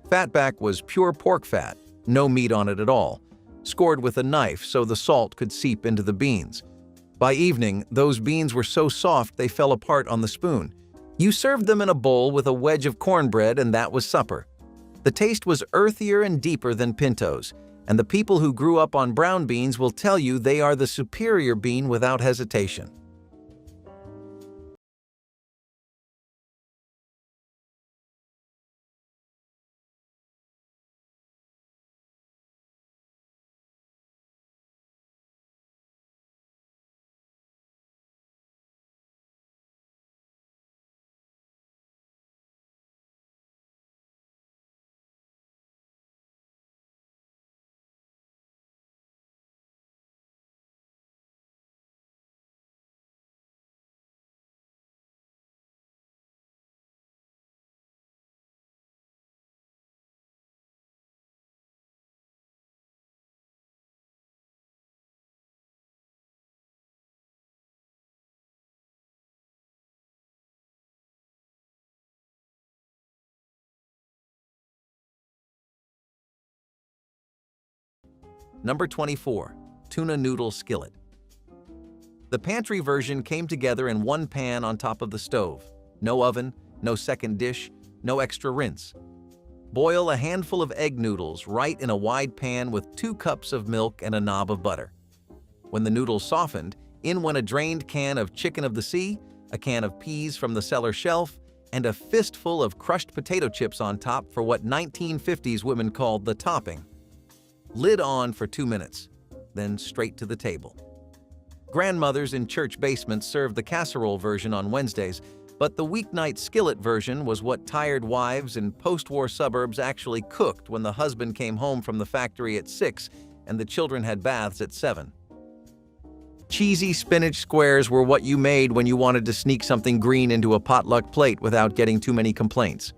Fatback was pure pork fat, no meat on it at all, scored with a knife so the salt could seep into the beans. By evening, those beans were so soft they fell apart on the spoon. You served them in a bowl with a wedge of cornbread, and that was supper. The taste was earthier and deeper than pintos, and the people who grew up on brown beans will tell you they are the superior bean without hesitation. Number 24. Tuna noodle skillet. The pantry version came together in one pan on top of the stove. No oven, no second dish, no extra rinse. Boil a handful of egg noodles right in a wide pan with 2 cups of milk and a knob of butter. When the noodles softened, in went a drained can of chicken of the sea, a can of peas from the cellar shelf, and a fistful of crushed potato chips on top for what 1950s women called the topping. Lid on for 2 minutes, then straight to the table. Grandmothers in church basements served the casserole version on Wednesdays, but the weeknight skillet version was what tired wives in post-war suburbs actually cooked when the husband came home from the factory at 6 and the children had baths at 7. Cheesy spinach squares were what you made when you wanted to sneak something green into a potluck plate without getting too many complaints.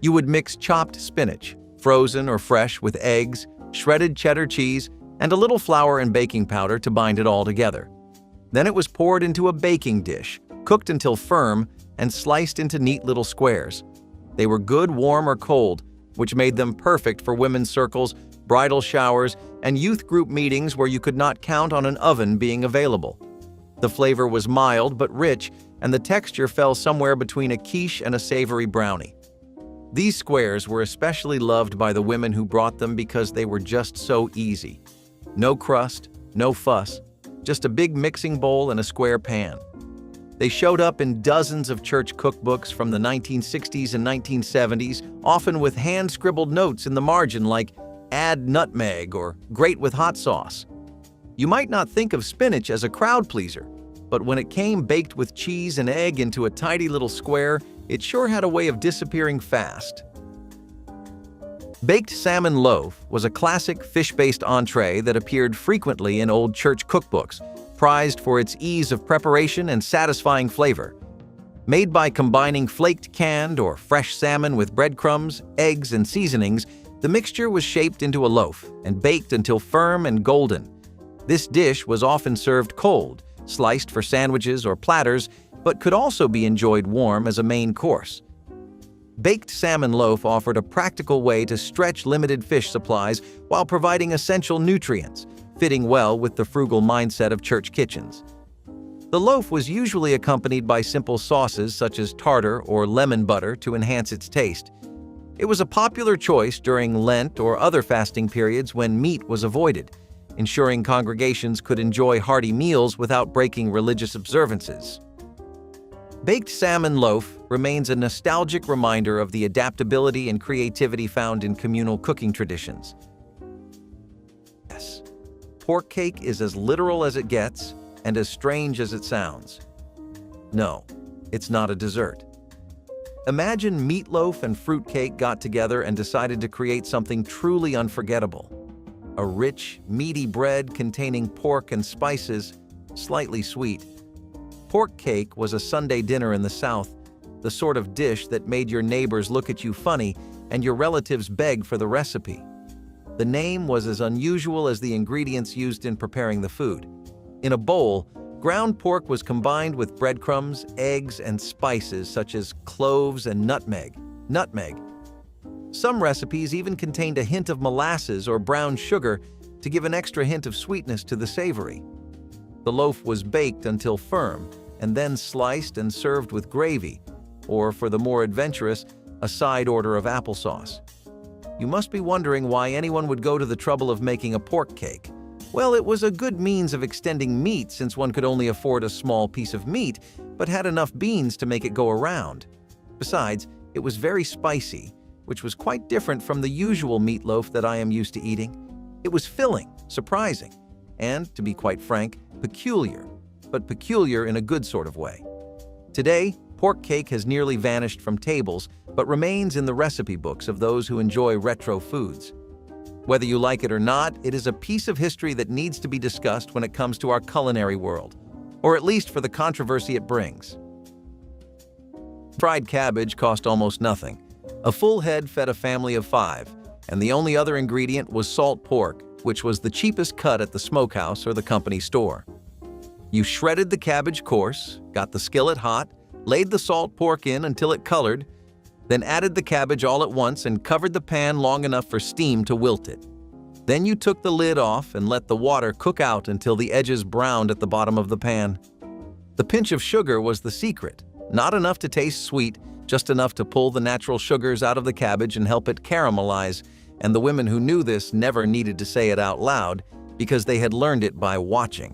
You would mix chopped spinach, frozen or fresh, with eggs, shredded cheddar cheese, and a little flour and baking powder to bind it all together. Then it was poured into a baking dish, cooked until firm, and sliced into neat little squares. They were good warm or cold, which made them perfect for women's circles, bridal showers, and youth group meetings where you could not count on an oven being available. The flavor was mild but rich, and the texture fell somewhere between a quiche and a savory brownie. These squares were especially loved by the women who brought them because they were just so easy. No crust, no fuss, just a big mixing bowl and a square pan. They showed up in dozens of church cookbooks from the 1960s and 1970s, often with hand-scribbled notes in the margin like "add nutmeg" or "great with hot sauce." You might not think of spinach as a crowd pleaser, but when it came baked with cheese and egg into a tidy little square, it sure had a way of disappearing fast. Baked salmon loaf was a classic fish-based entree that appeared frequently in old church cookbooks, prized for its ease of preparation and satisfying flavor. Made by combining flaked canned or fresh salmon with breadcrumbs, eggs, and seasonings, the mixture was shaped into a loaf and baked until firm and golden. This dish was often served cold, sliced for sandwiches or platters, but could also be enjoyed warm as a main course. Baked salmon loaf offered a practical way to stretch limited fish supplies while providing essential nutrients, fitting well with the frugal mindset of church kitchens. The loaf was usually accompanied by simple sauces such as tartar or lemon butter to enhance its taste. It was a popular choice during Lent or other fasting periods when meat was avoided, ensuring congregations could enjoy hearty meals without breaking religious observances. Baked salmon loaf remains a nostalgic reminder of the adaptability and creativity found in communal cooking traditions. Yes, pork cake is as literal as it gets and as strange as it sounds. No, it's not a dessert. Imagine meatloaf and fruitcake got together and decided to create something truly unforgettable. a rich, meaty bread containing pork and spices, slightly sweet. Pork cake was a Sunday dinner in the South, the sort of dish that made your neighbors look at you funny and your relatives beg for the recipe. The name was as unusual as the ingredients used in preparing the food. In a bowl, ground pork was combined with breadcrumbs, eggs, and spices such as cloves and nutmeg. Some recipes even contained a hint of molasses or brown sugar to give an extra hint of sweetness to the savory. The loaf was baked until firm and then sliced and served with gravy, or for the more adventurous, a side order of applesauce. You must be wondering why anyone would go to the trouble of making a pork cake. Well, it was a good means of extending meat since one could only afford a small piece of meat, but had enough beans to make it go around. Besides, it was very spicy, which was quite different from the usual meatloaf that I am used to eating. It was filling, surprising, and, to be quite frank, peculiar, but peculiar in a good sort of way. Today, pork cake has nearly vanished from tables, but remains in the recipe books of those who enjoy retro foods. Whether you like it or not, it is a piece of history that needs to be discussed when it comes to our culinary world, or at least for the controversy it brings. Fried cabbage cost almost nothing. A full head fed a family of 5, and the only other ingredient was salt pork, which was the cheapest cut at the smokehouse or the company store. You shredded the cabbage coarse, got the skillet hot, laid the salt pork in until it colored, then added the cabbage all at once and covered the pan long enough for steam to wilt it. Then you took the lid off and let the water cook out until the edges browned at the bottom of the pan. The pinch of sugar was the secret, not enough to taste sweet, just enough to pull the natural sugars out of the cabbage and help it caramelize, and the women who knew this never needed to say it out loud because they had learned it by watching.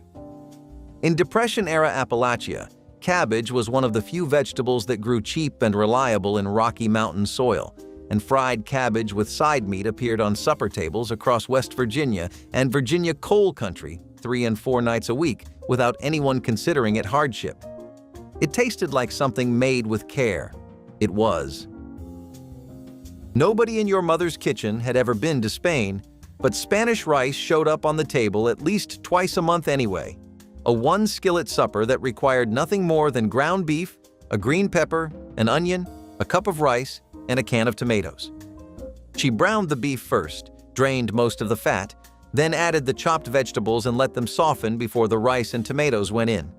In Depression-era Appalachia, cabbage was one of the few vegetables that grew cheap and reliable in Rocky Mountain soil, and fried cabbage with side meat appeared on supper tables across West Virginia and Virginia coal country 3 and 4 nights a week without anyone considering it hardship. It tasted like something made with care. It was. Nobody in your mother's kitchen had ever been to Spain, but Spanish rice showed up on the table at least twice a month anyway. A one-skillet supper that required nothing more than ground beef, a green pepper, an onion, a cup of rice, and a can of tomatoes. She browned the beef first, drained most of the fat, then added the chopped vegetables and let them soften before the rice and tomatoes went in.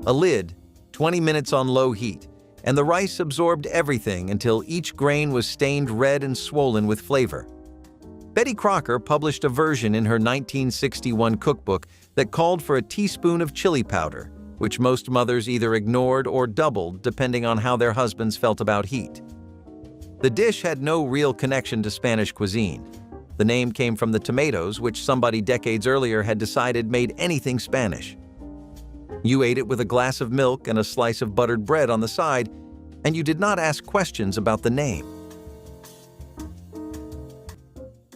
A lid, 20 minutes on low heat, and the rice absorbed everything until each grain was stained red and swollen with flavor. Betty Crocker published a version in her 1961 cookbook that called for a teaspoon of chili powder, which most mothers either ignored or doubled depending on how their husbands felt about heat. The dish had no real connection to Spanish cuisine. The name came from the tomatoes, which somebody decades earlier had decided made anything Spanish. You ate it with a glass of milk and a slice of buttered bread on the side, and you did not ask questions about the name.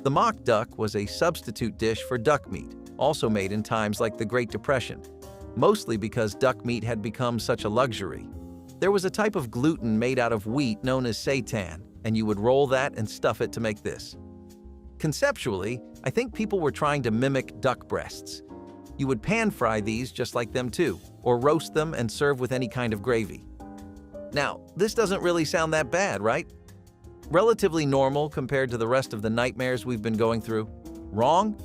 The mock duck was a substitute dish for duck meat, also made in times like the Great Depression, mostly because duck meat had become such a luxury. There was a type of gluten made out of wheat known as seitan, and you would roll that and stuff it to make this. Conceptually, I think people were trying to mimic duck breasts. You would pan-fry these just like them too, or roast them and serve with any kind of gravy. Now, this doesn't really sound that bad, right? Relatively normal compared to the rest of the nightmares we've been going through. Wrong?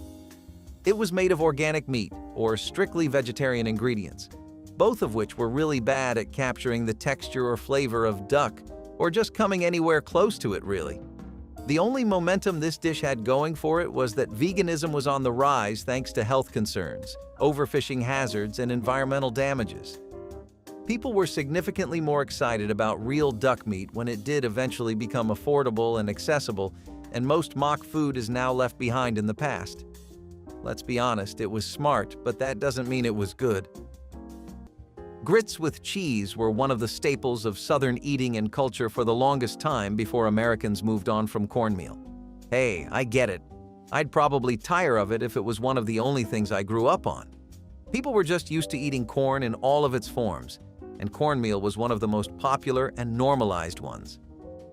It was made of organic meat, or strictly vegetarian ingredients, both of which were really bad at capturing the texture or flavor of duck, or just coming anywhere close to it, really. The only momentum this dish had going for it was that veganism was on the rise thanks to health concerns, overfishing hazards, and environmental damages. People were significantly more excited about real duck meat when it did eventually become affordable and accessible, and most mock food is now left behind in the past. Let's be honest, it was smart, but that doesn't mean it was good. Grits with cheese were one of the staples of Southern eating and culture for the longest time before Americans moved on from cornmeal. Hey, I get it. I'd probably tire of it if it was one of the only things I grew up on. People were just used to eating corn in all of its forms, and cornmeal was one of the most popular and normalized ones.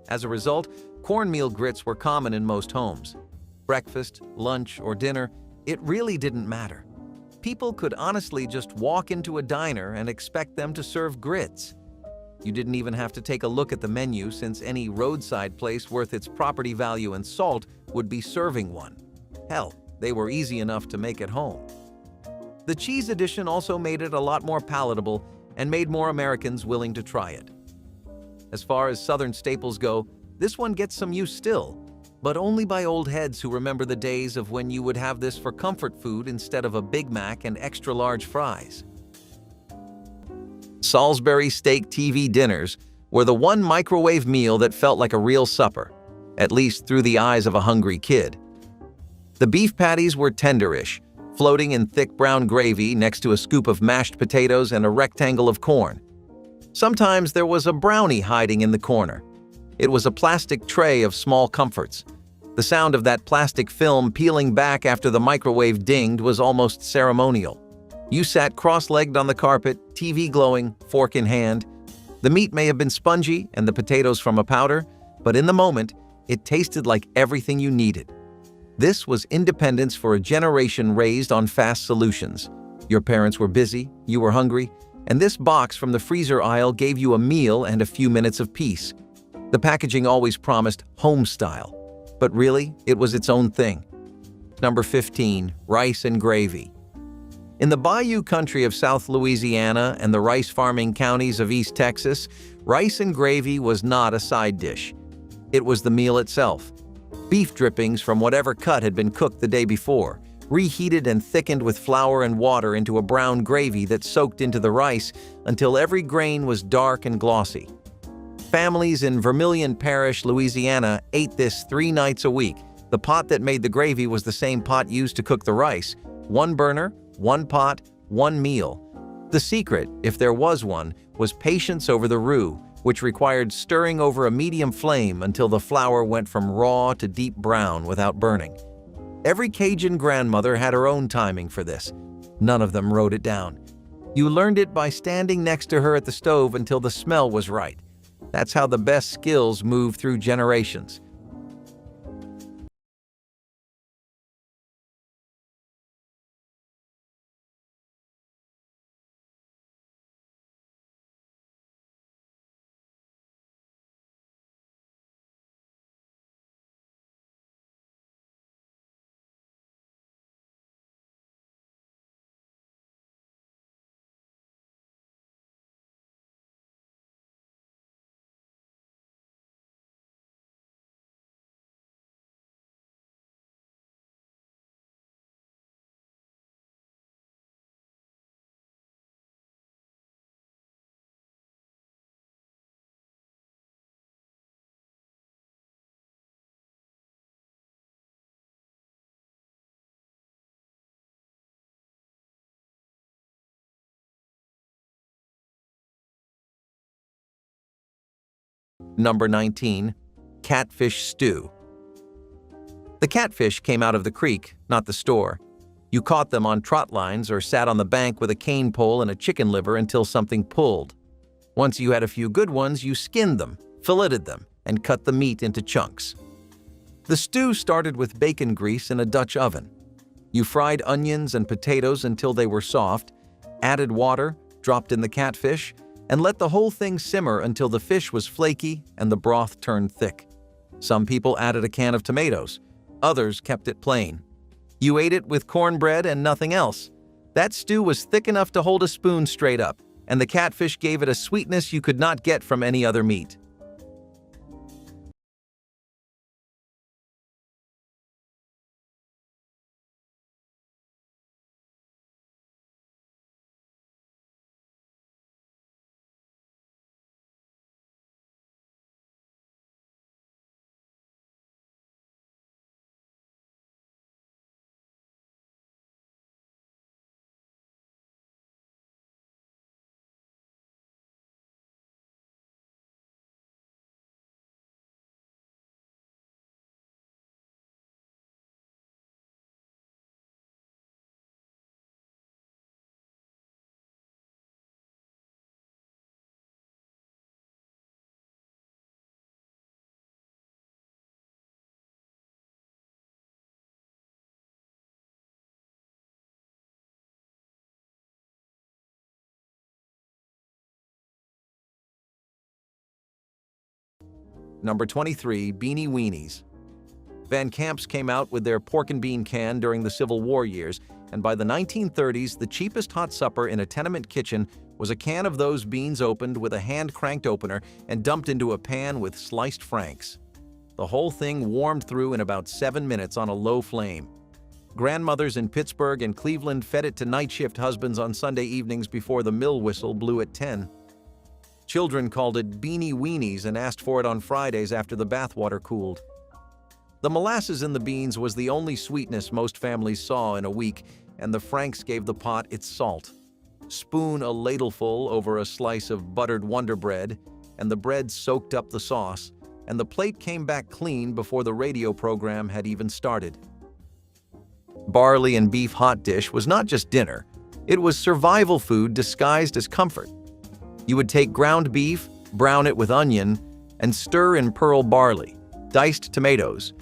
As a result, cornmeal grits were common in most homes. breakfast, lunch, or dinner, it really didn't matter. People could honestly just walk into a diner and expect them to serve grits. You didn't even have to take a look at the menu, since any roadside place worth its property value in salt would be serving one. Hell, they were easy enough to make at home. The cheese edition also made it a lot more palatable and made more Americans willing to try it. As far as Southern staples go, this one gets some use still, but only by old heads who remember the days of when you would have this for comfort food instead of a Big Mac and extra large fries. Salisbury steak TV dinners were the one microwave meal that felt like a real supper, at least through the eyes of a hungry kid. The beef patties were tenderish, floating in thick brown gravy next to a scoop of mashed potatoes and a rectangle of corn. Sometimes there was a brownie hiding in the corner. It was a plastic tray of small comforts. The sound of that plastic film peeling back after the microwave dinged was almost ceremonial. You sat cross-legged on the carpet, TV glowing, fork in hand. The meat may have been spongy and the potatoes from a powder, but in the moment, it tasted like everything you needed. This was independence for a generation raised on fast solutions. Your parents were busy, you were hungry, and this box from the freezer aisle gave you a meal and a few minutes of peace. The packaging always promised home style, but really, it was its own thing. Number 15, rice and gravy. In the bayou country of South Louisiana and the rice farming counties of East Texas, rice and gravy was not a side dish. It was the meal itself. Beef drippings from whatever cut had been cooked the day before, reheated and thickened with flour and water into a brown gravy that soaked into the rice until every grain was dark and glossy. Families in Vermilion Parish, Louisiana, ate this 3 nights a week. The pot that made the gravy was the same pot used to cook the rice. One burner, one pot, one meal. The secret, if there was one, was patience over the roux, which required stirring over a medium flame until the flour went from raw to deep brown without burning. Every Cajun grandmother had her own timing for this. None of them wrote it down. You learned it by standing next to her at the stove until the smell was right. That's how the best skills move through generations. Number 19, catfish stew. The catfish came out of the creek, not the store. You caught them on trot lines or sat on the bank with a cane pole and a chicken liver until something pulled. Once you had a few good ones, you skinned them, filleted them, and cut the meat into chunks. The stew started with bacon grease in a Dutch oven. You fried onions and potatoes until they were soft, added water, dropped in the catfish, and let the whole thing simmer until the fish was flaky and the broth turned thick. Some people added a can of tomatoes. Others kept it plain. You ate it with cornbread and nothing else. That stew was thick enough to hold a spoon straight up, and the catfish gave it a sweetness you could not get from any other meat. Number 23, Beanie Weenies. Van Camp's came out with their pork and bean can during the Civil War years, and by the 1930s, the cheapest hot supper in a tenement kitchen was a can of those beans opened with a hand-cranked opener and dumped into a pan with sliced franks. The whole thing warmed through in about 7 minutes on a low flame. Grandmothers in Pittsburgh and Cleveland fed it to night shift husbands on Sunday evenings before the mill whistle blew at 10. Children called it Beanie Weenies and asked for it on Fridays after the bathwater cooled. The molasses in the beans was the only sweetness most families saw in a week, and the franks gave the pot its salt. Spoon a ladleful over a slice of buttered Wonder Bread, and the bread soaked up the sauce, and the plate came back clean before the radio program had even started. Barley and beef hot dish was not just dinner, it was survival food disguised as comfort. You would take ground beef, brown it with onion, and stir in pearl barley, diced tomatoes,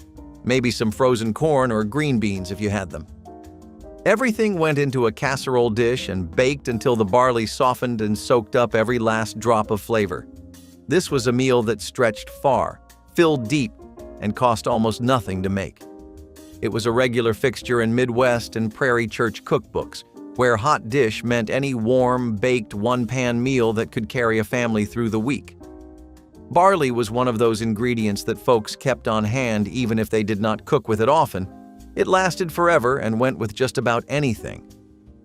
maybe some frozen corn or green beans if you had them. Everything went into a casserole dish and baked until the barley softened and soaked up every last drop of flavor. This was a meal that stretched far, filled deep, and cost almost nothing to make. It was a regular fixture in Midwest and Prairie Church cookbooks, where hot dish meant any warm, baked, one-pan meal that could carry a family through the week. Barley was one of those ingredients that folks kept on hand even if they did not cook with it often. It lasted forever and went with just about anything.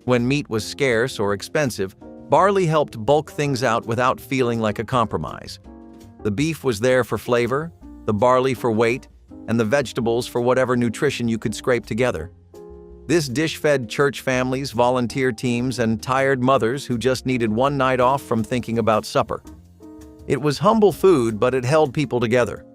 When meat was scarce or expensive, barley helped bulk things out without feeling like a compromise. The beef was there for flavor, the barley for weight, and the vegetables for whatever nutrition you could scrape together. This dish fed church families, volunteer teams, and tired mothers who just needed one night off from thinking about supper. It was humble food, but it held people together.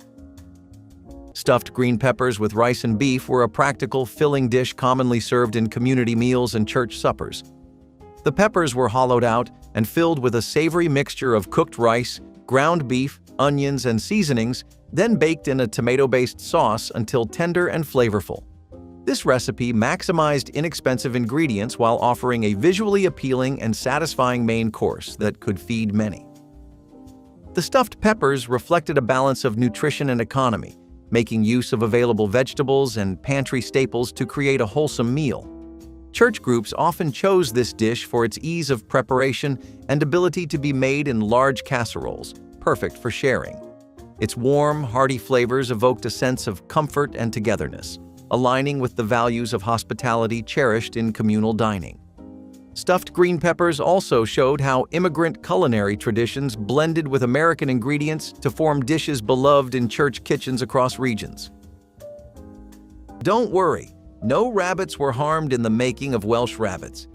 Stuffed green peppers with rice and beef were a practical, filling dish commonly served in community meals and church suppers. The peppers were hollowed out and filled with a savory mixture of cooked rice, ground beef, onions, and seasonings, then baked in a tomato-based sauce until tender and flavorful. This recipe maximized inexpensive ingredients while offering a visually appealing and satisfying main course that could feed many. The stuffed peppers reflected a balance of nutrition and economy, making use of available vegetables and pantry staples to create a wholesome meal. Church groups often chose this dish for its ease of preparation and ability to be made in large casseroles, perfect for sharing. Its warm, hearty flavors evoked a sense of comfort and togetherness, aligning with the values of hospitality cherished in communal dining. Stuffed green peppers also showed how immigrant culinary traditions blended with American ingredients to form dishes beloved in church kitchens across regions. Don't worry, no rabbits were harmed in the making of Welsh rabbits.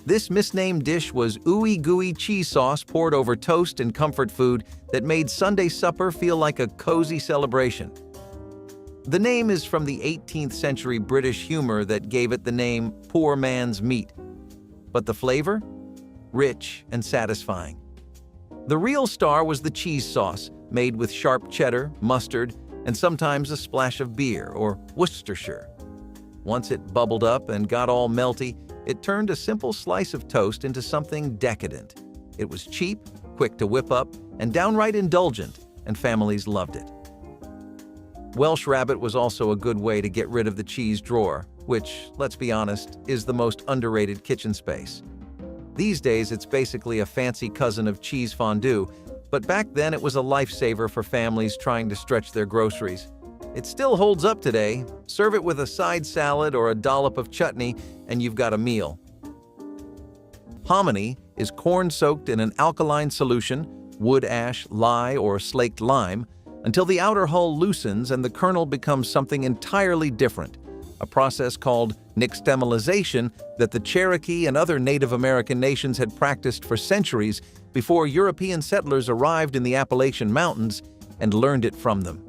This misnamed dish was ooey gooey cheese sauce poured over toast and comfort food that made Sunday supper feel like a cozy celebration. The name is from the 18th century British humor that gave it the name poor man's meat. But the flavor? Rich and satisfying. The real star was the cheese sauce, made with sharp cheddar, mustard, and sometimes a splash of beer or Worcestershire. Once it bubbled up and got all melty, it turned a simple slice of toast into something decadent. It was cheap, quick to whip up, and downright indulgent, and families loved it. Welsh rabbit was also a good way to get rid of the cheese drawer, which, let's be honest, is the most underrated kitchen space. These days, it's basically a fancy cousin of cheese fondue, but back then it was a lifesaver for families trying to stretch their groceries. It still holds up today. Serve it with a side salad or a dollop of chutney, and you've got a meal. Hominy is corn soaked in an alkaline solution, wood ash, lye, or slaked lime, until the outer hull loosens and the kernel becomes something entirely different, a process called nixtamalization that the Cherokee and other Native American nations had practiced for centuries before European settlers arrived in the Appalachian Mountains and learned it from them.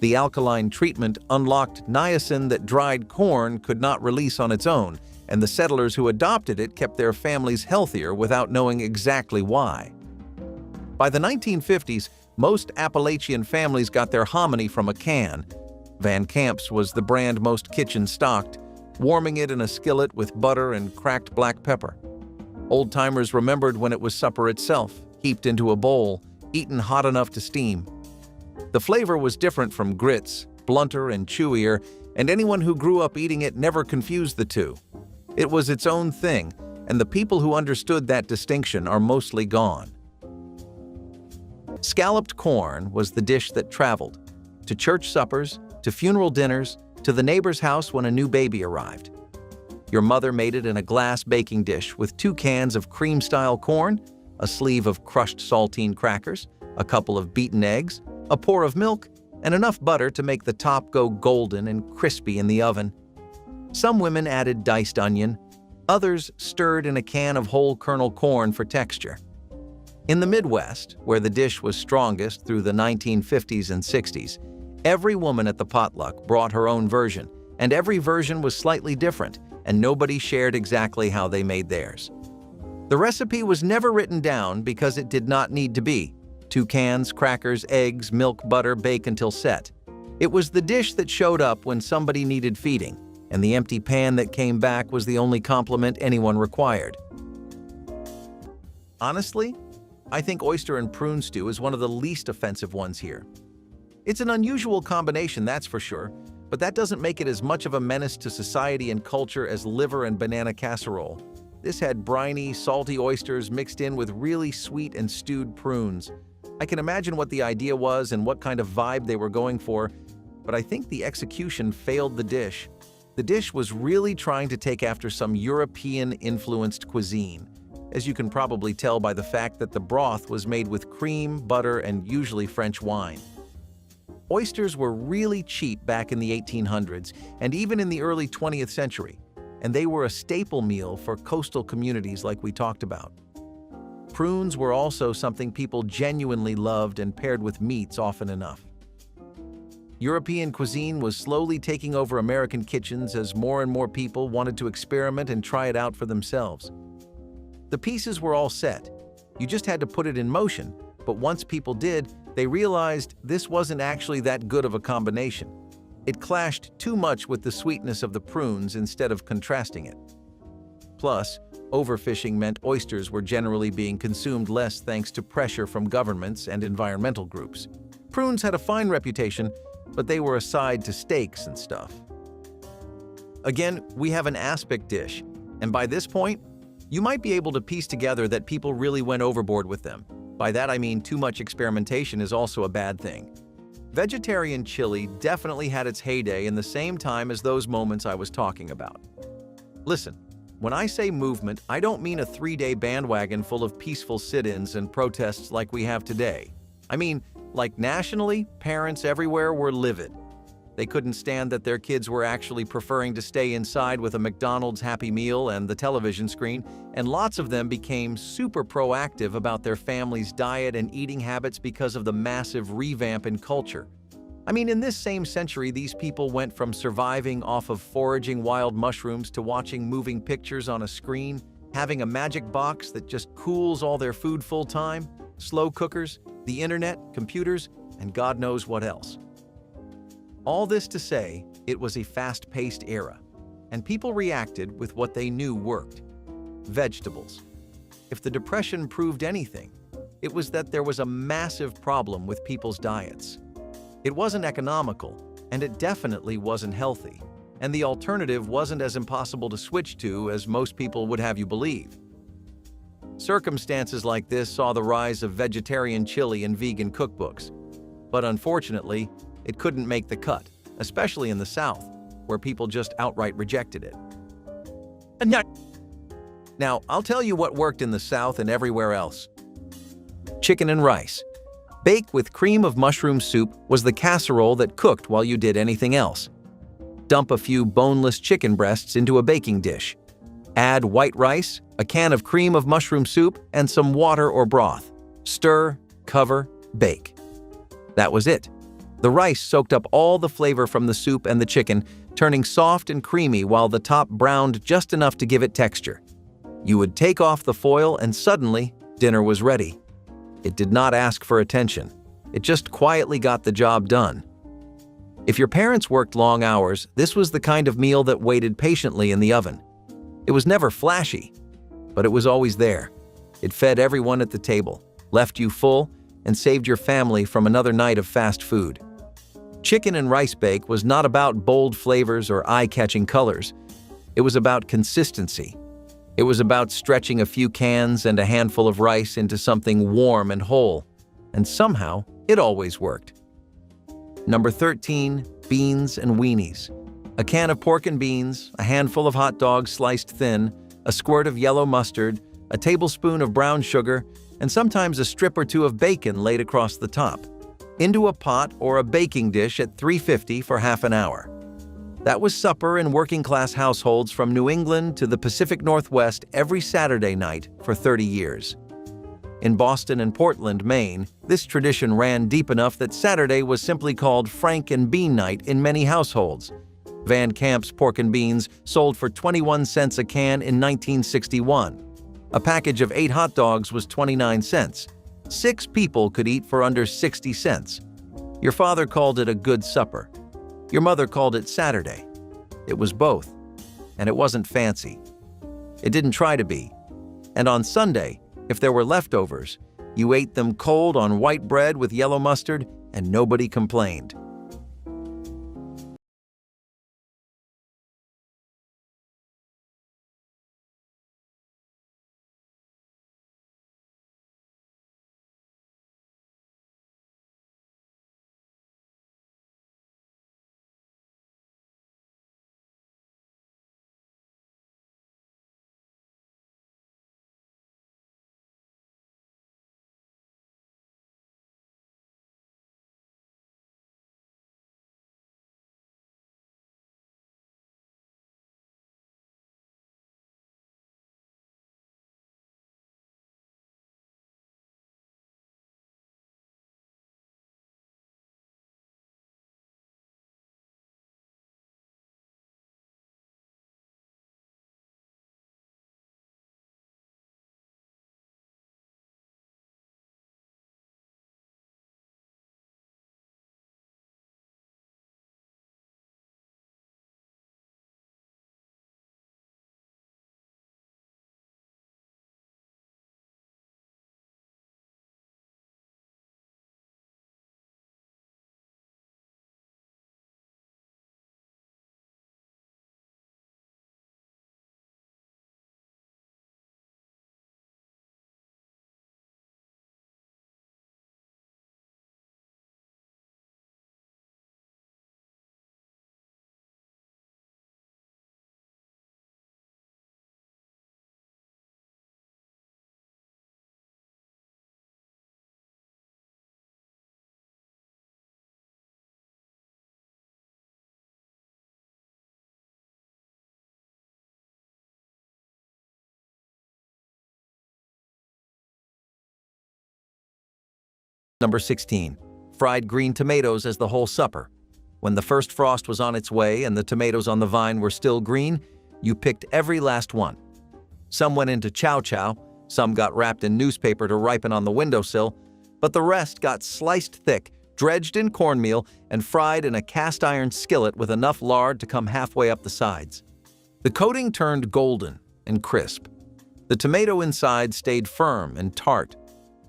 The alkaline treatment unlocked niacin that dried corn could not release on its own, and the settlers who adopted it kept their families healthier without knowing exactly why. By the 1950s, most Appalachian families got their hominy from a can. Van Camp's was the brand most kitchens stocked, warming it in a skillet with butter and cracked black pepper. Old-timers remembered when it was supper itself, heaped into a bowl, eaten hot enough to steam. The flavor was different from grits, blunter and chewier, and anyone who grew up eating it never confused the two. It was its own thing, and the people who understood that distinction are mostly gone. Scalloped corn was the dish that traveled to church suppers, to funeral dinners, to the neighbor's house when a new baby arrived. Your mother made it in a glass baking dish with 2 cans of cream-style corn, a sleeve of crushed saltine crackers, a couple of beaten eggs, a pour of milk, and enough butter to make the top go golden and crispy in the oven. Some women added diced onion, others stirred in a can of whole kernel corn for texture. In the Midwest, where the dish was strongest through the 1950s and 60s, every woman at the potluck brought her own version, and every version was slightly different, and nobody shared exactly how they made theirs. The recipe was never written down because it did not need to be. 2 cans, crackers, eggs, milk, butter, bake until set. It was the dish that showed up when somebody needed feeding, and the empty pan that came back was the only compliment anyone required. Honestly, I think oyster and prune stew is one of the least offensive ones here. It's an unusual combination, that's for sure, but that doesn't make it as much of a menace to society and culture as liver and banana casserole. This had briny, salty oysters mixed in with really sweet and stewed prunes. I can imagine what the idea was and what kind of vibe they were going for, but I think the execution failed the dish. The dish was really trying to take after some European-influenced cuisine, as you can probably tell by the fact that the broth was made with cream, butter, and usually French wine. Oysters were really cheap back in the 1800s and even in the early 20th century, and they were a staple meal for coastal communities like we talked about. Prunes were also something people genuinely loved and paired with meats often enough. European cuisine was slowly taking over American kitchens as more and more people wanted to experiment and try it out for themselves. The pieces were all set. You just had to put it in motion, but once people did, they realized this wasn't actually that good of a combination. It clashed too much with the sweetness of the prunes instead of contrasting it. Plus, overfishing meant oysters were generally being consumed less thanks to pressure from governments and environmental groups. Prunes had a fine reputation, but they were a side to steaks and stuff. Again, we have an aspic dish, and by this point, you might be able to piece together that people really went overboard with them. By that I mean too much experimentation is also a bad thing. Vegetarian chili definitely had its heyday in the same time as those moments I was talking about. Listen, when I say movement, I don't mean a 3-day bandwagon full of peaceful sit-ins and protests like we have today. I mean, like nationally, parents everywhere were livid. They couldn't stand that their kids were actually preferring to stay inside with a McDonald's Happy Meal and the television screen, and lots of them became super proactive about their family's diet and eating habits because of the massive revamp in culture. I mean, in this same century, these people went from surviving off of foraging wild mushrooms to watching moving pictures on a screen, having a magic box that just cools all their food full-time, slow cookers, the internet, computers, and God knows what else. All this to say, it was a fast-paced era, and people reacted with what they knew worked: vegetables. If the Depression proved anything, it was that there was a massive problem with people's diets. It wasn't economical, and it definitely wasn't healthy, and the alternative wasn't as impossible to switch to as most people would have you believe. Circumstances like this saw the rise of vegetarian chili and vegan cookbooks, but unfortunately, it couldn't make the cut, especially in the South, where people just outright rejected it. Now, I'll tell you what worked in the South and everywhere else. Chicken and rice. Bake with cream of mushroom soup was the casserole that cooked while you did anything else. Dump a few boneless chicken breasts into a baking dish. Add white rice, a can of cream of mushroom soup, and some water or broth. Stir, cover, bake. That was it. The rice soaked up all the flavor from the soup and the chicken, turning soft and creamy while the top browned just enough to give it texture. You would take off the foil and suddenly, dinner was ready. It did not ask for attention. It just quietly got the job done. If your parents worked long hours, this was the kind of meal that waited patiently in the oven. It was never flashy, but it was always there. It fed everyone at the table, left you full, and saved your family from another night of fast food. Chicken and rice bake was not about bold flavors or eye-catching colors. It was about consistency. It was about stretching a few cans and a handful of rice into something warm and whole. And somehow, it always worked. Number 13, beans and weenies. A can of pork and beans, a handful of hot dogs sliced thin, a squirt of yellow mustard, a tablespoon of brown sugar, and sometimes a strip or two of bacon laid across the top. Into a pot or a baking dish at 350 for half an hour. That was supper in working-class households from New England to the Pacific Northwest every Saturday night for 30 years. In Boston and Portland, Maine, this tradition ran deep enough that Saturday was simply called Frank and Bean Night in many households. Van Camp's pork and beans sold for 21 cents a can in 1961. A package of 8 hot dogs was 29 cents. 6 people could eat for under 60 cents. Your father called it a good supper. Your mother called it Saturday. It was both, and it wasn't fancy. It didn't try to be. And on Sunday, if there were leftovers, you ate them cold on white bread with yellow mustard, and nobody complained. Number 16, fried green tomatoes as the whole supper. When the first frost was on its way and the tomatoes on the vine were still green, you picked every last one. Some went into chow chow, some got wrapped in newspaper to ripen on the windowsill, but the rest got sliced thick, dredged in cornmeal, and fried in a cast iron skillet with enough lard to come halfway up the sides. The coating turned golden and crisp. The tomato inside stayed firm and tart.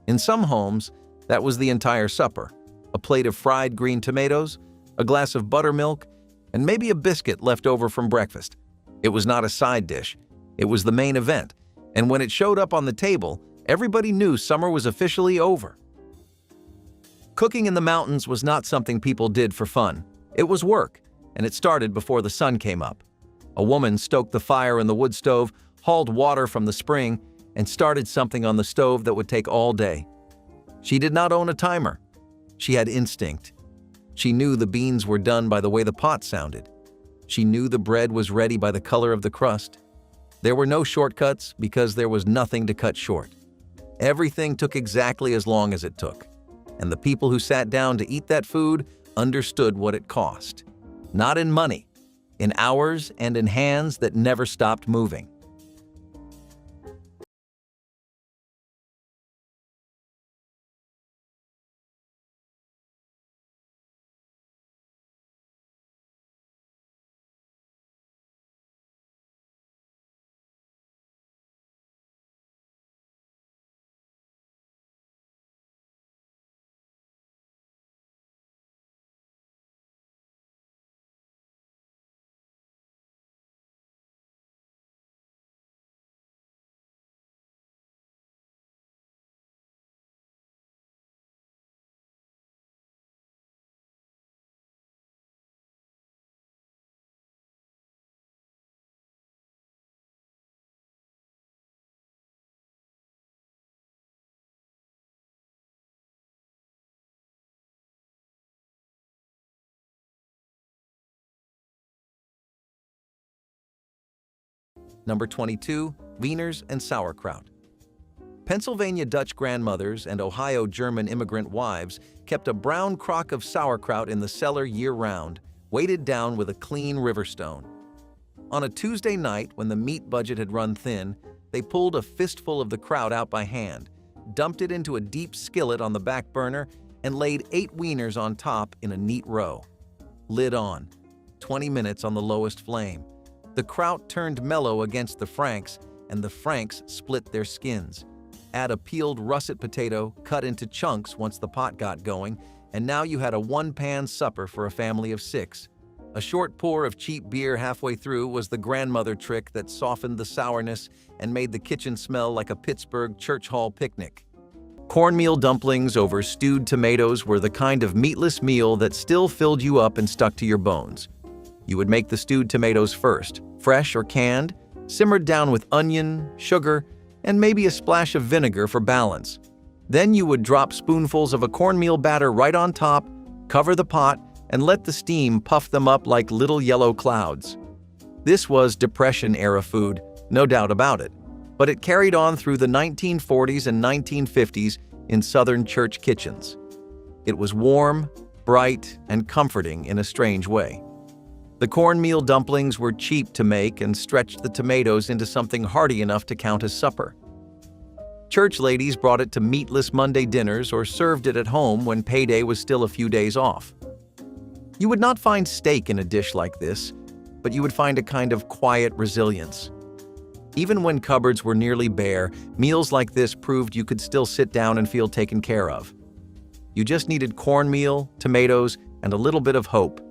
In some homes, that was the entire supper: a plate of fried green tomatoes, a glass of buttermilk, and maybe a biscuit left over from breakfast. It was not a side dish. It was the main event, and when it showed up on the table, everybody knew summer was officially over. Cooking in the mountains was not something people did for fun. It was work, and it started before the sun came up. A woman stoked the fire in the wood stove, hauled water from the spring, and started something on the stove that would take all day. She did not own a timer. She had instinct. She knew the beans were done by the way the pot sounded. She knew the bread was ready by the color of the crust. There were no shortcuts because there was nothing to cut short. Everything took exactly as long as it took. And the people who sat down to eat that food understood what it cost. Not in money, in hours and in hands that never stopped moving. Number 22, wieners and sauerkraut. Pennsylvania Dutch grandmothers and Ohio German immigrant wives kept a brown crock of sauerkraut in the cellar year-round, weighted down with a clean river stone. On a Tuesday night, when the meat budget had run thin, they pulled a fistful of the kraut out by hand, dumped it into a deep skillet on the back burner, and laid 8 wieners on top in a neat row. Lid on. 20 minutes on the lowest flame. The kraut turned mellow against the franks, and the franks split their skins. Add a peeled russet potato, cut into chunks once the pot got going, and now you had a one-pan supper for a family of 6. A short pour of cheap beer halfway through was the grandmother trick that softened the sourness and made the kitchen smell like a Pittsburgh church hall picnic. Cornmeal dumplings over stewed tomatoes were the kind of meatless meal that still filled you up and stuck to your bones. You would make the stewed tomatoes first, fresh or canned, simmered down with onion, sugar, and maybe a splash of vinegar for balance. Then you would drop spoonfuls of a cornmeal batter right on top, cover the pot, and let the steam puff them up like little yellow clouds. This was Depression-era food, no doubt about it, but it carried on through the 1940s and 1950s in Southern church kitchens. It was warm, bright, and comforting in a strange way. The cornmeal dumplings were cheap to make and stretched the tomatoes into something hearty enough to count as supper. Church ladies brought it to meatless Monday dinners or served it at home when payday was still a few days off. You would not find steak in a dish like this, but you would find a kind of quiet resilience. Even when cupboards were nearly bare, meals like this proved you could still sit down and feel taken care of. You just needed cornmeal, tomatoes, and a little bit of hope.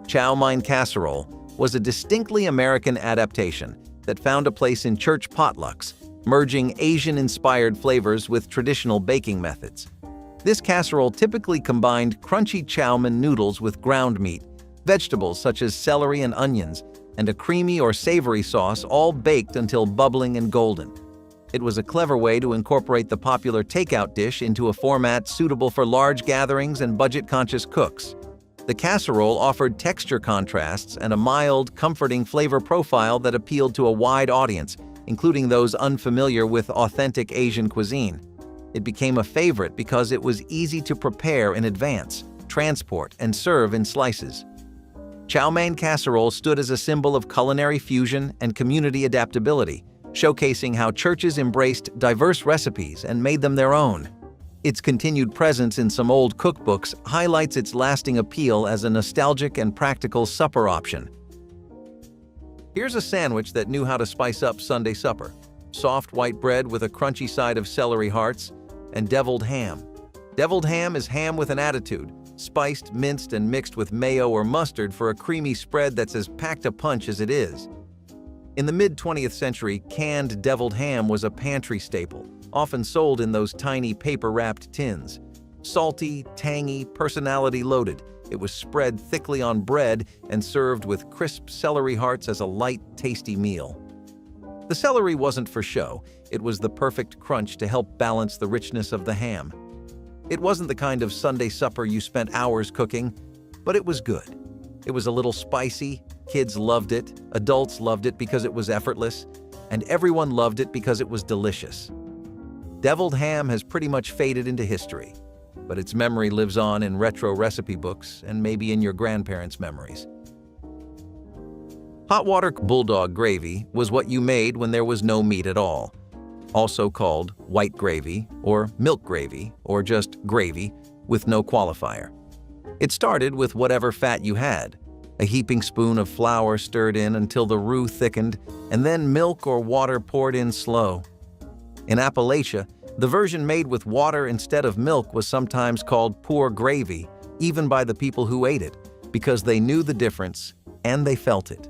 Chow mein casserole was a distinctly American adaptation that found a place in church potlucks, merging Asian-inspired flavors with traditional baking methods. This casserole typically combined crunchy chow mein noodles with ground meat, vegetables such as celery and onions, and a creamy or savory sauce, all baked until bubbling and golden. It was a clever way to incorporate the popular takeout dish into a format suitable for large gatherings and budget-conscious cooks. The casserole offered texture contrasts and a mild, comforting flavor profile that appealed to a wide audience, including those unfamiliar with authentic Asian cuisine. It became a favorite because it was easy to prepare in advance, transport, and serve in slices. Chow mein casserole stood as a symbol of culinary fusion and community adaptability, showcasing how churches embraced diverse recipes and made them their own. Its continued presence in some old cookbooks highlights its lasting appeal as a nostalgic and practical supper option. Here's a sandwich that knew how to spice up Sunday supper. Soft white bread with a crunchy side of celery hearts, and deviled ham. Deviled ham is ham with an attitude, spiced, minced, and mixed with mayo or mustard for a creamy spread that's as packed a punch as it is. In the mid-20th century, canned deviled ham was a pantry staple, often sold in those tiny paper-wrapped tins. Salty, tangy, personality-loaded, it was spread thickly on bread and served with crisp celery hearts as a light, tasty meal. The celery wasn't for show, it was the perfect crunch to help balance the richness of the ham. It wasn't the kind of Sunday supper you spent hours cooking, but it was good. It was a little spicy, kids loved it, adults loved it because it was effortless, and everyone loved it because it was delicious. Deviled ham has pretty much faded into history, but its memory lives on in retro recipe books and maybe in your grandparents' memories. Hot water bulldog gravy was what you made when there was no meat at all, also called white gravy or milk gravy or just gravy with no qualifier. It started with whatever fat you had, a heaping spoon of flour stirred in until the roux thickened, and then milk or water poured in slow. In Appalachia, the version made with water instead of milk was sometimes called poor gravy, even by the people who ate it, because they knew the difference and they felt it.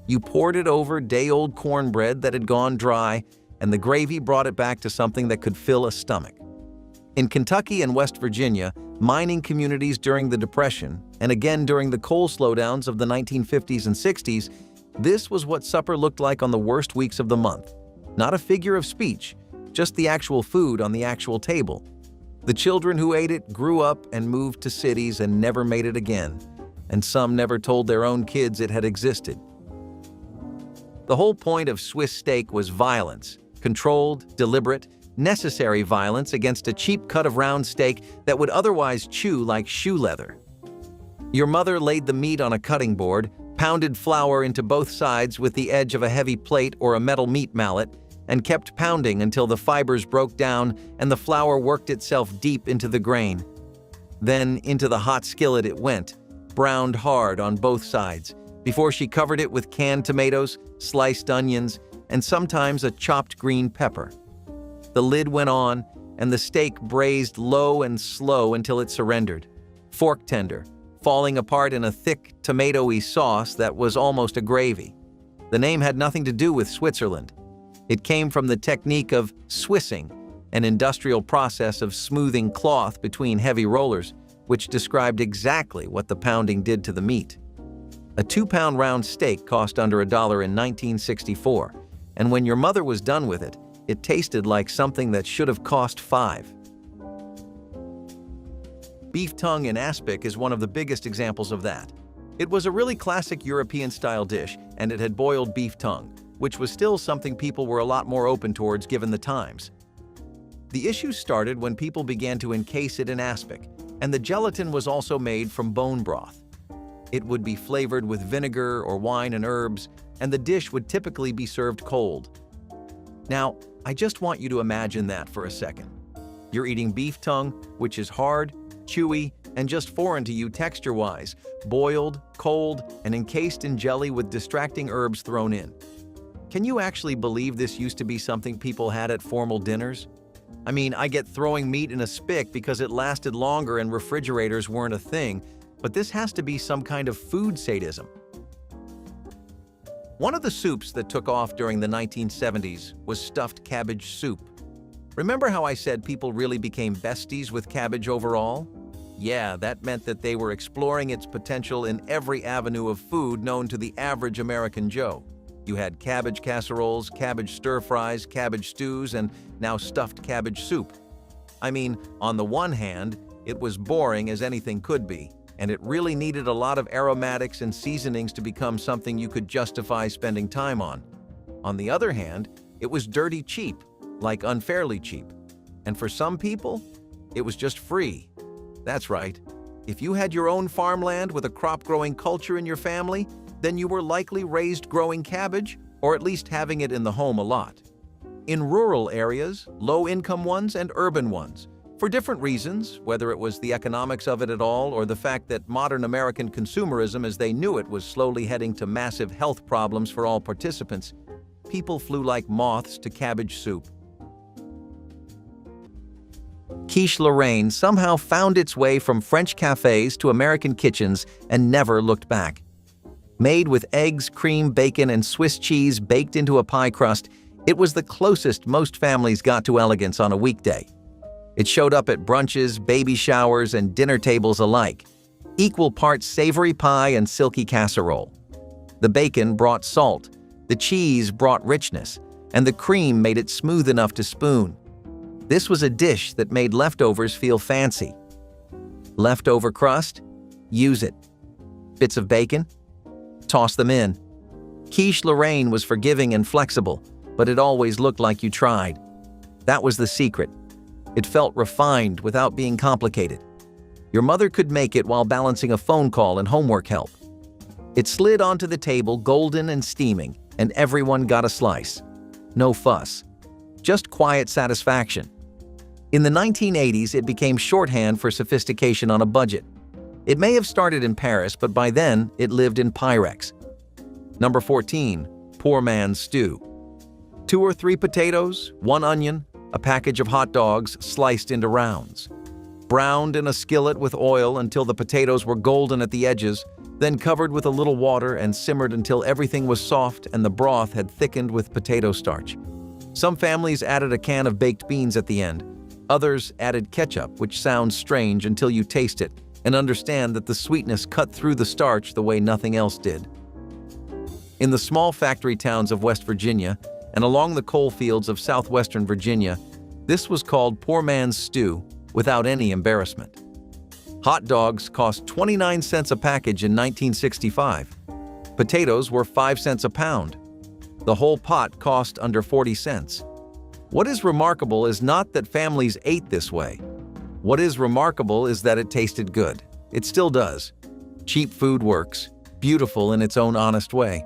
You poured it over day-old cornbread that had gone dry, and the gravy brought it back to something that could fill a stomach. In Kentucky and West Virginia, mining communities during the Depression, and again during the coal slowdowns of the 1950s and 60s, this was what supper looked like on the worst weeks of the month. Not a figure of speech, just the actual food on the actual table. The children who ate it grew up and moved to cities and never made it again, and some never told their own kids it had existed. The whole point of Swiss steak was violence, controlled, deliberate, necessary violence against a cheap cut of round steak that would otherwise chew like shoe leather. Your mother laid the meat on a cutting board, pounded flour into both sides with the edge of a heavy plate or a metal meat mallet, and kept pounding until the fibers broke down and the flour worked itself deep into the grain. Then into the hot skillet it went, browned hard on both sides, before she covered it with canned tomatoes, sliced onions, and sometimes a chopped green pepper. The lid went on, and the steak braised low and slow until it surrendered, fork tender, falling apart in a thick, tomatoey sauce that was almost a gravy. The name had nothing to do with Switzerland. It came from the technique of Swissing, an industrial process of smoothing cloth between heavy rollers, which described exactly what the pounding did to the meat. A 2-pound round steak cost under $1 in 1964, and when your mother was done with it, it tasted like something that should have cost $5. Beef tongue in aspic is one of the biggest examples of that. It was a really classic European-style dish, and it had boiled beef tongue, which was still something people were a lot more open towards given the times. The issue started when people began to encase it in aspic, and the gelatin was also made from bone broth. It would be flavored with vinegar or wine and herbs, and the dish would typically be served cold. Now, I just want you to imagine that for a second. You're eating beef tongue, which is hard, chewy, and just foreign to you texture-wise, boiled, cold, and encased in jelly with distracting herbs thrown in. Can you actually believe this used to be something people had at formal dinners? I mean, I get throwing meat in a spick because it lasted longer and refrigerators weren't a thing, but this has to be some kind of food sadism. One of the soups that took off during the 1970s was stuffed cabbage soup. Remember how I said people really became besties with cabbage overall? Yeah, that meant that they were exploring its potential in every avenue of food known to the average American Joe. You had cabbage casseroles, cabbage stir-fries, cabbage stews, and now stuffed cabbage soup. I mean, on the one hand, it was boring as anything could be, and it really needed a lot of aromatics and seasonings to become something you could justify spending time on. On the other hand, it was dirty cheap, like unfairly cheap. And for some people, it was just free. That's right. If you had your own farmland with a crop-growing culture in your family, then you were likely raised growing cabbage, or at least having it in the home a lot. In rural areas, low-income ones and urban ones, for different reasons, whether it was the economics of it at all or the fact that modern American consumerism as they knew it was slowly heading to massive health problems for all participants, people flew like moths to cabbage soup. Quiche Lorraine somehow found its way from French cafes to American kitchens and never looked back. Made with eggs, cream, bacon, and Swiss cheese baked into a pie crust, it was the closest most families got to elegance on a weekday. It showed up at brunches, baby showers, and dinner tables alike, equal parts savory pie and silky casserole. The bacon brought salt, the cheese brought richness, and the cream made it smooth enough to spoon. This was a dish that made leftovers feel fancy. Leftover crust? Use it. Bits of bacon? Toss them in. Quiche Lorraine was forgiving and flexible, but it always looked like you tried. That was the secret. It felt refined without being complicated. Your mother could make it while balancing a phone call and homework help. It slid onto the table golden and steaming, and everyone got a slice. No fuss. Just quiet satisfaction. In the 1980s, it became shorthand for sophistication on a budget. It may have started in Paris, but by then, it lived in Pyrex. Number 14, poor man's stew. 2 or 3 potatoes, 1 onion, a package of hot dogs sliced into rounds. Browned in a skillet with oil until the potatoes were golden at the edges, then covered with a little water and simmered until everything was soft and the broth had thickened with potato starch. Some families added a can of baked beans at the end. Others added ketchup, which sounds strange until you taste it and understand that the sweetness cut through the starch the way nothing else did. In the small factory towns of West Virginia and along the coal fields of southwestern Virginia, this was called poor man's stew without any embarrassment. Hot dogs cost 29 cents a package in 1965. Potatoes were 5 cents a pound. The whole pot cost under 40 cents. What is remarkable is not that families ate this way. What is remarkable is that it tasted good. It still does. Cheap food works, beautiful in its own honest way.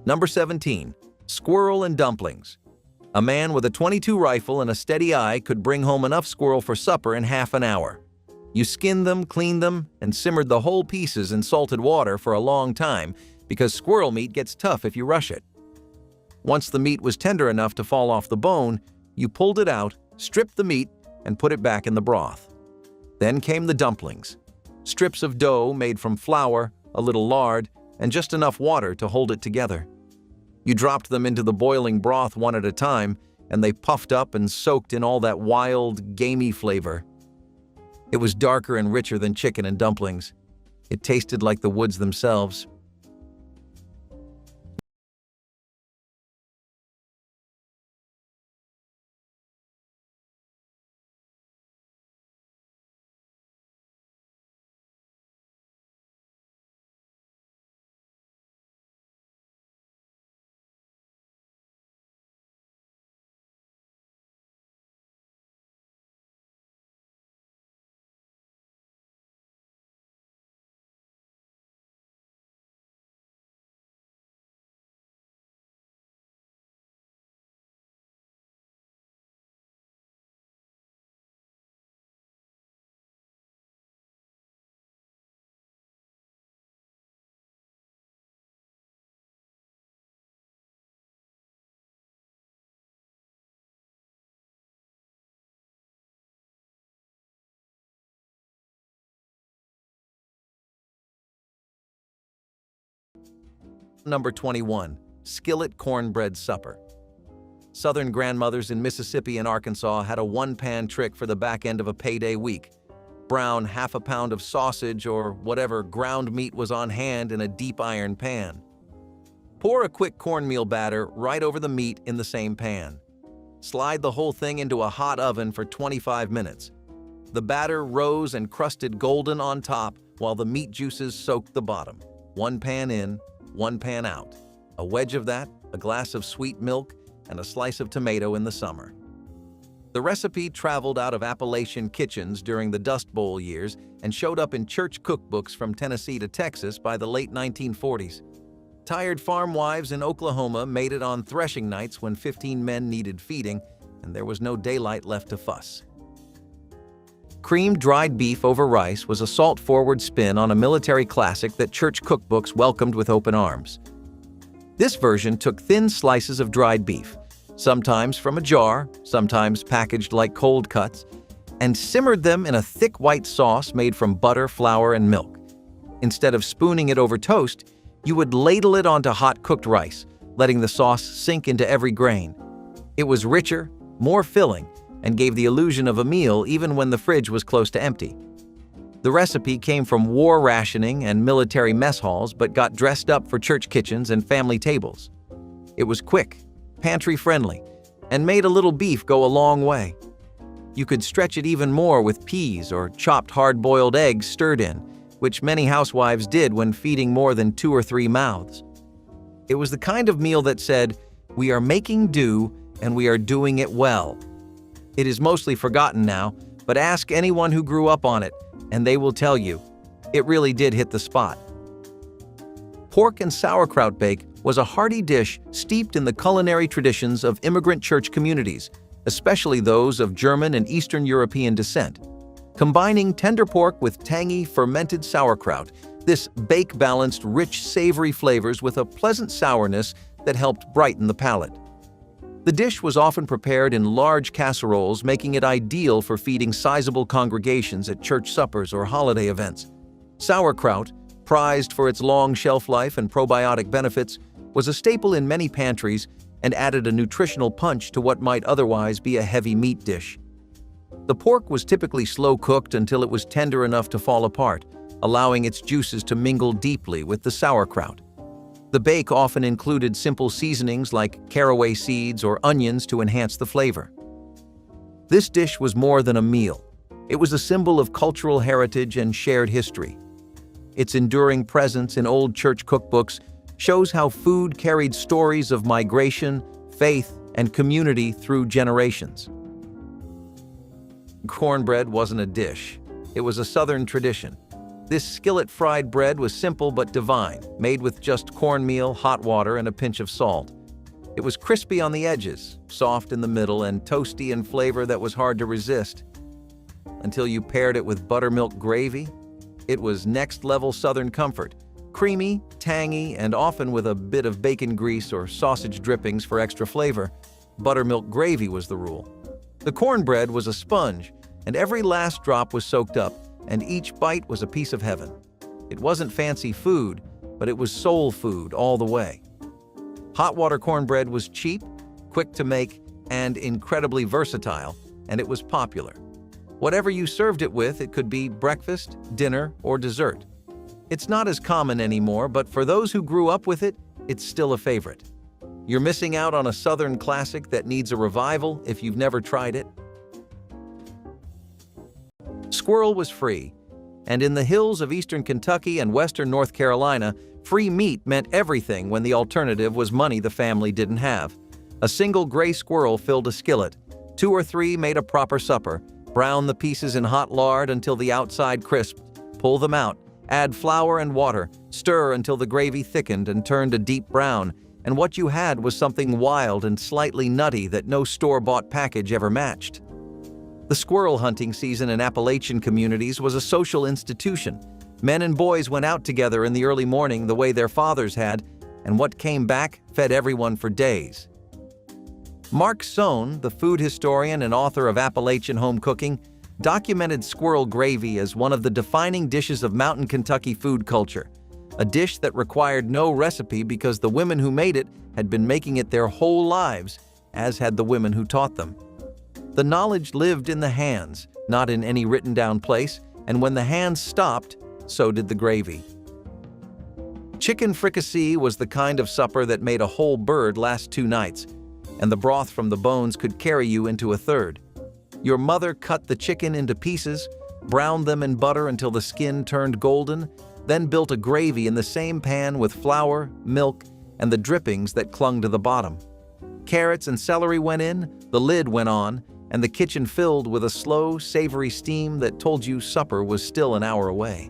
Number 17. Squirrel and dumplings. A man with a .22 rifle and a steady eye could bring home enough squirrel for supper in half an hour. You skinned them, cleaned them, and simmered the whole pieces in salted water for a long time because squirrel meat gets tough if you rush it. Once the meat was tender enough to fall off the bone, you pulled it out, stripped the meat, and put it back in the broth. Then came the dumplings. Strips of dough made from flour, a little lard, and just enough water to hold it together. You dropped them into the boiling broth one at a time, and they puffed up and soaked in all that wild, gamey flavor. It was darker and richer than chicken and dumplings. It tasted like the woods themselves. Number 21. Skillet cornbread supper. Southern grandmothers in Mississippi and Arkansas had a one-pan trick for the back end of a payday week. Brown half a pound of sausage or whatever ground meat was on hand in a deep iron pan. Pour a quick cornmeal batter right over the meat in the same pan. Slide the whole thing into a hot oven for 25 minutes. The batter rose and crusted golden on top while the meat juices soaked the bottom. One pan in, one pan out. A wedge of that, a glass of sweet milk, and a slice of tomato in the summer. The recipe traveled out of Appalachian kitchens during the Dust Bowl years and showed up in church cookbooks from Tennessee to Texas by the late 1940s. Tired farm wives in Oklahoma made it on threshing nights when 15 men needed feeding, and there was no daylight left to fuss. Creamed dried beef over rice was a salt-forward spin on a military classic that church cookbooks welcomed with open arms. This version took thin slices of dried beef, sometimes from a jar, sometimes packaged like cold cuts, and simmered them in a thick white sauce made from butter, flour, and milk. Instead of spooning it over toast, you would ladle it onto hot cooked rice, letting the sauce sink into every grain. It was richer, more filling, and gave the illusion of a meal even when the fridge was close to empty. The recipe came from war rationing and military mess halls but got dressed up for church kitchens and family tables. It was quick, pantry-friendly, and made a little beef go a long way. You could stretch it even more with peas or chopped hard-boiled eggs stirred in, which many housewives did when feeding more than 2 or 3 mouths. It was the kind of meal that said, "We are making do, and we are doing it well." It is mostly forgotten now, but ask anyone who grew up on it, and they will tell you, it really did hit the spot. Pork and sauerkraut bake was a hearty dish steeped in the culinary traditions of immigrant church communities, especially those of German and Eastern European descent. Combining tender pork with tangy, fermented sauerkraut, this bake balanced rich, savory flavors with a pleasant sourness that helped brighten the palate. The dish was often prepared in large casseroles, making it ideal for feeding sizable congregations at church suppers or holiday events. Sauerkraut, prized for its long shelf life and probiotic benefits, was a staple in many pantries and added a nutritional punch to what might otherwise be a heavy meat dish. The pork was typically slow-cooked until it was tender enough to fall apart, allowing its juices to mingle deeply with the sauerkraut. The bake often included simple seasonings like caraway seeds or onions to enhance the flavor. This dish was more than a meal. It was a symbol of cultural heritage and shared history. Its enduring presence in old church cookbooks shows how food carried stories of migration, faith, and community through generations. Cornbread wasn't a dish. It was a Southern tradition. This skillet-fried bread was simple but divine, made with just cornmeal, hot water, and a pinch of salt. It was crispy on the edges, soft in the middle, and toasty in flavor that was hard to resist. Until you paired it with buttermilk gravy, it was next-level Southern comfort. Creamy, tangy, and often with a bit of bacon grease or sausage drippings for extra flavor. Buttermilk gravy was the rule. The cornbread was a sponge, and every last drop was soaked up, and each bite was a piece of heaven. It wasn't fancy food, but it was soul food all the way. Hot water cornbread was cheap, quick to make, and incredibly versatile, and it was popular. Whatever you served it with, it could be breakfast, dinner, or dessert. It's not as common anymore, but for those who grew up with it, it's still a favorite. You're missing out on a Southern classic that needs a revival if you've never tried it. Squirrel was free, and in the hills of eastern Kentucky and western North Carolina, free meat meant everything when the alternative was money the family didn't have. A single gray squirrel filled a skillet. 2 or 3 made a proper supper. Brown the pieces in hot lard until the outside crisped. Pull them out. Add flour and water. Stir until the gravy thickened and turned a deep brown. And what you had was something wild and slightly nutty that no store-bought package ever matched. The squirrel hunting season in Appalachian communities was a social institution. Men and boys went out together in the early morning the way their fathers had, and what came back fed everyone for days. Mark Sohn, the food historian and author of Appalachian Home Cooking, documented squirrel gravy as one of the defining dishes of mountain Kentucky food culture, a dish that required no recipe because the women who made it had been making it their whole lives, as had the women who taught them. The knowledge lived in the hands, not in any written-down place, and when the hands stopped, so did the gravy. Chicken fricassee was the kind of supper that made a whole bird last 2 nights, and the broth from the bones could carry you into a third. Your mother cut the chicken into pieces, browned them in butter until the skin turned golden, then built a gravy in the same pan with flour, milk, and the drippings that clung to the bottom. Carrots and celery went in, the lid went on, and the kitchen filled with a slow, savory steam that told you supper was still an hour away.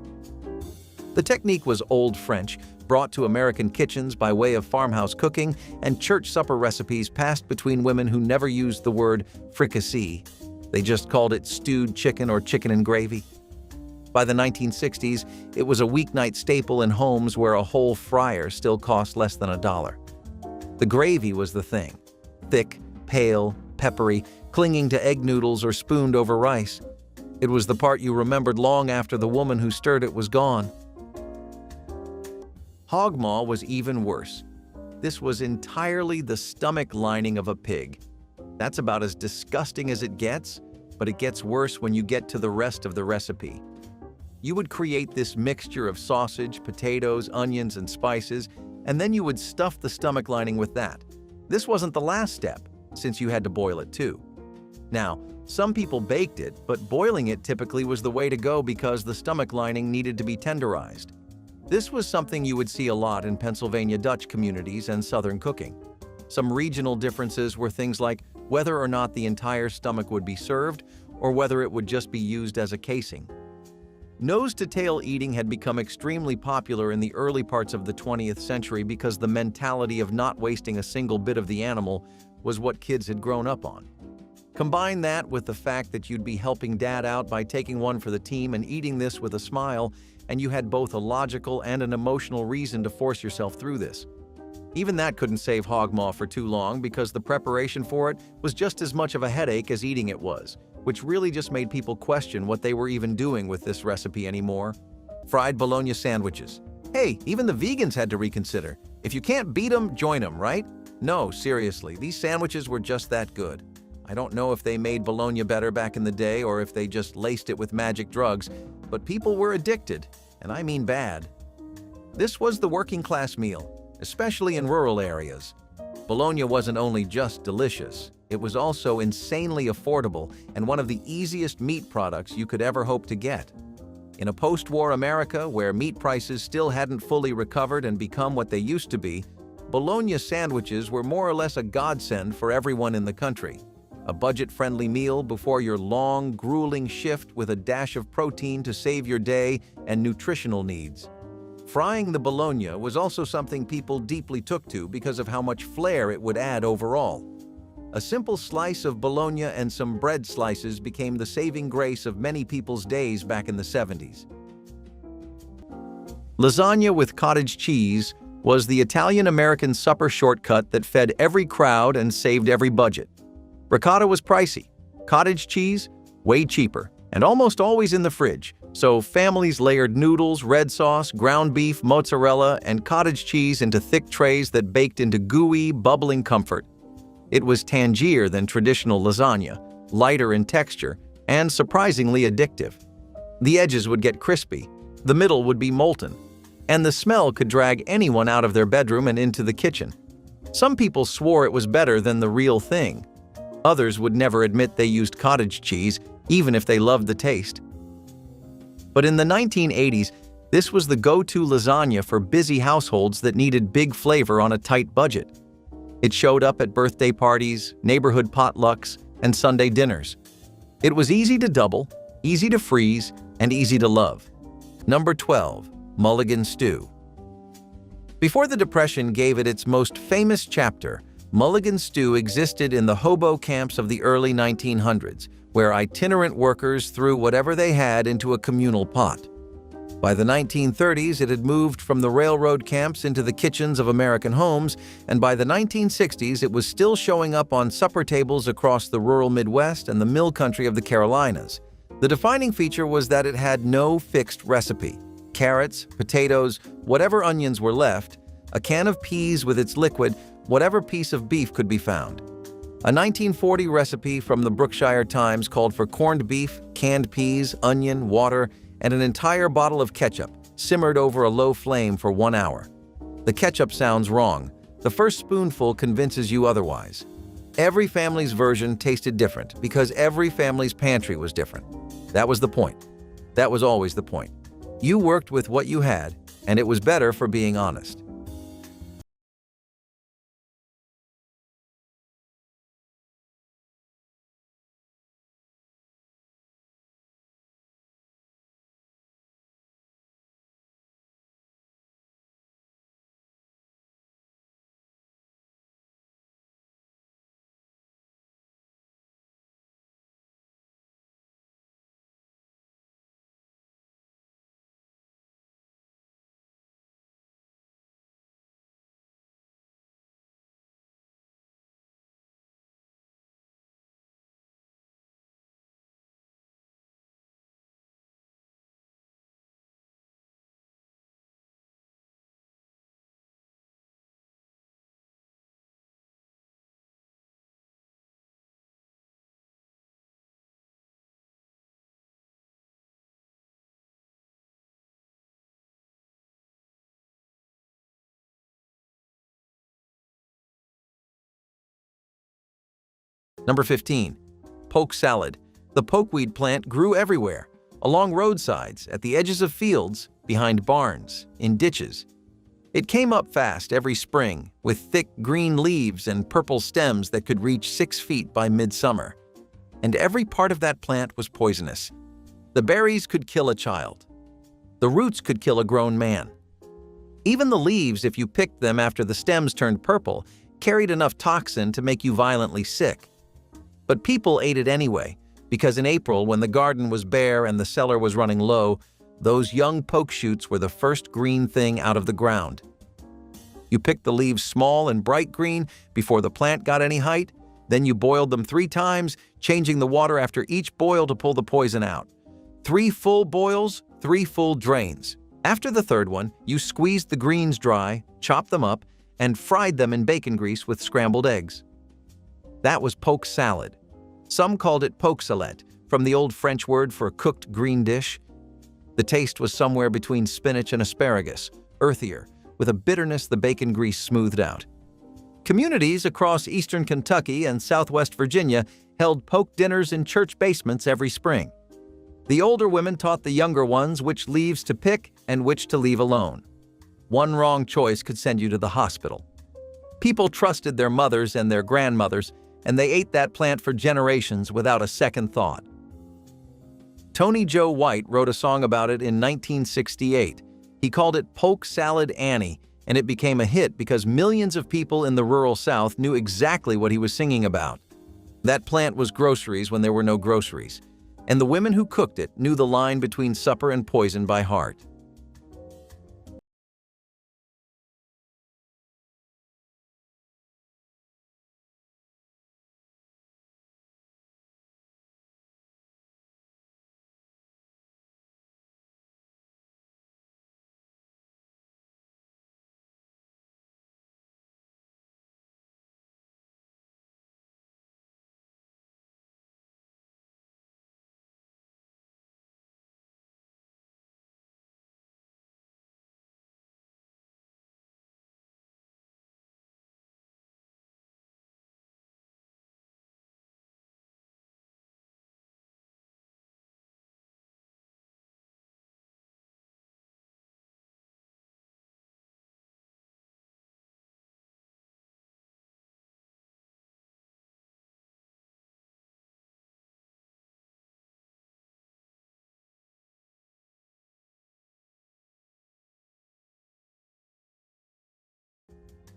The technique was Old French, brought to American kitchens by way of farmhouse cooking and church supper recipes passed between women who never used the word fricassee. They just called it stewed chicken or chicken and gravy. By the 1960s, it was a weeknight staple in homes where a whole fryer still cost less than $1. The gravy was the thing. Thick, pale, peppery, clinging to egg noodles or spooned over rice. It was the part you remembered long after the woman who stirred it was gone. Hog maw was even worse. This was entirely the stomach lining of a pig. That's about as disgusting as it gets, but it gets worse when you get to the rest of the recipe. You would create this mixture of sausage, potatoes, onions, and spices, and then you would stuff the stomach lining with that. This wasn't the last step, since you had to boil it too. Now, some people baked it, but boiling it typically was the way to go because the stomach lining needed to be tenderized. This was something you would see a lot in Pennsylvania Dutch communities and Southern cooking. Some regional differences were things like whether or not the entire stomach would be served or whether it would just be used as a casing. Nose-to-tail eating had become extremely popular in the early parts of the 20th century because the mentality of not wasting a single bit of the animal was what kids had grown up on. Combine that with the fact that you'd be helping Dad out by taking one for the team and eating this with a smile, and you had both a logical and an emotional reason to force yourself through this. Even that couldn't save hog maw for too long because the preparation for it was just as much of a headache as eating it was, which really just made people question what they were even doing with this recipe anymore. Fried bologna sandwiches. Hey, even the vegans had to reconsider. If you can't beat them, join them, right? No, seriously, these sandwiches were just that good. I don't know if they made bologna better back in the day or if they just laced it with magic drugs, but people were addicted, and I mean bad. This was the working class meal, especially in rural areas. Bologna wasn't only just delicious, it was also insanely affordable and one of the easiest meat products you could ever hope to get. In a post-war America where meat prices still hadn't fully recovered and become what they used to be, bologna sandwiches were more or less a godsend for everyone in the country. A budget-friendly meal before your long, grueling shift with a dash of protein to save your day and nutritional needs. Frying the bologna was also something people deeply took to because of how much flair it would add overall. A simple slice of bologna and some bread slices became the saving grace of many people's days back in the 70s. Lasagna with cottage cheese was the Italian-American supper shortcut that fed every crowd and saved every budget. Ricotta was pricey, cottage cheese, way cheaper, and almost always in the fridge, so families layered noodles, red sauce, ground beef, mozzarella, and cottage cheese into thick trays that baked into gooey, bubbling comfort. It was tangier than traditional lasagna, lighter in texture, and surprisingly addictive. The edges would get crispy, the middle would be molten, and the smell could drag anyone out of their bedroom and into the kitchen. Some people swore it was better than the real thing. Others would never admit they used cottage cheese, even if they loved the taste. But in the 1980s, this was the go-to lasagna for busy households that needed big flavor on a tight budget. It showed up at birthday parties, neighborhood potlucks, and Sunday dinners. It was easy to double, easy to freeze, and easy to love. Number 12. Mulligan stew. Before the Depression gave it its most famous chapter, Mulligan stew existed in the hobo camps of the early 1900s, where itinerant workers threw whatever they had into a communal pot. By the 1930s, it had moved from the railroad camps into the kitchens of American homes, and by the 1960s, it was still showing up on supper tables across the rural Midwest and the mill country of the Carolinas. The defining feature was that it had no fixed recipe. Carrots, potatoes, whatever onions were left, a can of peas with its liquid, whatever piece of beef could be found. A 1940 recipe from the Brookshire Times called for corned beef, canned peas, onion, water, and an entire bottle of ketchup, simmered over a low flame for 1 hour. The ketchup sounds wrong. The first spoonful convinces you otherwise. Every family's version tasted different because every family's pantry was different. That was the point. That was always the point. You worked with what you had, and it was better for being honest. Number 15. Poke salad. The pokeweed plant grew everywhere, along roadsides, at the edges of fields, behind barns, in ditches. It came up fast every spring, with thick green leaves and purple stems that could reach 6 feet by midsummer. And every part of that plant was poisonous. The berries could kill a child. The roots could kill a grown man. Even the leaves, if you picked them after the stems turned purple, carried enough toxin to make you violently sick. But people ate it anyway, because in April, when the garden was bare and the cellar was running low, those young poke shoots were the first green thing out of the ground. You picked the leaves small and bright green before the plant got any height, then you boiled them 3 times, changing the water after each boil to pull the poison out. 3 full boils, 3 full drains. After the 3rd one, you squeezed the greens dry, chopped them up, and fried them in bacon grease with scrambled eggs. That was poke salad. Some called it poke salette, from the old French word for cooked green dish. The taste was somewhere between spinach and asparagus, earthier, with a bitterness the bacon grease smoothed out. Communities across eastern Kentucky and southwest Virginia held poke dinners in church basements every spring. The older women taught the younger ones which leaves to pick and which to leave alone. One wrong choice could send you to the hospital. People trusted their mothers and their grandmothers, and they ate that plant for generations without a second thought. Tony Joe White wrote a song about it in 1968. He called it Poke Salad Annie, and it became a hit because millions of people in the rural South knew exactly what he was singing about. That plant was groceries when there were no groceries, and the women who cooked it knew the line between supper and poison by heart.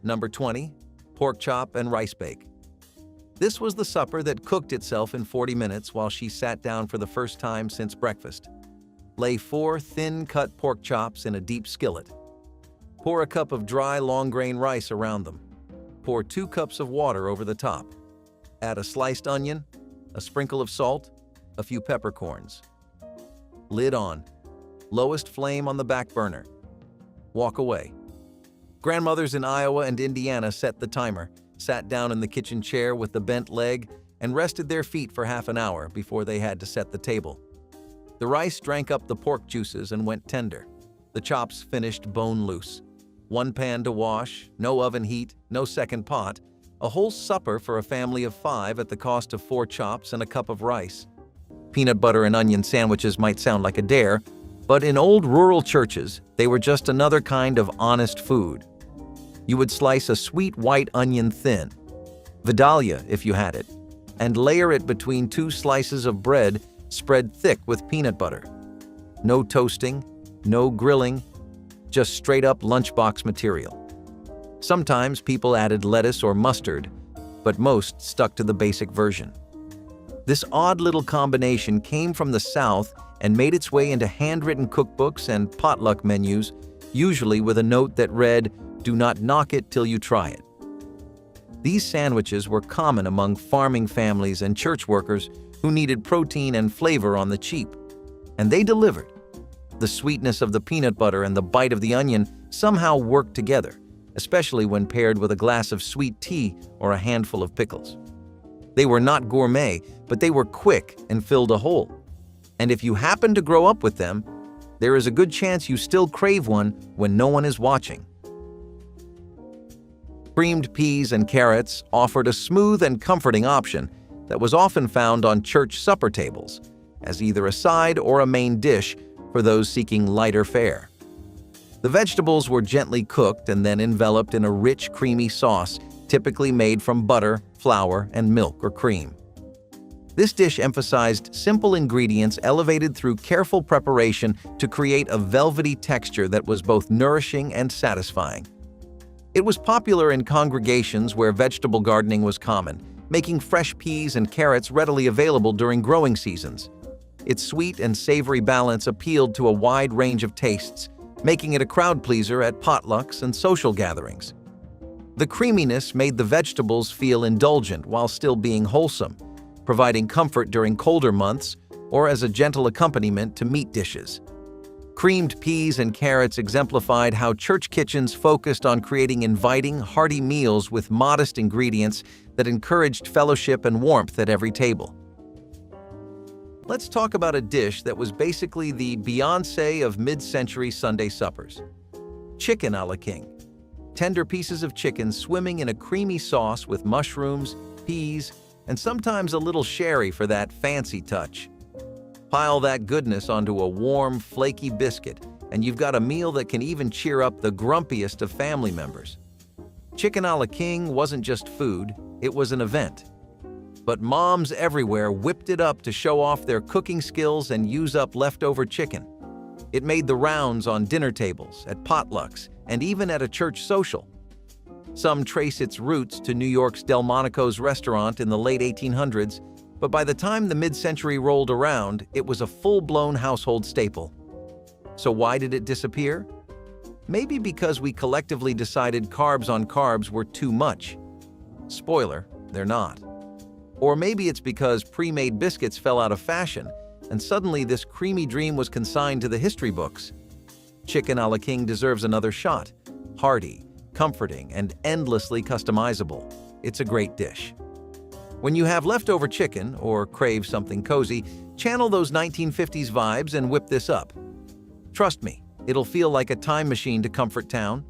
Number 20, pork chop and rice bake. This was the supper that cooked itself in 40 minutes while she sat down for the first time since breakfast. Lay 4 thin-cut pork chops in a deep skillet. Pour a cup of dry, long-grain rice around them. Pour 2 cups of water over the top. Add a sliced onion, a sprinkle of salt, a few peppercorns. Lid on. Lowest flame on the back burner. Walk away. Grandmothers in Iowa and Indiana set the timer, sat down in the kitchen chair with the bent leg, and rested their feet for half an hour before they had to set the table. The rice drank up the pork juices and went tender. The chops finished bone loose. 1 pan to wash, no oven heat, no second pot, a whole supper for a family of 5 at the cost of 4 chops and a cup of rice. Peanut butter and onion sandwiches might sound like a dare, but in old rural churches, they were just another kind of honest food. You would slice a sweet white onion thin, Vidalia if you had it, and layer it between 2 slices of bread spread thick with peanut butter. No toasting, no grilling, just straight-up lunchbox material. Sometimes people added lettuce or mustard, but most stuck to the basic version. This odd little combination came from the South and made its way into handwritten cookbooks and potluck menus, usually with a note that read, "Do not knock it till you try it." These sandwiches were common among farming families and church workers who needed protein and flavor on the cheap. And they delivered. The sweetness of the peanut butter and the bite of the onion somehow worked together, especially when paired with a glass of sweet tea or a handful of pickles. They were not gourmet, but they were quick and filled a hole. And if you happen to grow up with them, there is a good chance you still crave one when no one is watching. Creamed peas and carrots offered a smooth and comforting option that was often found on church supper tables, as either a side or a main dish for those seeking lighter fare. The vegetables were gently cooked and then enveloped in a rich, creamy sauce, typically made from butter, flour, and milk or cream. This dish emphasized simple ingredients elevated through careful preparation to create a velvety texture that was both nourishing and satisfying. It was popular in congregations where vegetable gardening was common, making fresh peas and carrots readily available during growing seasons. Its sweet and savory balance appealed to a wide range of tastes, making it a crowd pleaser at potlucks and social gatherings. The creaminess made the vegetables feel indulgent while still being wholesome, providing comfort during colder months or as a gentle accompaniment to meat dishes. Creamed peas and carrots exemplified how church kitchens focused on creating inviting, hearty meals with modest ingredients that encouraged fellowship and warmth at every table. Let's talk about a dish that was basically the Beyoncé of mid-century Sunday suppers. Chicken a la king. Tender pieces of chicken swimming in a creamy sauce with mushrooms, peas, and sometimes a little sherry for that fancy touch. Pile that goodness onto a warm, flaky biscuit, and you've got a meal that can even cheer up the grumpiest of family members. Chicken a la king wasn't just food, it was an event. But moms everywhere whipped it up to show off their cooking skills and use up leftover chicken. It made the rounds on dinner tables, at potlucks, and even at a church social. Some trace its roots to New York's Delmonico's restaurant in the late 1800s, but by the time the mid-century rolled around, it was a full-blown household staple. So why did it disappear? Maybe because we collectively decided carbs on carbs were too much. Spoiler, they're not. Or maybe it's because pre-made biscuits fell out of fashion, and suddenly this creamy dream was consigned to the history books. Chicken a la king deserves another shot. Hearty, comforting, and endlessly customizable. It's a great dish. When you have leftover chicken or crave something cozy, channel those 1950s vibes and whip this up. Trust me, it'll feel like a time machine to comfort town.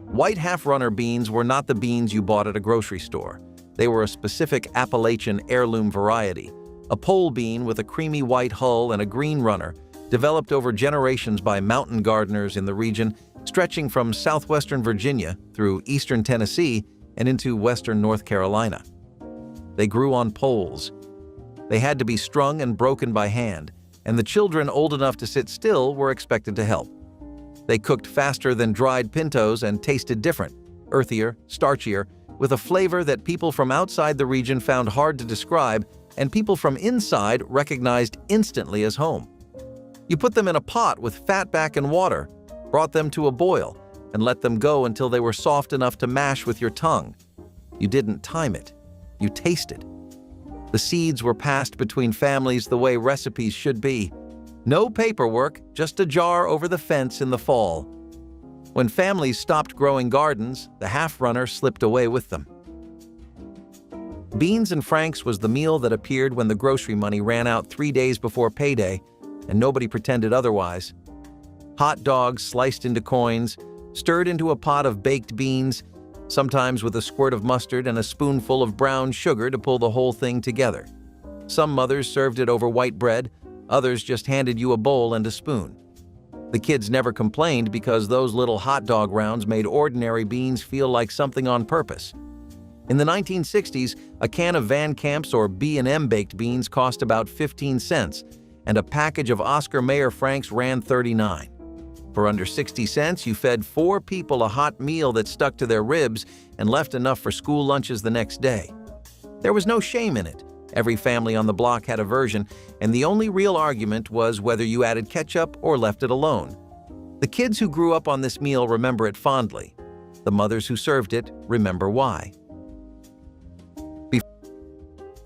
White half-runner beans were not the beans you bought at a grocery store. They were a specific Appalachian heirloom variety, a pole bean with a creamy white hull and a green runner, developed over generations by mountain gardeners in the region, stretching from southwestern Virginia through eastern Tennessee and into western North Carolina. They grew on poles. They had to be strung and broken by hand, and the children old enough to sit still were expected to help. They cooked faster than dried pintos and tasted different, earthier, starchier, with a flavor that people from outside the region found hard to describe and people from inside recognized instantly as home. You put them in a pot with fatback and water, brought them to a boil, and let them go until they were soft enough to mash with your tongue. You didn't time it. You tasted. The seeds were passed between families the way recipes should be. No paperwork, just a jar over the fence in the fall. When families stopped growing gardens, the half-runner slipped away with them. Beans and Franks was the meal that appeared when the grocery money ran out 3 days before payday, and nobody pretended otherwise. Hot dogs sliced into coins, stirred into a pot of baked beans, sometimes with a squirt of mustard and a spoonful of brown sugar to pull the whole thing together. Some mothers served it over white bread, others just handed you a bowl and a spoon. The kids never complained because those little hot dog rounds made ordinary beans feel like something on purpose. In the 1960s, a can of Van Camp's or B&M baked beans cost about 15 cents, and a package of Oscar Mayer Franks ran 39. For under 60 cents, you fed 4 people a hot meal that stuck to their ribs and left enough for school lunches the next day. There was no shame in it. Every family on the block had a version, and the only real argument was whether you added ketchup or left it alone. The kids who grew up on this meal remember it fondly. The mothers who served it remember why.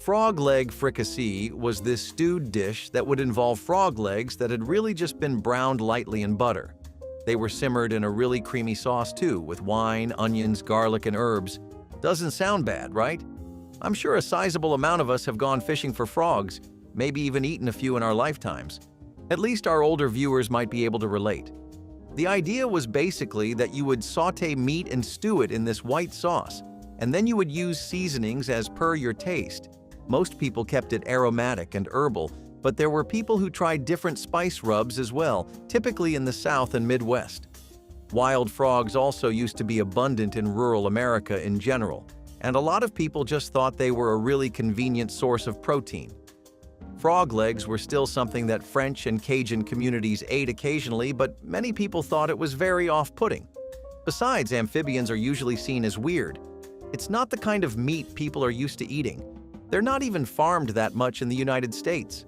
Frog leg fricassee was this stewed dish that would involve frog legs that had really just been browned lightly in butter. They were simmered in a really creamy sauce too, with wine, onions, garlic, and herbs. Doesn't sound bad, right? I'm sure a sizable amount of us have gone fishing for frogs, maybe even eaten a few in our lifetimes. At least our older viewers might be able to relate. The idea was basically that you would sauté meat and stew it in this white sauce, and then you would use seasonings as per your taste. Most people kept it aromatic and herbal, But there were people who tried different spice rubs as well, typically in the South and Midwest. Wild frogs also used to be abundant in rural America in general, and a lot of people just thought they were a really convenient source of protein. Frog legs were still something that French and Cajun communities ate occasionally, but many people thought it was very off-putting. Besides, amphibians are usually seen as weird. It's not the kind of meat people are used to eating. They're not even farmed that much in the United States.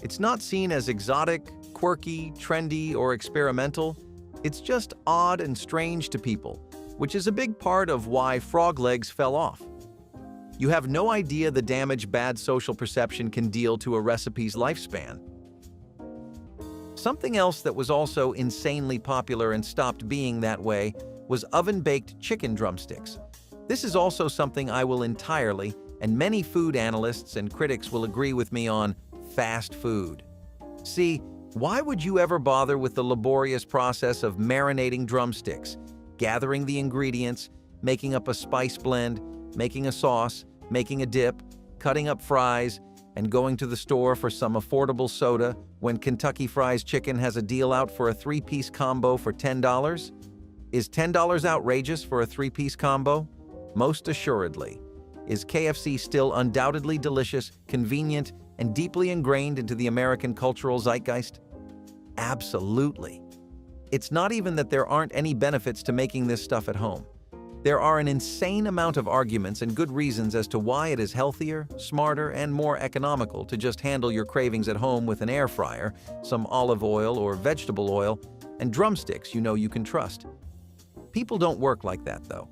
It's not seen as exotic, quirky, trendy, or experimental. It's just odd and strange to people, which is a big part of why frog legs fell off. You have no idea the damage bad social perception can deal to a recipe's lifespan. Something else that was also insanely popular and stopped being that way was oven-baked chicken drumsticks. This is also something I will entirely, and many food analysts and critics will agree with me on, fast food. See, why would you ever bother with the laborious process of marinating drumsticks, gathering the ingredients, making up a spice blend, making a sauce, making a dip, cutting up fries, and going to the store for some affordable soda when Kentucky Fried Chicken has a deal out for a 3-piece combo for $10? Is $10 outrageous for a 3-piece combo? Most assuredly. Is KFC still undoubtedly delicious, convenient, and deeply ingrained into the American cultural zeitgeist? Absolutely. It's not even that there aren't any benefits to making this stuff at home. There are an insane amount of arguments and good reasons as to why it is healthier, smarter, and more economical to just handle your cravings at home with an air fryer, some olive oil or vegetable oil, and drumsticks you can trust. People don't work like that, though.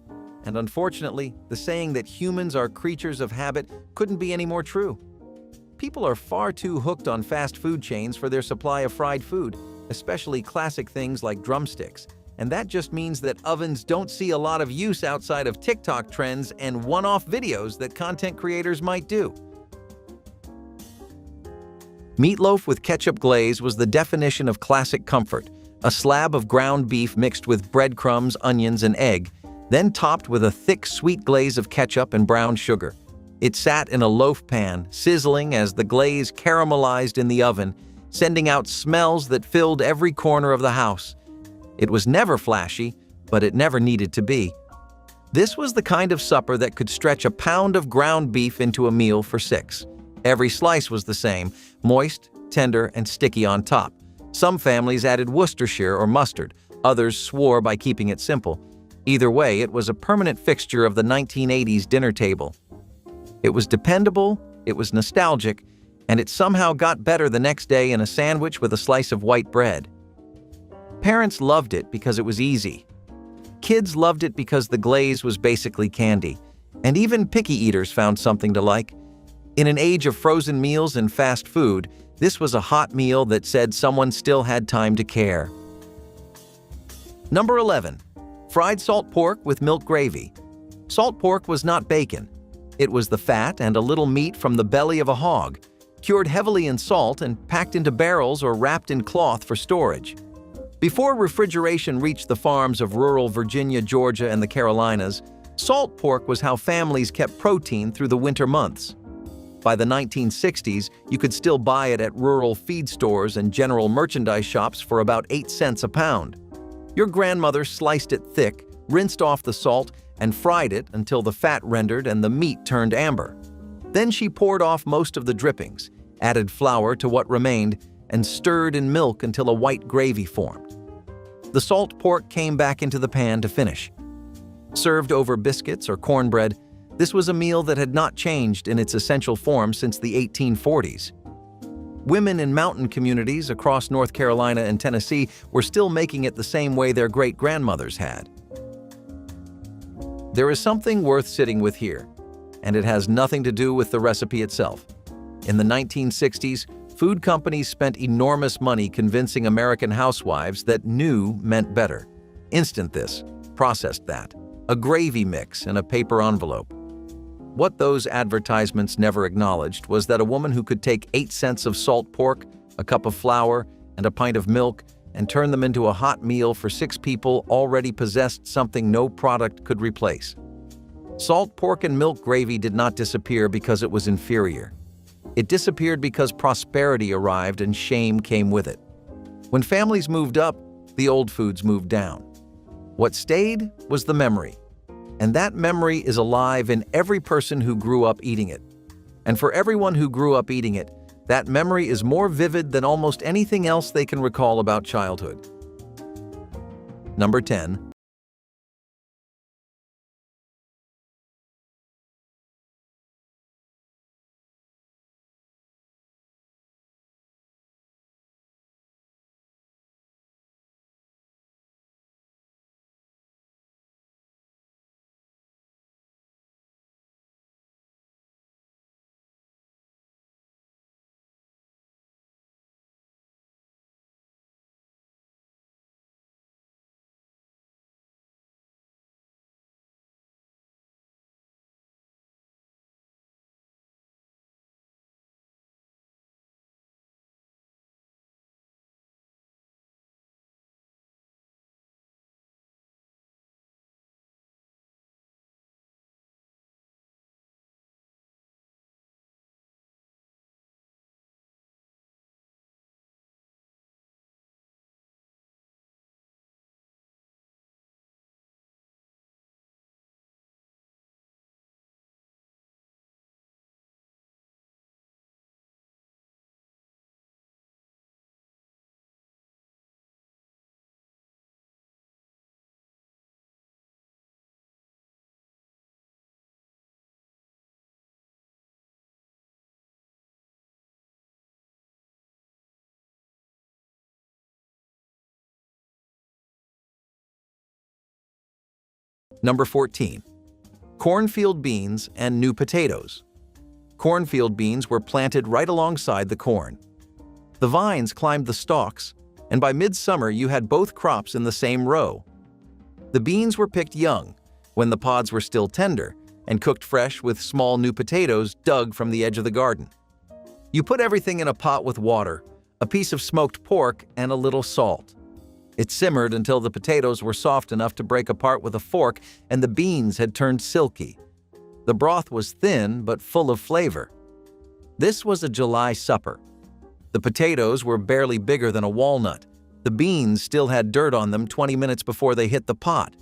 And unfortunately, the saying that humans are creatures of habit couldn't be any more true. People are far too hooked on fast food chains for their supply of fried food, especially classic things like drumsticks. And that just means that ovens don't see a lot of use outside of TikTok trends and one-off videos that content creators might do. Meatloaf with ketchup glaze was the definition of classic comfort, a slab of ground beef mixed with breadcrumbs, onions, and egg, then topped with a thick sweet glaze of ketchup and brown sugar. It sat in a loaf pan, sizzling as the glaze caramelized in the oven, sending out smells that filled every corner of the house. It was never flashy, but it never needed to be. This was the kind of supper that could stretch a pound of ground beef into a meal for 6. Every slice was the same, moist, tender, and sticky on top. Some families added Worcestershire or mustard, others swore by keeping it simple. Either way, it was a permanent fixture of the 1980s dinner table. It was dependable, it was nostalgic, and it somehow got better the next day in a sandwich with a slice of white bread. Parents loved it because it was easy. Kids loved it because the glaze was basically candy. And even picky eaters found something to like. In an age of frozen meals and fast food, this was a hot meal that said someone still had time to care. Number 11. Fried salt pork with milk gravy. Salt pork was not bacon. It was the fat and a little meat from the belly of a hog, cured heavily in salt and packed into barrels or wrapped in cloth for storage. Before refrigeration reached the farms of rural Virginia, Georgia, and the Carolinas, salt pork was how families kept protein through the winter months. By the 1960s, you could still buy it at rural feed stores and general merchandise shops for about 8 cents a pound. Your grandmother sliced it thick, rinsed off the salt, and fried it until the fat rendered and the meat turned amber. Then she poured off most of the drippings, added flour to what remained, and stirred in milk until a white gravy formed. The salt pork came back into the pan to finish. Served over biscuits or cornbread, this was a meal that had not changed in its essential form since the 1840s. Women in mountain communities across North Carolina and Tennessee were still making it the same way their great-grandmothers had. There is something worth sitting with here, and it has nothing to do with the recipe itself. In the 1960s, food companies spent enormous money convincing American housewives that new meant better. Instant this, processed that, a gravy mix in a paper envelope. What those advertisements never acknowledged was that a woman who could take 8 cents of salt pork, a cup of flour, and a pint of milk and turn them into a hot meal for 6 people already possessed something no product could replace. Salt pork and milk gravy did not disappear because it was inferior. It disappeared because prosperity arrived and shame came with it. When families moved up, the old foods moved down. What stayed was the memory. And that memory is alive in every person who grew up eating it. And for everyone who grew up eating it, that memory is more vivid than almost anything else they can recall about childhood. Number 10. Number 14. Cornfield beans and new potatoes. Cornfield beans were planted right alongside the corn. The vines climbed the stalks, and by midsummer you had both crops in the same row. The beans were picked young, when the pods were still tender, and cooked fresh with small new potatoes dug from the edge of the garden. You put everything in a pot with water, a piece of smoked pork, and a little salt. It simmered until the potatoes were soft enough to break apart with a fork and the beans had turned silky. The broth was thin but full of flavor. This was a July supper. The potatoes were barely bigger than a walnut. The beans still had dirt on them 20 minutes before they hit the pot.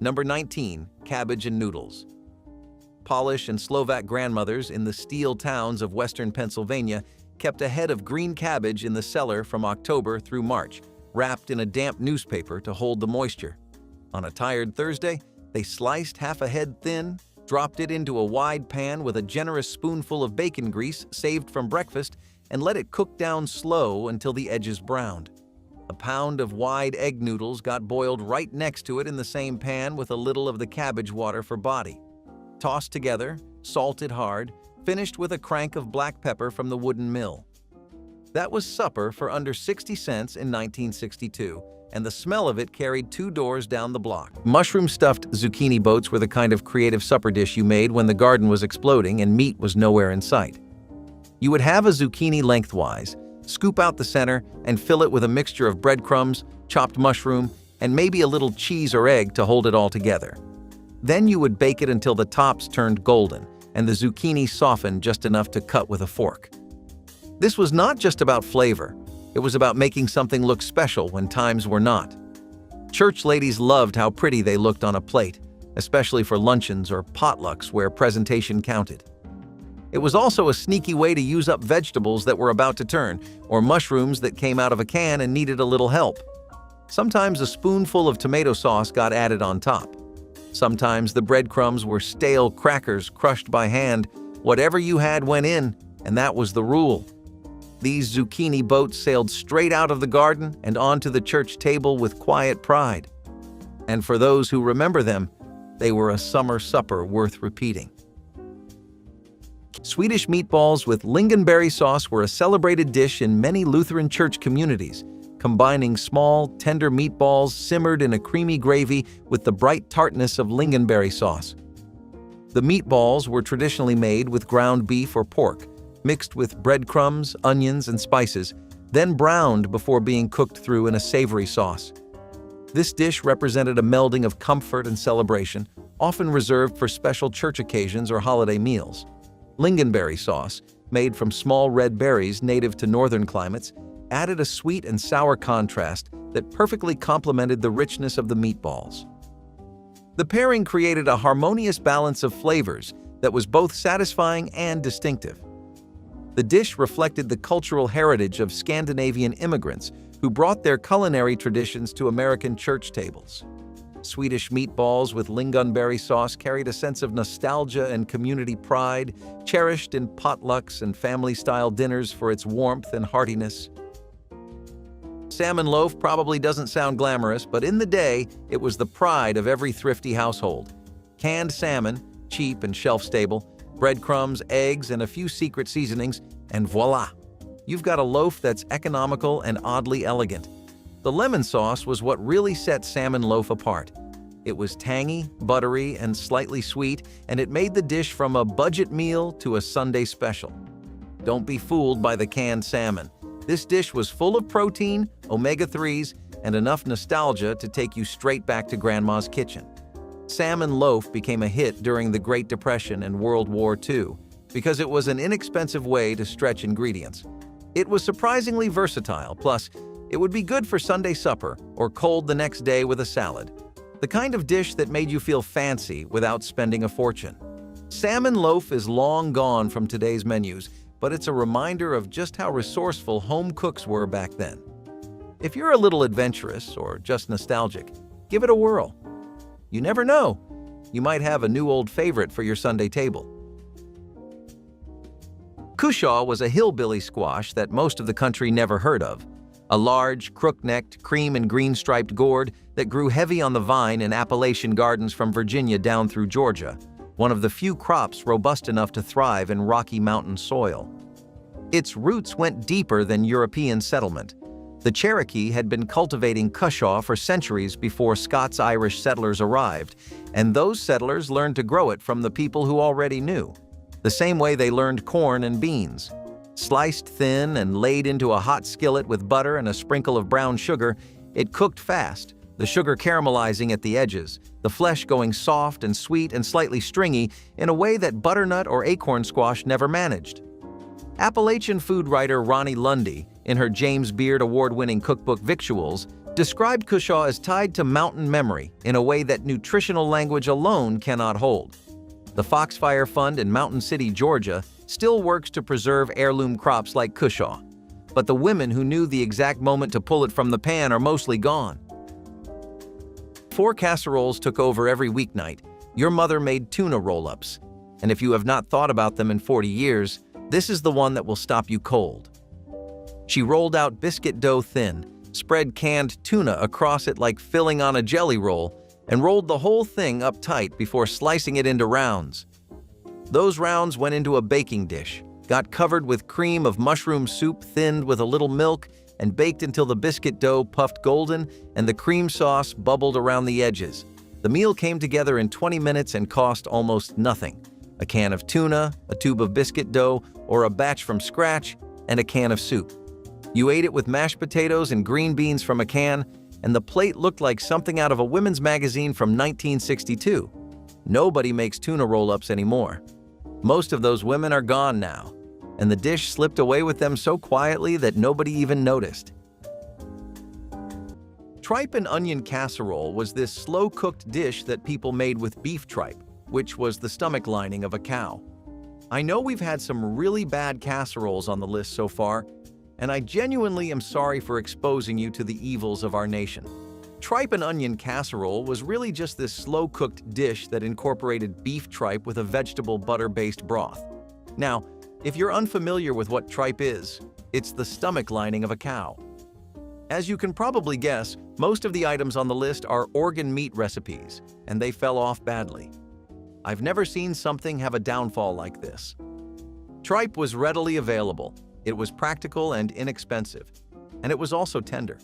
Number 19. Cabbage and noodles. Polish and Slovak grandmothers in the steel towns of western Pennsylvania kept a head of green cabbage in the cellar from October through March, wrapped in a damp newspaper to hold the moisture. On a tired Thursday, they sliced half a head thin, dropped it into a wide pan with a generous spoonful of bacon grease saved from breakfast, and let it cook down slow until the edges browned. A pound of wide egg noodles got boiled right next to it in the same pan with a little of the cabbage water for body. Tossed together, salted hard, finished with a crank of black pepper from the wooden mill. That was supper for under 60 cents in 1962, and the smell of it carried 2 doors down the block. Mushroom-stuffed zucchini boats were the kind of creative supper dish you made when the garden was exploding and meat was nowhere in sight. You would have a zucchini lengthwise, scoop out the center, and fill it with a mixture of breadcrumbs, chopped mushroom, and maybe a little cheese or egg to hold it all together. Then you would bake it until the tops turned golden and the zucchini softened just enough to cut with a fork. This was not just about flavor. It was about making something look special when times were not. Church ladies loved how pretty they looked on a plate, especially for luncheons or potlucks where presentation counted. It was also a sneaky way to use up vegetables that were about to turn, or mushrooms that came out of a can and needed a little help. Sometimes a spoonful of tomato sauce got added on top. Sometimes the breadcrumbs were stale crackers crushed by hand. Whatever you had went in, and that was the rule. These zucchini boats sailed straight out of the garden and onto the church table with quiet pride. And for those who remember them, they were a summer supper worth repeating. Swedish meatballs with lingonberry sauce were a celebrated dish in many Lutheran church communities, combining small, tender meatballs simmered in a creamy gravy with the bright tartness of lingonberry sauce. The meatballs were traditionally made with ground beef or pork, mixed with breadcrumbs, onions, and spices, then browned before being cooked through in a savory sauce. This dish represented a melding of comfort and celebration, often reserved for special church occasions or holiday meals. Lingonberry sauce, made from small red berries native to northern climates, added a sweet and sour contrast that perfectly complemented the richness of the meatballs. The pairing created a harmonious balance of flavors that was both satisfying and distinctive. The dish reflected the cultural heritage of Scandinavian immigrants who brought their culinary traditions to American church tables. Swedish meatballs with lingonberry sauce carried a sense of nostalgia and community pride, cherished in potlucks and family-style dinners for its warmth and heartiness. Salmon loaf probably doesn't sound glamorous, but in the day, it was the pride of every thrifty household. Canned salmon, cheap and shelf-stable, breadcrumbs, eggs, and a few secret seasonings, and voila! You've got a loaf that's economical and oddly elegant. The lemon sauce was what really set salmon loaf apart. It was tangy, buttery, and slightly sweet, and it made the dish from a budget meal to a Sunday special. Don't be fooled by the canned salmon. This dish was full of protein, omega-3s, and enough nostalgia to take you straight back to Grandma's kitchen. Salmon loaf became a hit during the Great Depression and World War II because it was an inexpensive way to stretch ingredients. It was surprisingly versatile, plus it would be good for Sunday supper or cold the next day with a salad. The kind of dish that made you feel fancy without spending a fortune. Salmon loaf is long gone from today's menus, but it's a reminder of just how resourceful home cooks were back then. If you're a little adventurous or just nostalgic, give it a whirl. You never know, you might have a new old favorite for your Sunday table. Cushaw was a hillbilly squash that most of the country never heard of. A large, crook-necked, cream and green-striped gourd that grew heavy on the vine in Appalachian gardens from Virginia down through Georgia, one of the few crops robust enough to thrive in Rocky Mountain soil. Its roots went deeper than European settlement. The Cherokee had been cultivating Cushaw for centuries before Scots-Irish settlers arrived, and those settlers learned to grow it from the people who already knew, the same way they learned corn and beans. Sliced thin and laid into a hot skillet with butter and a sprinkle of brown sugar, it cooked fast, the sugar caramelizing at the edges, the flesh going soft and sweet and slightly stringy in a way that butternut or acorn squash never managed. Appalachian food writer Ronnie Lundy, in her James Beard award-winning cookbook Victuals, described Cushaw as tied to mountain memory in a way that nutritional language alone cannot hold. The Foxfire Fund in Mountain City, Georgia, still works to preserve heirloom crops like Cushaw, but the women who knew the exact moment to pull it from the pan are mostly gone. 4 casseroles took over every weeknight. Your mother made tuna roll-ups, and if you have not thought about them in 40 years, this is the one that will stop you cold. She rolled out biscuit dough thin, spread canned tuna across it like filling on a jelly roll, and rolled the whole thing up tight before slicing it into rounds. Those rounds went into a baking dish, got covered with cream of mushroom soup thinned with a little milk, and baked until the biscuit dough puffed golden and the cream sauce bubbled around the edges. The meal came together in 20 minutes and cost almost nothing. A can of tuna, a tube of biscuit dough, or a batch from scratch, and a can of soup. You ate it with mashed potatoes and green beans from a can, and the plate looked like something out of a women's magazine from 1962. Nobody makes tuna roll-ups anymore. Most of those women are gone now, and the dish slipped away with them so quietly that nobody even noticed. Tripe and onion casserole was this slow-cooked dish that people made with beef tripe, which was the stomach lining of a cow. I know we've had some really bad casseroles on the list so far, and I genuinely am sorry for exposing you to the evils of our nation. Tripe and onion casserole was really just this slow-cooked dish that incorporated beef tripe with a vegetable butter-based broth. Now, if you're unfamiliar with what tripe is, it's the stomach lining of a cow. As you can probably guess, most of the items on the list are organ meat recipes, and they fell off badly. I've never seen something have a downfall like this. Tripe was readily available, it was practical and inexpensive, and it was also tender.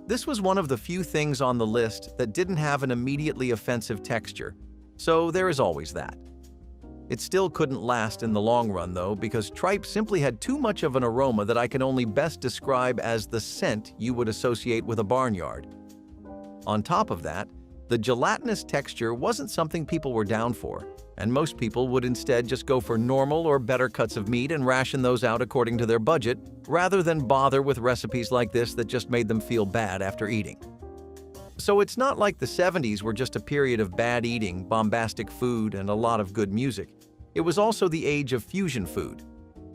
This was one of the few things on the list that didn't have an immediately offensive texture, so there is always that. It still couldn't last in the long run, though, because tripe simply had too much of an aroma that I can only best describe as the scent you would associate with a barnyard. On top of that, the gelatinous texture wasn't something people were down for, and most people would instead just go for normal or better cuts of meat and ration those out according to their budget, rather than bother with recipes like this that just made them feel bad after eating. So it's not like the 70s were just a period of bad eating, bombastic food, and a lot of good music. It was also the age of fusion food.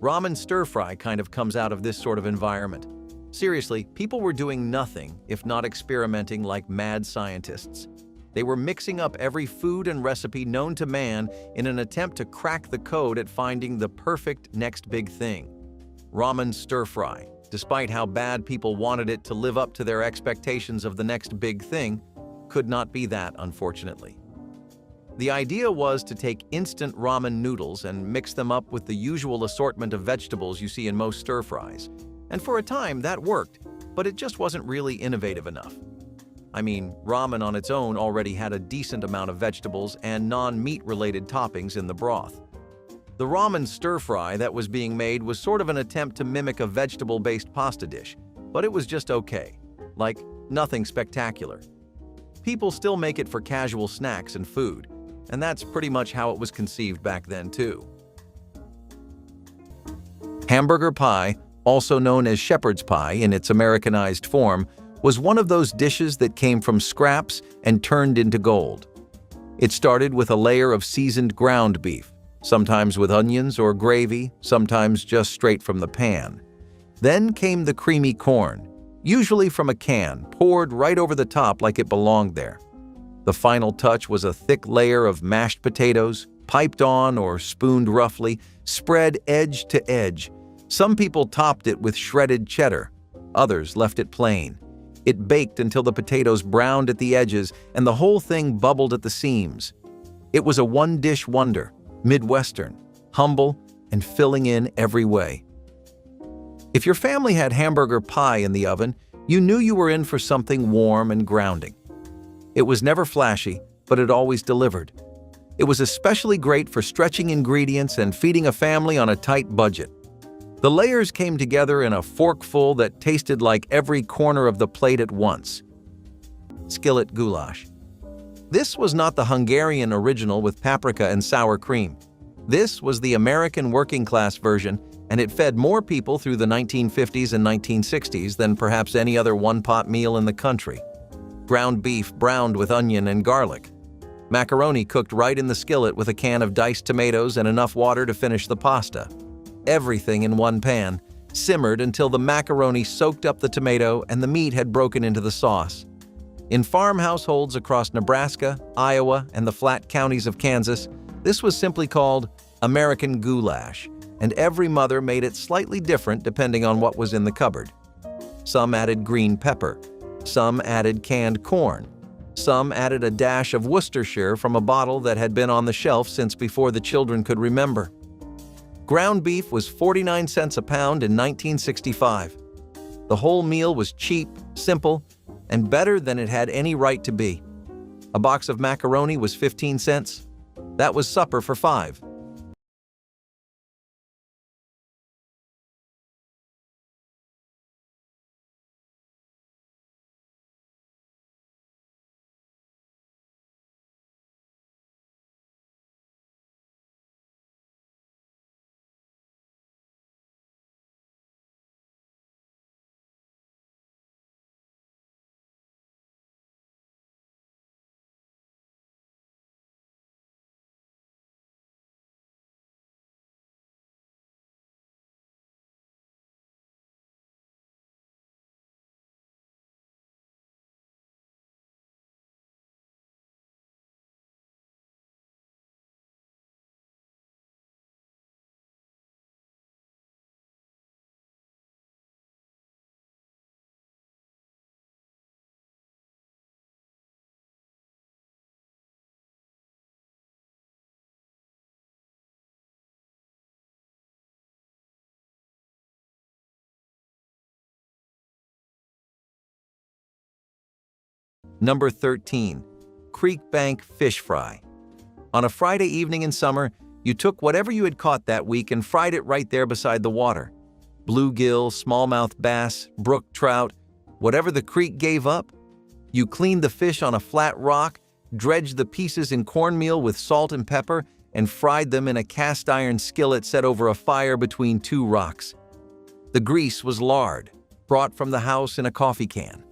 Ramen stir-fry kind of comes out of this sort of environment. Seriously, people were doing nothing if not experimenting like mad scientists. They were mixing up every food and recipe known to man in an attempt to crack the code at finding the perfect next big thing. Ramen stir-fry, despite how bad people wanted it to live up to their expectations of the next big thing, could not be that, unfortunately. The idea was to take instant ramen noodles and mix them up with the usual assortment of vegetables you see in most stir-fries. And for a time, that worked, but it just wasn't really innovative enough. I mean, ramen on its own already had a decent amount of vegetables and non-meat-related toppings in the broth. The ramen stir-fry that was being made was sort of an attempt to mimic a vegetable-based pasta dish, but it was just okay. Like, nothing spectacular. People still make it for casual snacks and food, and that's pretty much how it was conceived back then, too. Hamburger pie, also known as shepherd's pie in its Americanized form, was one of those dishes that came from scraps and turned into gold. It started with a layer of seasoned ground beef, sometimes with onions or gravy, sometimes just straight from the pan. Then came the creamy corn, usually from a can, poured right over the top like it belonged there. The final touch was a thick layer of mashed potatoes, piped on or spooned roughly, spread edge to edge. Some people topped it with shredded cheddar, others left it plain. It baked until the potatoes browned at the edges and the whole thing bubbled at the seams. It was a one-dish wonder, Midwestern, humble, and filling in every way. If your family had hamburger pie in the oven, you knew you were in for something warm and grounding. It was never flashy, but it always delivered. It was especially great for stretching ingredients and feeding a family on a tight budget. The layers came together in a forkful that tasted like every corner of the plate at once. Skillet goulash. This was not the Hungarian original with paprika and sour cream. This was the American working-class version, and it fed more people through the 1950s and 1960s than perhaps any other one-pot meal in the country. Ground beef browned with onion and garlic. Macaroni cooked right in the skillet with a can of diced tomatoes and enough water to finish the pasta. Everything in one pan, simmered until the macaroni soaked up the tomato and the meat had broken into the sauce. In farm households across Nebraska, Iowa, and the flat counties of Kansas, this was simply called American goulash, and every mother made it slightly different depending on what was in the cupboard. Some added green pepper, some added canned corn, some added a dash of Worcestershire from a bottle that had been on the shelf since before the children could remember. Ground beef was 49 cents a pound in 1965. The whole meal was cheap, simple, and better than it had any right to be. A box of macaroni was 15 cents. That was supper for 5. Number 13. Creek Bank Fish Fry. On a Friday evening in summer, you took whatever you had caught that week and fried it right there beside the water. Bluegill, smallmouth bass, brook trout, whatever the creek gave up. You cleaned the fish on a flat rock, dredged the pieces in cornmeal with salt and pepper, and fried them in a cast iron skillet set over a fire between two rocks. The grease was lard, brought from the house in a coffee can.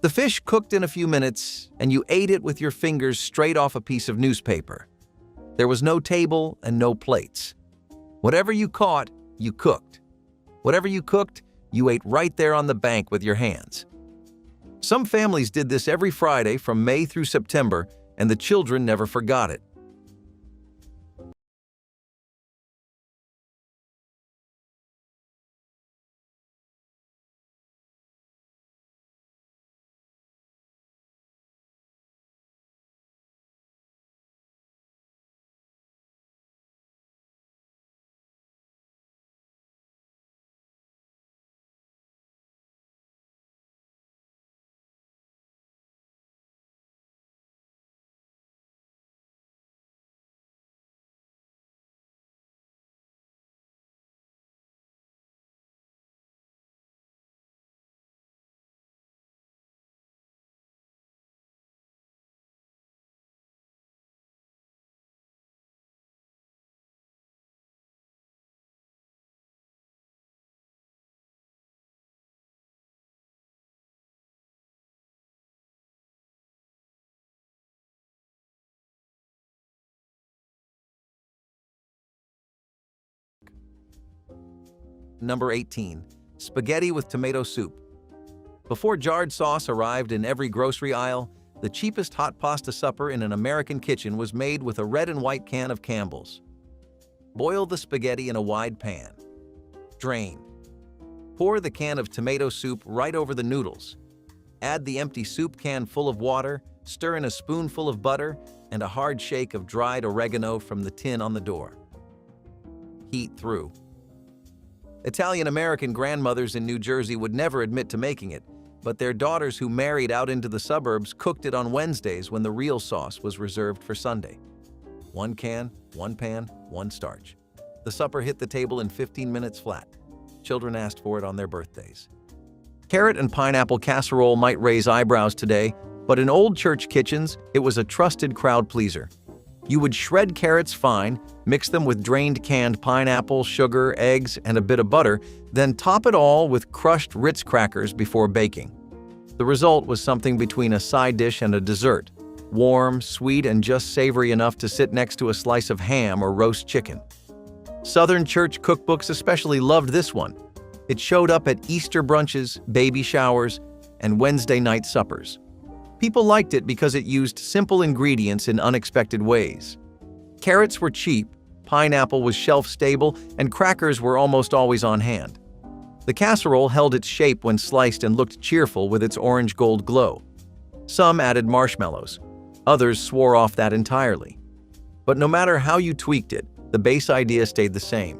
The fish cooked in a few minutes, and you ate it with your fingers straight off a piece of newspaper. There was no table and no plates. Whatever you caught, you cooked. Whatever you cooked, you ate right there on the bank with your hands. Some families did this every Friday from May through September, and the children never forgot it. Number 18. Spaghetti with tomato soup. Before jarred sauce arrived in every grocery aisle, the cheapest hot pasta supper in an American kitchen was made with a red and white can of Campbell's. Boil the spaghetti in a wide pan. Drain. Pour the can of tomato soup right over the noodles. Add the empty soup can full of water, stir in a spoonful of butter, and a hard shake of dried oregano from the tin on the door. Heat through. Italian-American grandmothers in New Jersey would never admit to making it, but their daughters who married out into the suburbs cooked it on Wednesdays when the real sauce was reserved for Sunday. One can, one pan, one starch. The supper hit the table in 15 minutes flat. Children asked for it on their birthdays. Carrot and pineapple casserole might raise eyebrows today, but in old church kitchens, it was a trusted crowd pleaser. You would shred carrots fine, mix them with drained canned pineapple, sugar, eggs, and a bit of butter, then top it all with crushed Ritz crackers before baking. The result was something between a side dish and a dessert, warm, sweet, and just savory enough to sit next to a slice of ham or roast chicken. Southern church cookbooks especially loved this one. It showed up at Easter brunches, baby showers, and Wednesday night suppers. People liked it because it used simple ingredients in unexpected ways. Carrots were cheap, pineapple was shelf-stable, and crackers were almost always on hand. The casserole held its shape when sliced and looked cheerful with its orange-gold glow. Some added marshmallows. Others swore off that entirely. But no matter how you tweaked it, the base idea stayed the same.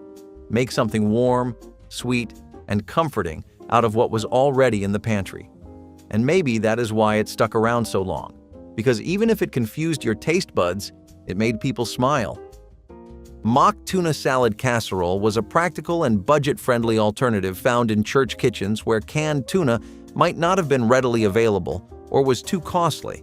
Make something warm, sweet, and comforting out of what was already in the pantry. And maybe that is why it stuck around so long, because even if it confused your taste buds, it made people smile. Mock tuna salad casserole was a practical and budget-friendly alternative found in church kitchens where canned tuna might not have been readily available or was too costly.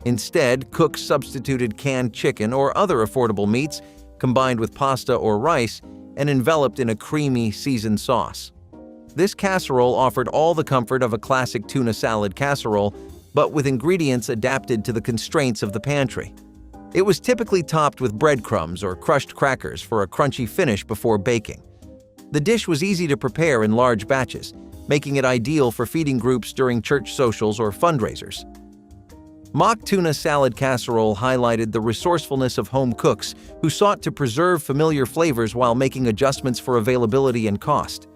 Instead, cooks substituted canned chicken or other affordable meats, combined with pasta or rice, and enveloped in a creamy, seasoned sauce. This casserole offered all the comfort of a classic tuna salad casserole, but with ingredients adapted to the constraints of the pantry. It was typically topped with breadcrumbs or crushed crackers for a crunchy finish before baking. The dish was easy to prepare in large batches, making it ideal for feeding groups during church socials or fundraisers. Mock tuna salad casserole highlighted the resourcefulness of home cooks who sought to preserve familiar flavors while making adjustments for availability and cost.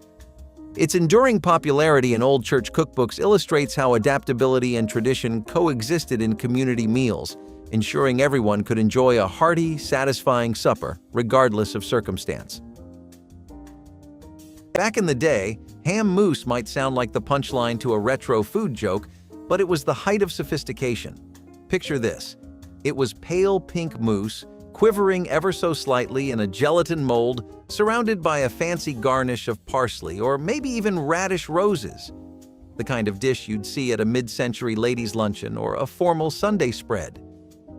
Its enduring popularity in old church cookbooks illustrates how adaptability and tradition coexisted in community meals, ensuring everyone could enjoy a hearty, satisfying supper, regardless of circumstance. Back in the day, ham mousse might sound like the punchline to a retro food joke, but it was the height of sophistication. Picture this. It was pale pink mousse, quivering ever so slightly in a gelatin mold, surrounded by a fancy garnish of parsley or maybe even radish roses. The kind of dish you'd see at a mid-century ladies' luncheon or a formal Sunday spread.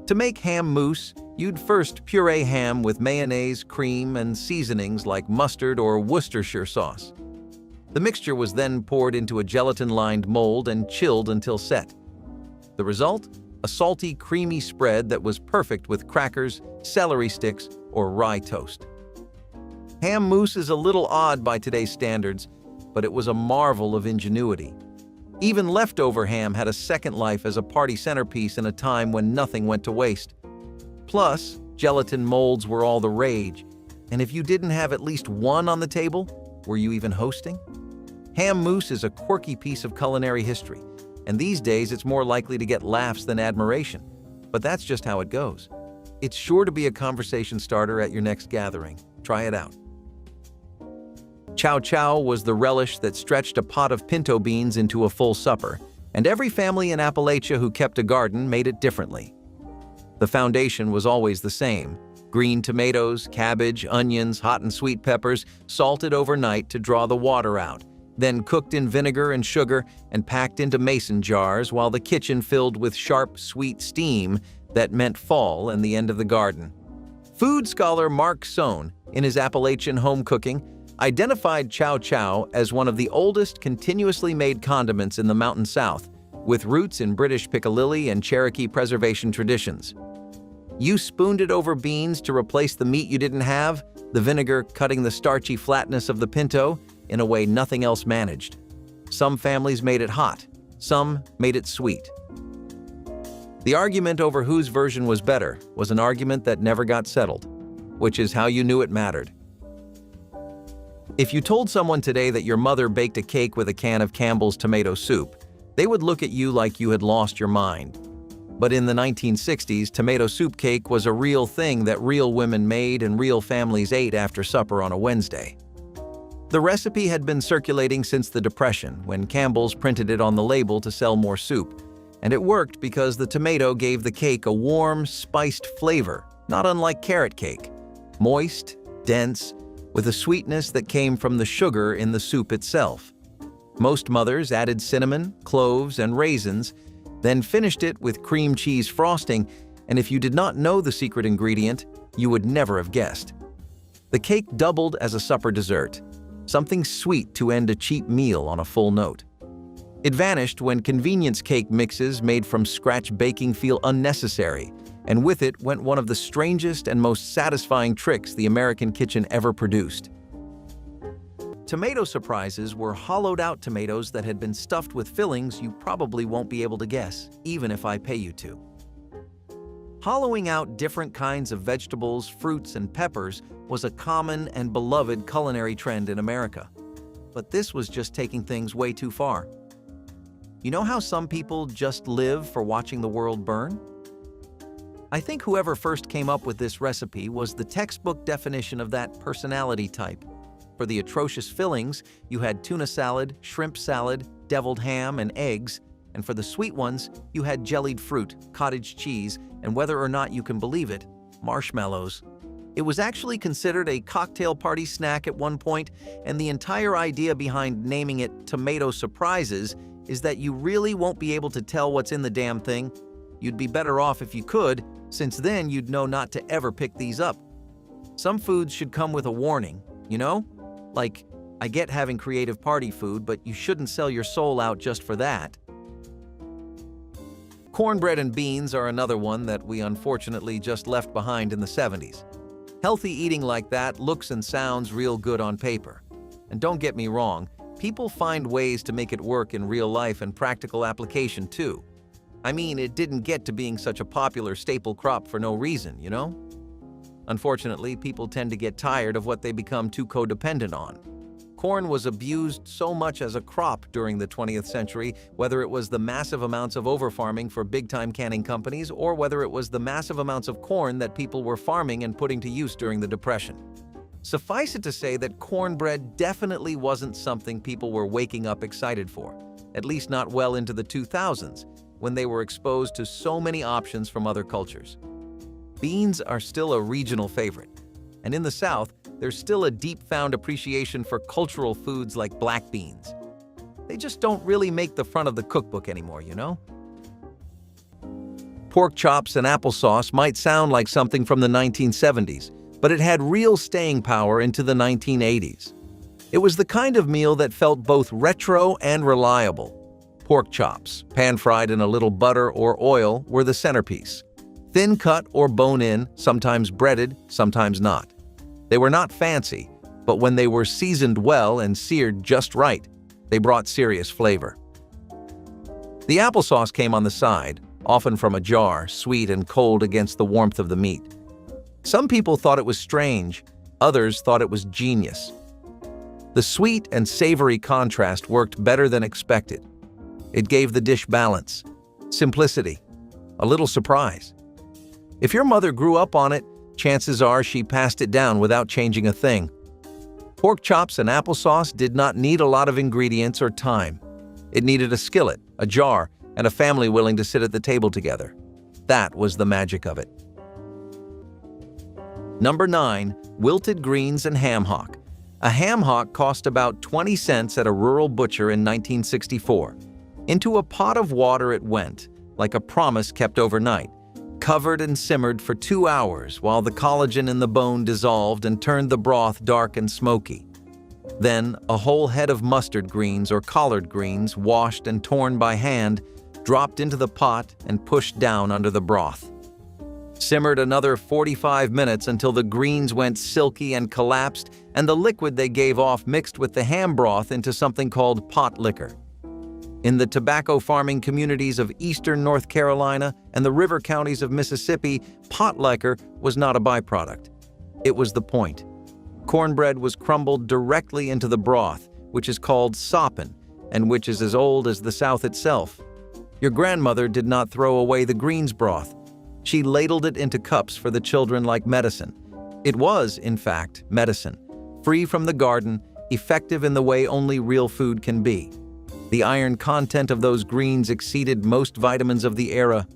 To make ham mousse, you'd first puree ham with mayonnaise, cream, and seasonings like mustard or Worcestershire sauce. The mixture was then poured into a gelatin-lined mold and chilled until set. The result? A salty, creamy spread that was perfect with crackers, celery sticks, or rye toast. Ham mousse is a little odd by today's standards, but it was a marvel of ingenuity. Even leftover ham had a second life as a party centerpiece in a time when nothing went to waste. Plus, gelatin molds were all the rage, and if you didn't have at least one on the table, were you even hosting? Ham mousse is a quirky piece of culinary history, and these days it's more likely to get laughs than admiration. But that's just how it goes. It's sure to be a conversation starter at your next gathering. Try it out. Chow chow was the relish that stretched a pot of pinto beans into a full supper, and every family in Appalachia who kept a garden made it differently. The foundation was always the same: green tomatoes, cabbage, onions, hot and sweet peppers, salted overnight to draw the water out, then cooked in vinegar and sugar and packed into mason jars while the kitchen filled with sharp, sweet steam that meant fall and the end of the garden. Food scholar Mark Sohn, in his Appalachian Home Cooking, identified chow chow as one of the oldest continuously made condiments in the Mountain South, with roots in British Piccalilli and Cherokee preservation traditions. You spooned it over beans to replace the meat you didn't have, the vinegar cutting the starchy flatness of the pinto in a way nothing else managed. Some families made it hot, some made it sweet. The argument over whose version was better was an argument that never got settled, which is how you knew it mattered. If you told someone today that your mother baked a cake with a can of Campbell's tomato soup, they would look at you like you had lost your mind. But in the 1960s, tomato soup cake was a real thing that real women made and real families ate after supper on a Wednesday. The recipe had been circulating since the Depression, when Campbell's printed it on the label to sell more soup, and it worked because the tomato gave the cake a warm, spiced flavor, not unlike carrot cake. Moist, dense, with a sweetness that came from the sugar in the soup itself. Most mothers added cinnamon, cloves, and raisins, then finished it with cream cheese frosting, and if you did not know the secret ingredient, you would never have guessed. The cake doubled as a supper dessert, something sweet to end a cheap meal on a full note. It vanished when convenience cake mixes made from scratch baking feel unnecessary, and with it went one of the strangest and most satisfying tricks the American kitchen ever produced. Tomato surprises were hollowed-out tomatoes that had been stuffed with fillings you probably won't be able to guess, even if I pay you to. Hollowing out different kinds of vegetables, fruits, and peppers was a common and beloved culinary trend in America. But this was just taking things way too far. You know how some people just live for watching the world burn? I think whoever first came up with this recipe was the textbook definition of that personality type. For the atrocious fillings, you had tuna salad, shrimp salad, deviled ham, and eggs, and for the sweet ones, you had jellied fruit, cottage cheese, and whether or not you can believe it, marshmallows. It was actually considered a cocktail party snack at one point, and the entire idea behind naming it Tomato Surprises is that you really won't be able to tell what's in the damn thing. You'd be better off if you could, since then you'd know not to ever pick these up. Some foods should come with a warning, you know? Like, I get having creative party food, but you shouldn't sell your soul out just for that. Cornbread and beans are another one that we unfortunately just left behind in the 70s. Healthy eating like that looks and sounds real good on paper. And don't get me wrong, people find ways to make it work in real life and practical application too. I mean, it didn't get to being such a popular staple crop for no reason, you know? Unfortunately, people tend to get tired of what they become too codependent on. Corn was abused so much as a crop during the 20th century, whether it was the massive amounts of overfarming for big-time canning companies or whether it was the massive amounts of corn that people were farming and putting to use during the Depression. Suffice it to say that cornbread definitely wasn't something people were waking up excited for. at least not well into the 2000s, when they were exposed to so many options from other cultures. Beans are still a regional favorite, and in the South, there's still a deep-found appreciation for cultural foods like black beans. They just don't really make the front of the cookbook anymore, you know? Pork chops and applesauce might sound like something from the 1970s, but it had real staying power into the 1980s. It was the kind of meal that felt both retro and reliable. Pork chops, pan-fried in a little butter or oil, were the centerpiece. Thin cut or bone-in, sometimes breaded, sometimes not. They were not fancy, but when they were seasoned well and seared just right, they brought serious flavor. The applesauce came on the side, often from a jar, sweet and cold against the warmth of the meat. Some people thought it was strange, others thought it was genius. The sweet and savory contrast worked better than expected. It gave the dish balance, simplicity, a little surprise. If your mother grew up on it, chances are she passed it down without changing a thing. Pork chops and applesauce did not need a lot of ingredients or time. It needed a skillet, a jar, and a family willing to sit at the table together. That was the magic of it. Number 9. Wilted greens and ham hock. A ham hock cost about 20 cents at a rural butcher in 1964. Into a pot of water it went, like a promise kept overnight, covered and simmered for 2 hours while the collagen in the bone dissolved and turned the broth dark and smoky. Then, a whole head of mustard greens or collard greens, washed and torn by hand, dropped into the pot and pushed down under the broth. Simmered another 45 minutes until the greens went silky and collapsed, and the liquid they gave off mixed with the ham broth into something called pot liquor. In the tobacco farming communities of eastern North Carolina and the river counties of Mississippi, pot liquor was not a byproduct. It was the point. Cornbread was crumbled directly into the broth, which is called soppin', and which is as old as the South itself. Your grandmother did not throw away the greens broth. She ladled it into cups for the children like medicine. It was, in fact, medicine, free from the garden, effective in the way only real food can be. The iron content of those greens exceeded most vitamins of the era.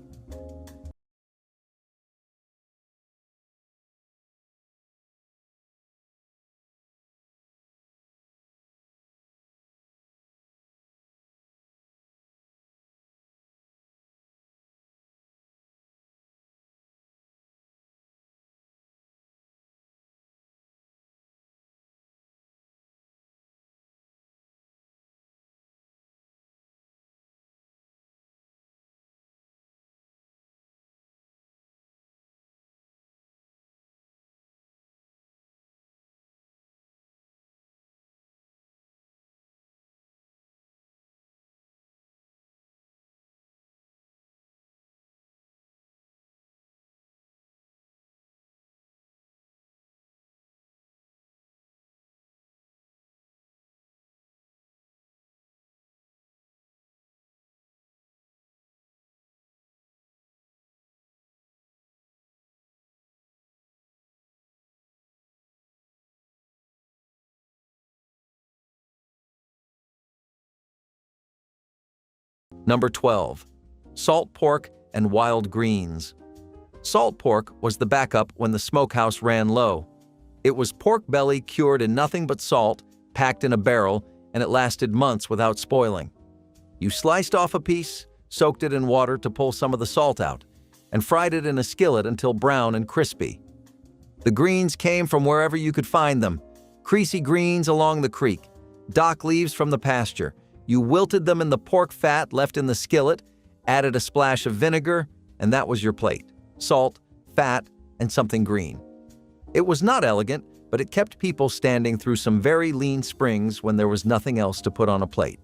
Number 12. Salt pork and wild greens. Salt pork was the backup when the smokehouse ran low. It was pork belly cured in nothing but salt, packed in a barrel, and it lasted months without spoiling. You sliced off a piece, soaked it in water to pull some of the salt out, and fried it in a skillet until brown and crispy. The greens came from wherever you could find them. Creasy greens along the creek, dock leaves from the pasture. You wilted them in the pork fat left in the skillet, added a splash of vinegar, and that was your plate. Salt, fat, and something green. It was not elegant, but it kept people standing through some very lean springs when there was nothing else to put on a plate.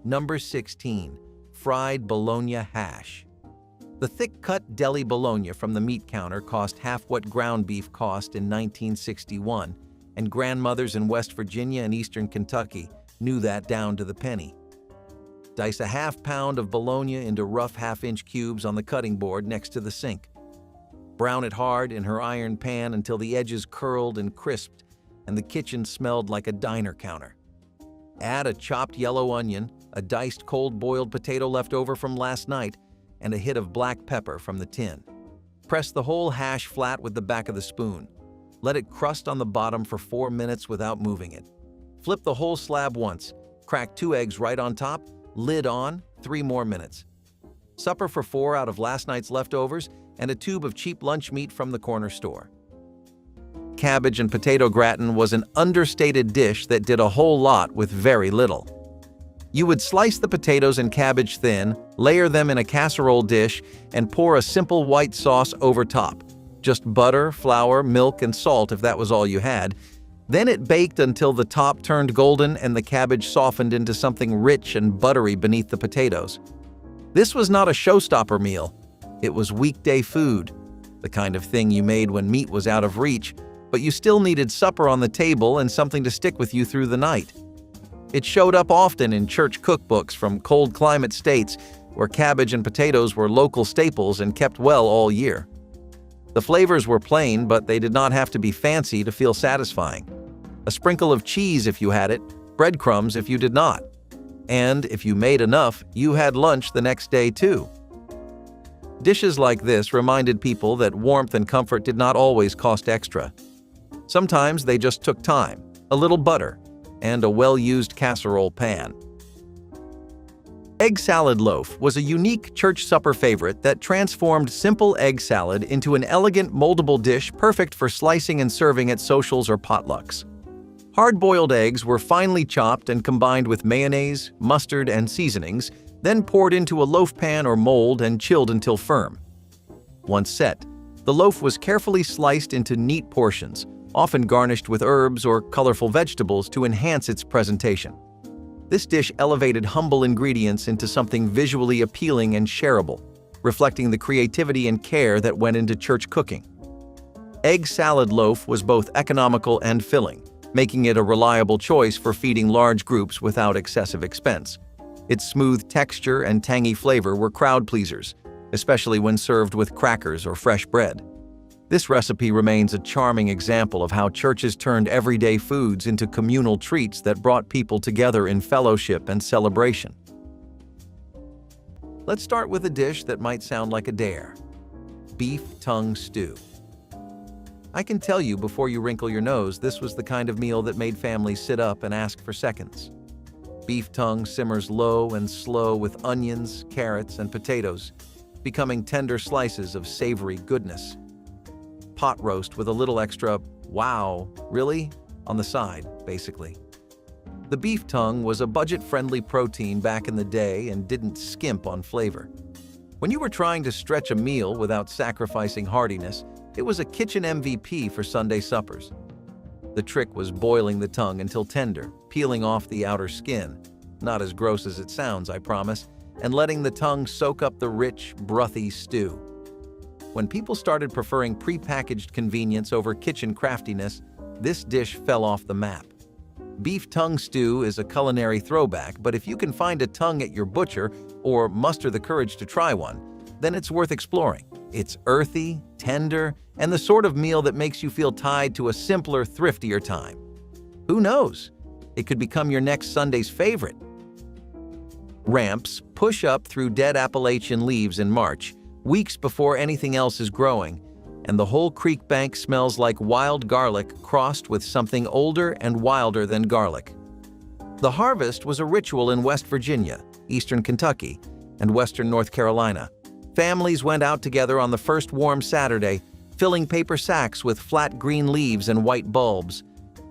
Number 16. Fried bologna hash. The thick-cut deli bologna from the meat counter cost half what ground beef cost in 1961, and grandmothers in West Virginia and Eastern Kentucky knew that down to the penny. Dice a half pound of bologna into rough half-inch cubes on the cutting board next to the sink. Brown it hard in her iron pan until the edges curled and crisped and the kitchen smelled like a diner counter. Add a chopped yellow onion, a diced cold-boiled potato left over from last night, and a hit of black pepper from the tin. Press the whole hash flat with the back of the spoon. Let it crust on the bottom for 4 minutes without moving it. Flip the whole slab once, crack 2 eggs right on top, lid on, 3 more minutes. Supper for 4 out of last night's leftovers and a tube of cheap lunch meat from the corner store. Cabbage and potato gratin was an understated dish that did a whole lot with very little. You would slice the potatoes and cabbage thin, layer them in a casserole dish, and pour a simple white sauce over top. Just butter, flour, milk, and salt if that was all you had. Then it baked until the top turned golden and the cabbage softened into something rich and buttery beneath the potatoes. This was not a showstopper meal. It was weekday food, the kind of thing you made when meat was out of reach, but you still needed supper on the table and something to stick with you through the night. It showed up often in church cookbooks from cold climate states where cabbage and potatoes were local staples and kept well all year. The flavors were plain, but they did not have to be fancy to feel satisfying. A sprinkle of cheese if you had it, breadcrumbs if you did not. And if you made enough, you had lunch the next day too. Dishes like this reminded people that warmth and comfort did not always cost extra. Sometimes they just took time, a little butter, and a well-used casserole pan. Egg salad loaf was a unique church supper favorite that transformed simple egg salad into an elegant moldable dish perfect for slicing and serving at socials or potlucks. Hard-boiled eggs were finely chopped and combined with mayonnaise, mustard, and seasonings, then poured into a loaf pan or mold and chilled until firm. Once set, the loaf was carefully sliced into neat portions, often garnished with herbs or colorful vegetables to enhance its presentation. This dish elevated humble ingredients into something visually appealing and shareable, reflecting the creativity and care that went into church cooking. Egg salad loaf was both economical and filling, making it a reliable choice for feeding large groups without excessive expense. Its smooth texture and tangy flavor were crowd pleasers, especially when served with crackers or fresh bread. This recipe remains a charming example of how churches turned everyday foods into communal treats that brought people together in fellowship and celebration. Let's start with a dish that might sound like a dare: beef tongue stew. I can tell you before you wrinkle your nose, this was the kind of meal that made families sit up and ask for seconds. Beef tongue simmers low and slow with onions, carrots, and potatoes, becoming tender slices of savory goodness. Pot roast with a little extra, "wow, really?" on the side, basically. The beef tongue was a budget-friendly protein back in the day and didn't skimp on flavor. When you were trying to stretch a meal without sacrificing heartiness, it was a kitchen MVP for Sunday suppers. The trick was boiling the tongue until tender, peeling off the outer skin, not as gross as it sounds, I promise, and letting the tongue soak up the rich, brothy stew. When people started preferring prepackaged convenience over kitchen craftiness, this dish fell off the map. Beef tongue stew is a culinary throwback, but if you can find a tongue at your butcher or muster the courage to try one, then it's worth exploring. It's earthy, tender, and the sort of meal that makes you feel tied to a simpler, thriftier time. Who knows? It could become your next Sunday's favorite. Ramps push up through dead Appalachian leaves in March, weeks before anything else is growing, and the whole creek bank smells like wild garlic crossed with something older and wilder than garlic. The harvest was a ritual in West Virginia, Eastern Kentucky, and Western North Carolina. Families went out together on the first warm Saturday, filling paper sacks with flat green leaves and white bulbs.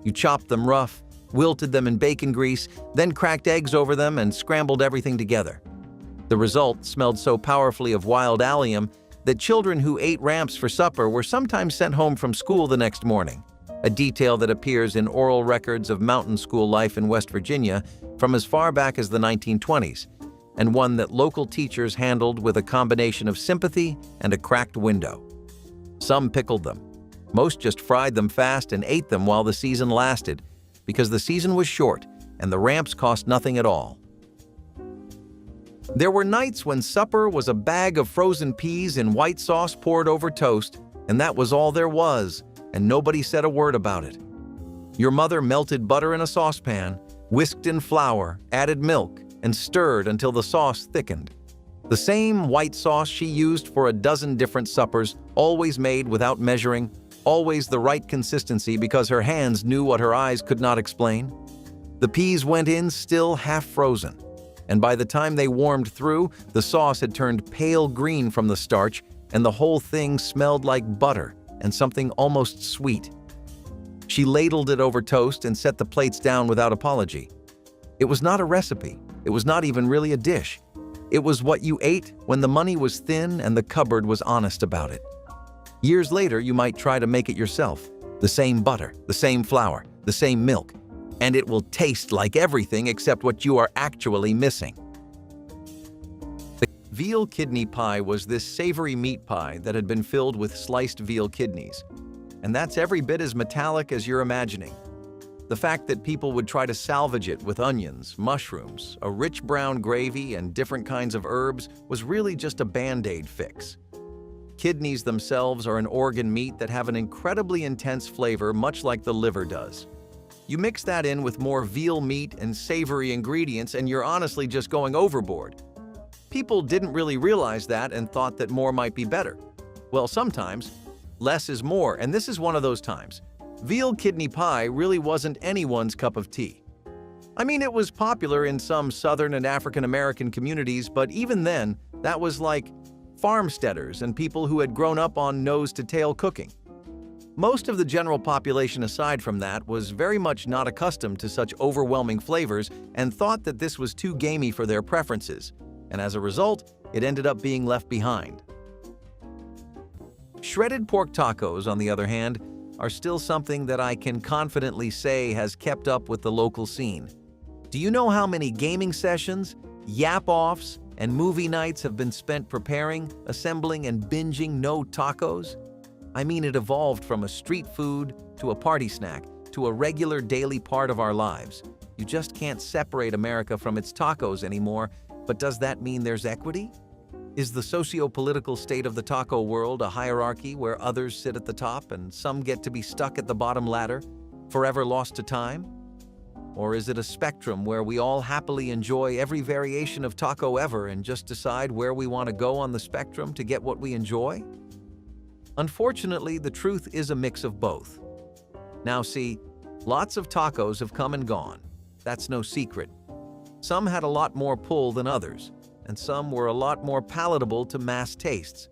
You chopped them rough, wilted them in bacon grease, then cracked eggs over them and scrambled everything together. The result smelled so powerfully of wild allium that children who ate ramps for supper were sometimes sent home from school the next morning, a detail that appears in oral records of mountain school life in West Virginia, from as far back as the 1920s, and one that local teachers handled with a combination of sympathy and a cracked window. Some pickled them. Most just fried them fast and ate them while the season lasted, because the season was short and the ramps cost nothing at all. There were nights when supper was a bag of frozen peas in white sauce poured over toast, and that was all there was, and nobody said a word about it. Your mother melted butter in a saucepan, whisked in flour, added milk, and stirred until the sauce thickened. The same white sauce she used for a dozen different suppers, always made without measuring, always the right consistency because her hands knew what her eyes could not explain. The peas went in still half frozen, and by the time they warmed through, the sauce had turned pale green from the starch, and the whole thing smelled like butter and something almost sweet. She ladled it over toast and set the plates down without apology. It was not a recipe. It was not even really a dish. It was what you ate when the money was thin and the cupboard was honest about it. Years later, you might try to make it yourself. The same butter, the same flour, the same milk, and it will taste like everything except what you are actually missing. The veal kidney pie was this savory meat pie that had been filled with sliced veal kidneys. And that's every bit as metallic as you're imagining. The fact that people would try to salvage it with onions, mushrooms, a rich brown gravy, and different kinds of herbs was really just a Band-Aid fix. Kidneys themselves are an organ meat that have an incredibly intense flavor, much like the liver does. You mix that in with more veal meat and savory ingredients, and you're honestly just going overboard. People didn't really realize that and thought that more might be better. Well, sometimes less is more, and this is one of those times. Veal kidney pie really wasn't anyone's cup of tea. I mean, it was popular in some Southern and African American communities, but even then, that was like farmsteaders and people who had grown up on nose-to-tail cooking. Most of the general population aside from that was very much not accustomed to such overwhelming flavors and thought that this was too gamey for their preferences, and as a result, it ended up being left behind. Shredded pork tacos, on the other hand, are still something that I can confidently say has kept up with the local scene. Do you know how many gaming sessions, yap-offs, and movie nights have been spent preparing, assembling, and binging no tacos? I mean, it evolved from a street food to a party snack to a regular daily part of our lives. You just can't separate America from its tacos anymore, but does that mean there's equity? Is the socio-political state of the taco world a hierarchy where others sit at the top and some get to be stuck at the bottom ladder, forever lost to time? Or is it a spectrum where we all happily enjoy every variation of taco ever and just decide where we want to go on the spectrum to get what we enjoy? Unfortunately, the truth is a mix of both. Now see, lots of tacos have come and gone. That's no secret. Some had a lot more pull than others, and some were a lot more palatable to mass tastes.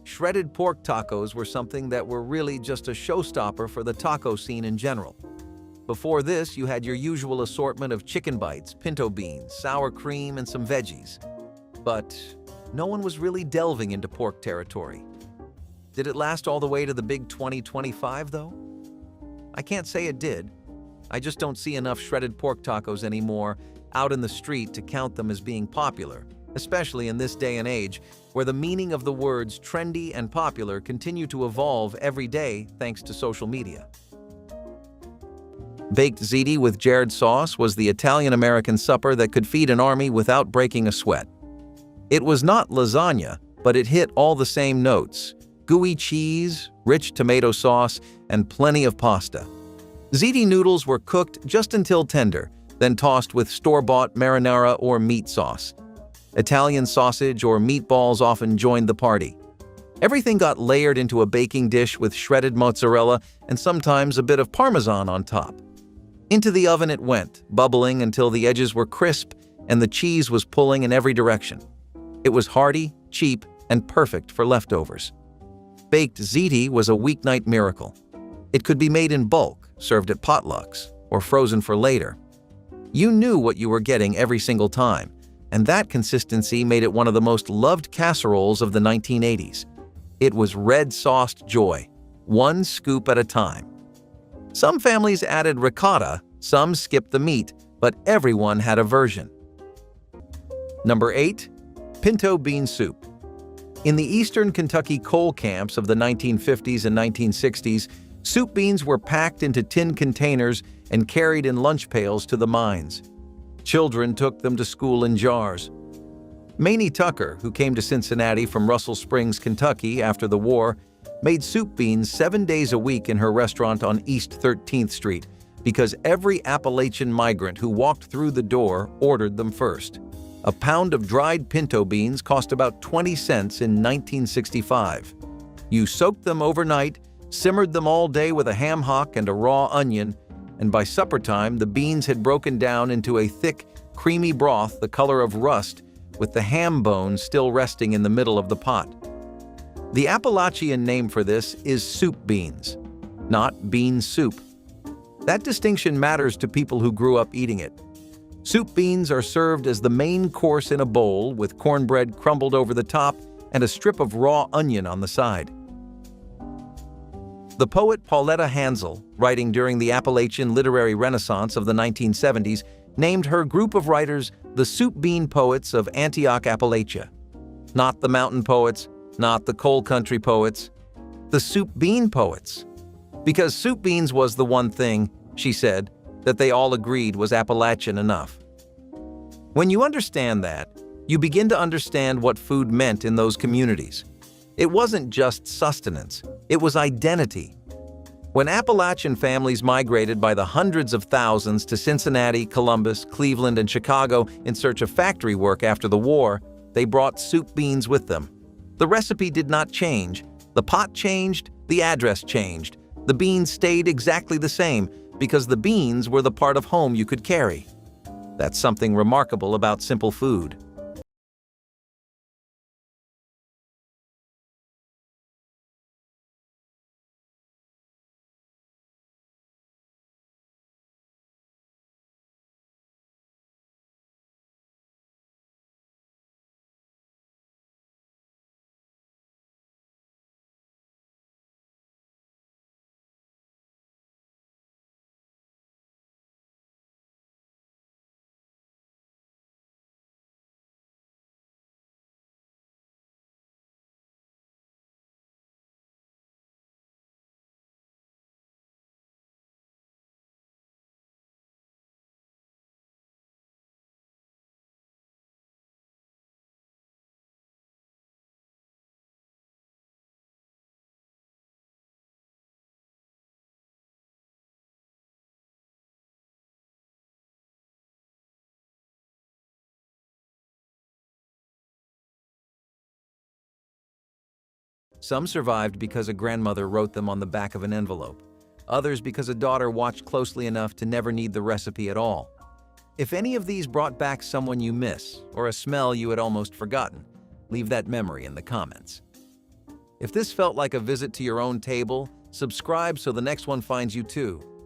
Shredded pork tacos were something that were really just a showstopper for the taco scene in general. Before this, you had your usual assortment of chicken bites, pinto beans, sour cream, and some veggies. But no one was really delving into pork territory. Did it last all the way to the big 2025, though? I can't say it did. I just don't see enough shredded pork tacos anymore out in the street to count them as being popular, especially in this day and age, where the meaning of the words trendy and popular continue to evolve every day thanks to social media. Baked ziti with Jared sauce was the Italian-American supper that could feed an army without breaking a sweat. It was not lasagna, but it hit all the same notes: gooey cheese, rich tomato sauce, and plenty of pasta. Ziti noodles were cooked just until tender, then tossed with store-bought marinara or meat sauce. Italian sausage or meatballs often joined the party. Everything got layered into a baking dish with shredded mozzarella and sometimes a bit of Parmesan on top. Into the oven it went, bubbling until the edges were crisp and the cheese was pulling in every direction. It was hearty, cheap, and perfect for leftovers. Baked ziti was a weeknight miracle. It could be made in bulk, served at potlucks, or frozen for later. You knew what you were getting every single time, and that consistency made it one of the most loved casseroles of the 1980s. It was red-sauced joy, one scoop at a time. Some families added ricotta, some skipped the meat, but everyone had a version. Number 8. Pinto bean soup. In the eastern Kentucky coal camps of the 1950s and 1960s, soup beans were packed into tin containers and carried in lunch pails to the mines. Children took them to school in jars. Mamie Tucker, who came to Cincinnati from Russell Springs, Kentucky after the war, made soup beans 7 days a week in her restaurant on East 13th Street because every Appalachian migrant who walked through the door ordered them first. A pound of dried pinto beans cost about 20 cents in 1965. You soaked them overnight, simmered them all day with a ham hock and a raw onion, and by supper time the beans had broken down into a thick, creamy broth the color of rust, with the ham bone still resting in the middle of the pot. The Appalachian name for this is soup beans, not bean soup. That distinction matters to people who grew up eating it. Soup beans are served as the main course in a bowl with cornbread crumbled over the top and a strip of raw onion on the side. The poet Pauletta Hansel, writing during the Appalachian literary renaissance of the 1970s, named her group of writers the Soup Bean Poets of Antioch, Appalachia. Not the mountain poets, not the coal country poets, the Soup Bean Poets. Because soup beans was the one thing, she said, that they all agreed was Appalachian enough. When you understand that, you begin to understand what food meant in those communities. It wasn't just sustenance, it was identity. When Appalachian families migrated by the hundreds of thousands to Cincinnati, Columbus, Cleveland, and Chicago in search of factory work after the war, they brought soup beans with them. The recipe did not change. The pot changed, the address changed. The beans stayed exactly the same because the beans were the part of home you could carry. That's something remarkable about simple food. Some survived because a grandmother wrote them on the back of an envelope. Others because a daughter watched closely enough to never need the recipe at all. If any of these brought back someone you miss or a smell you had almost forgotten, leave that memory in the comments. If this felt like a visit to your own table, subscribe so the next one finds you too.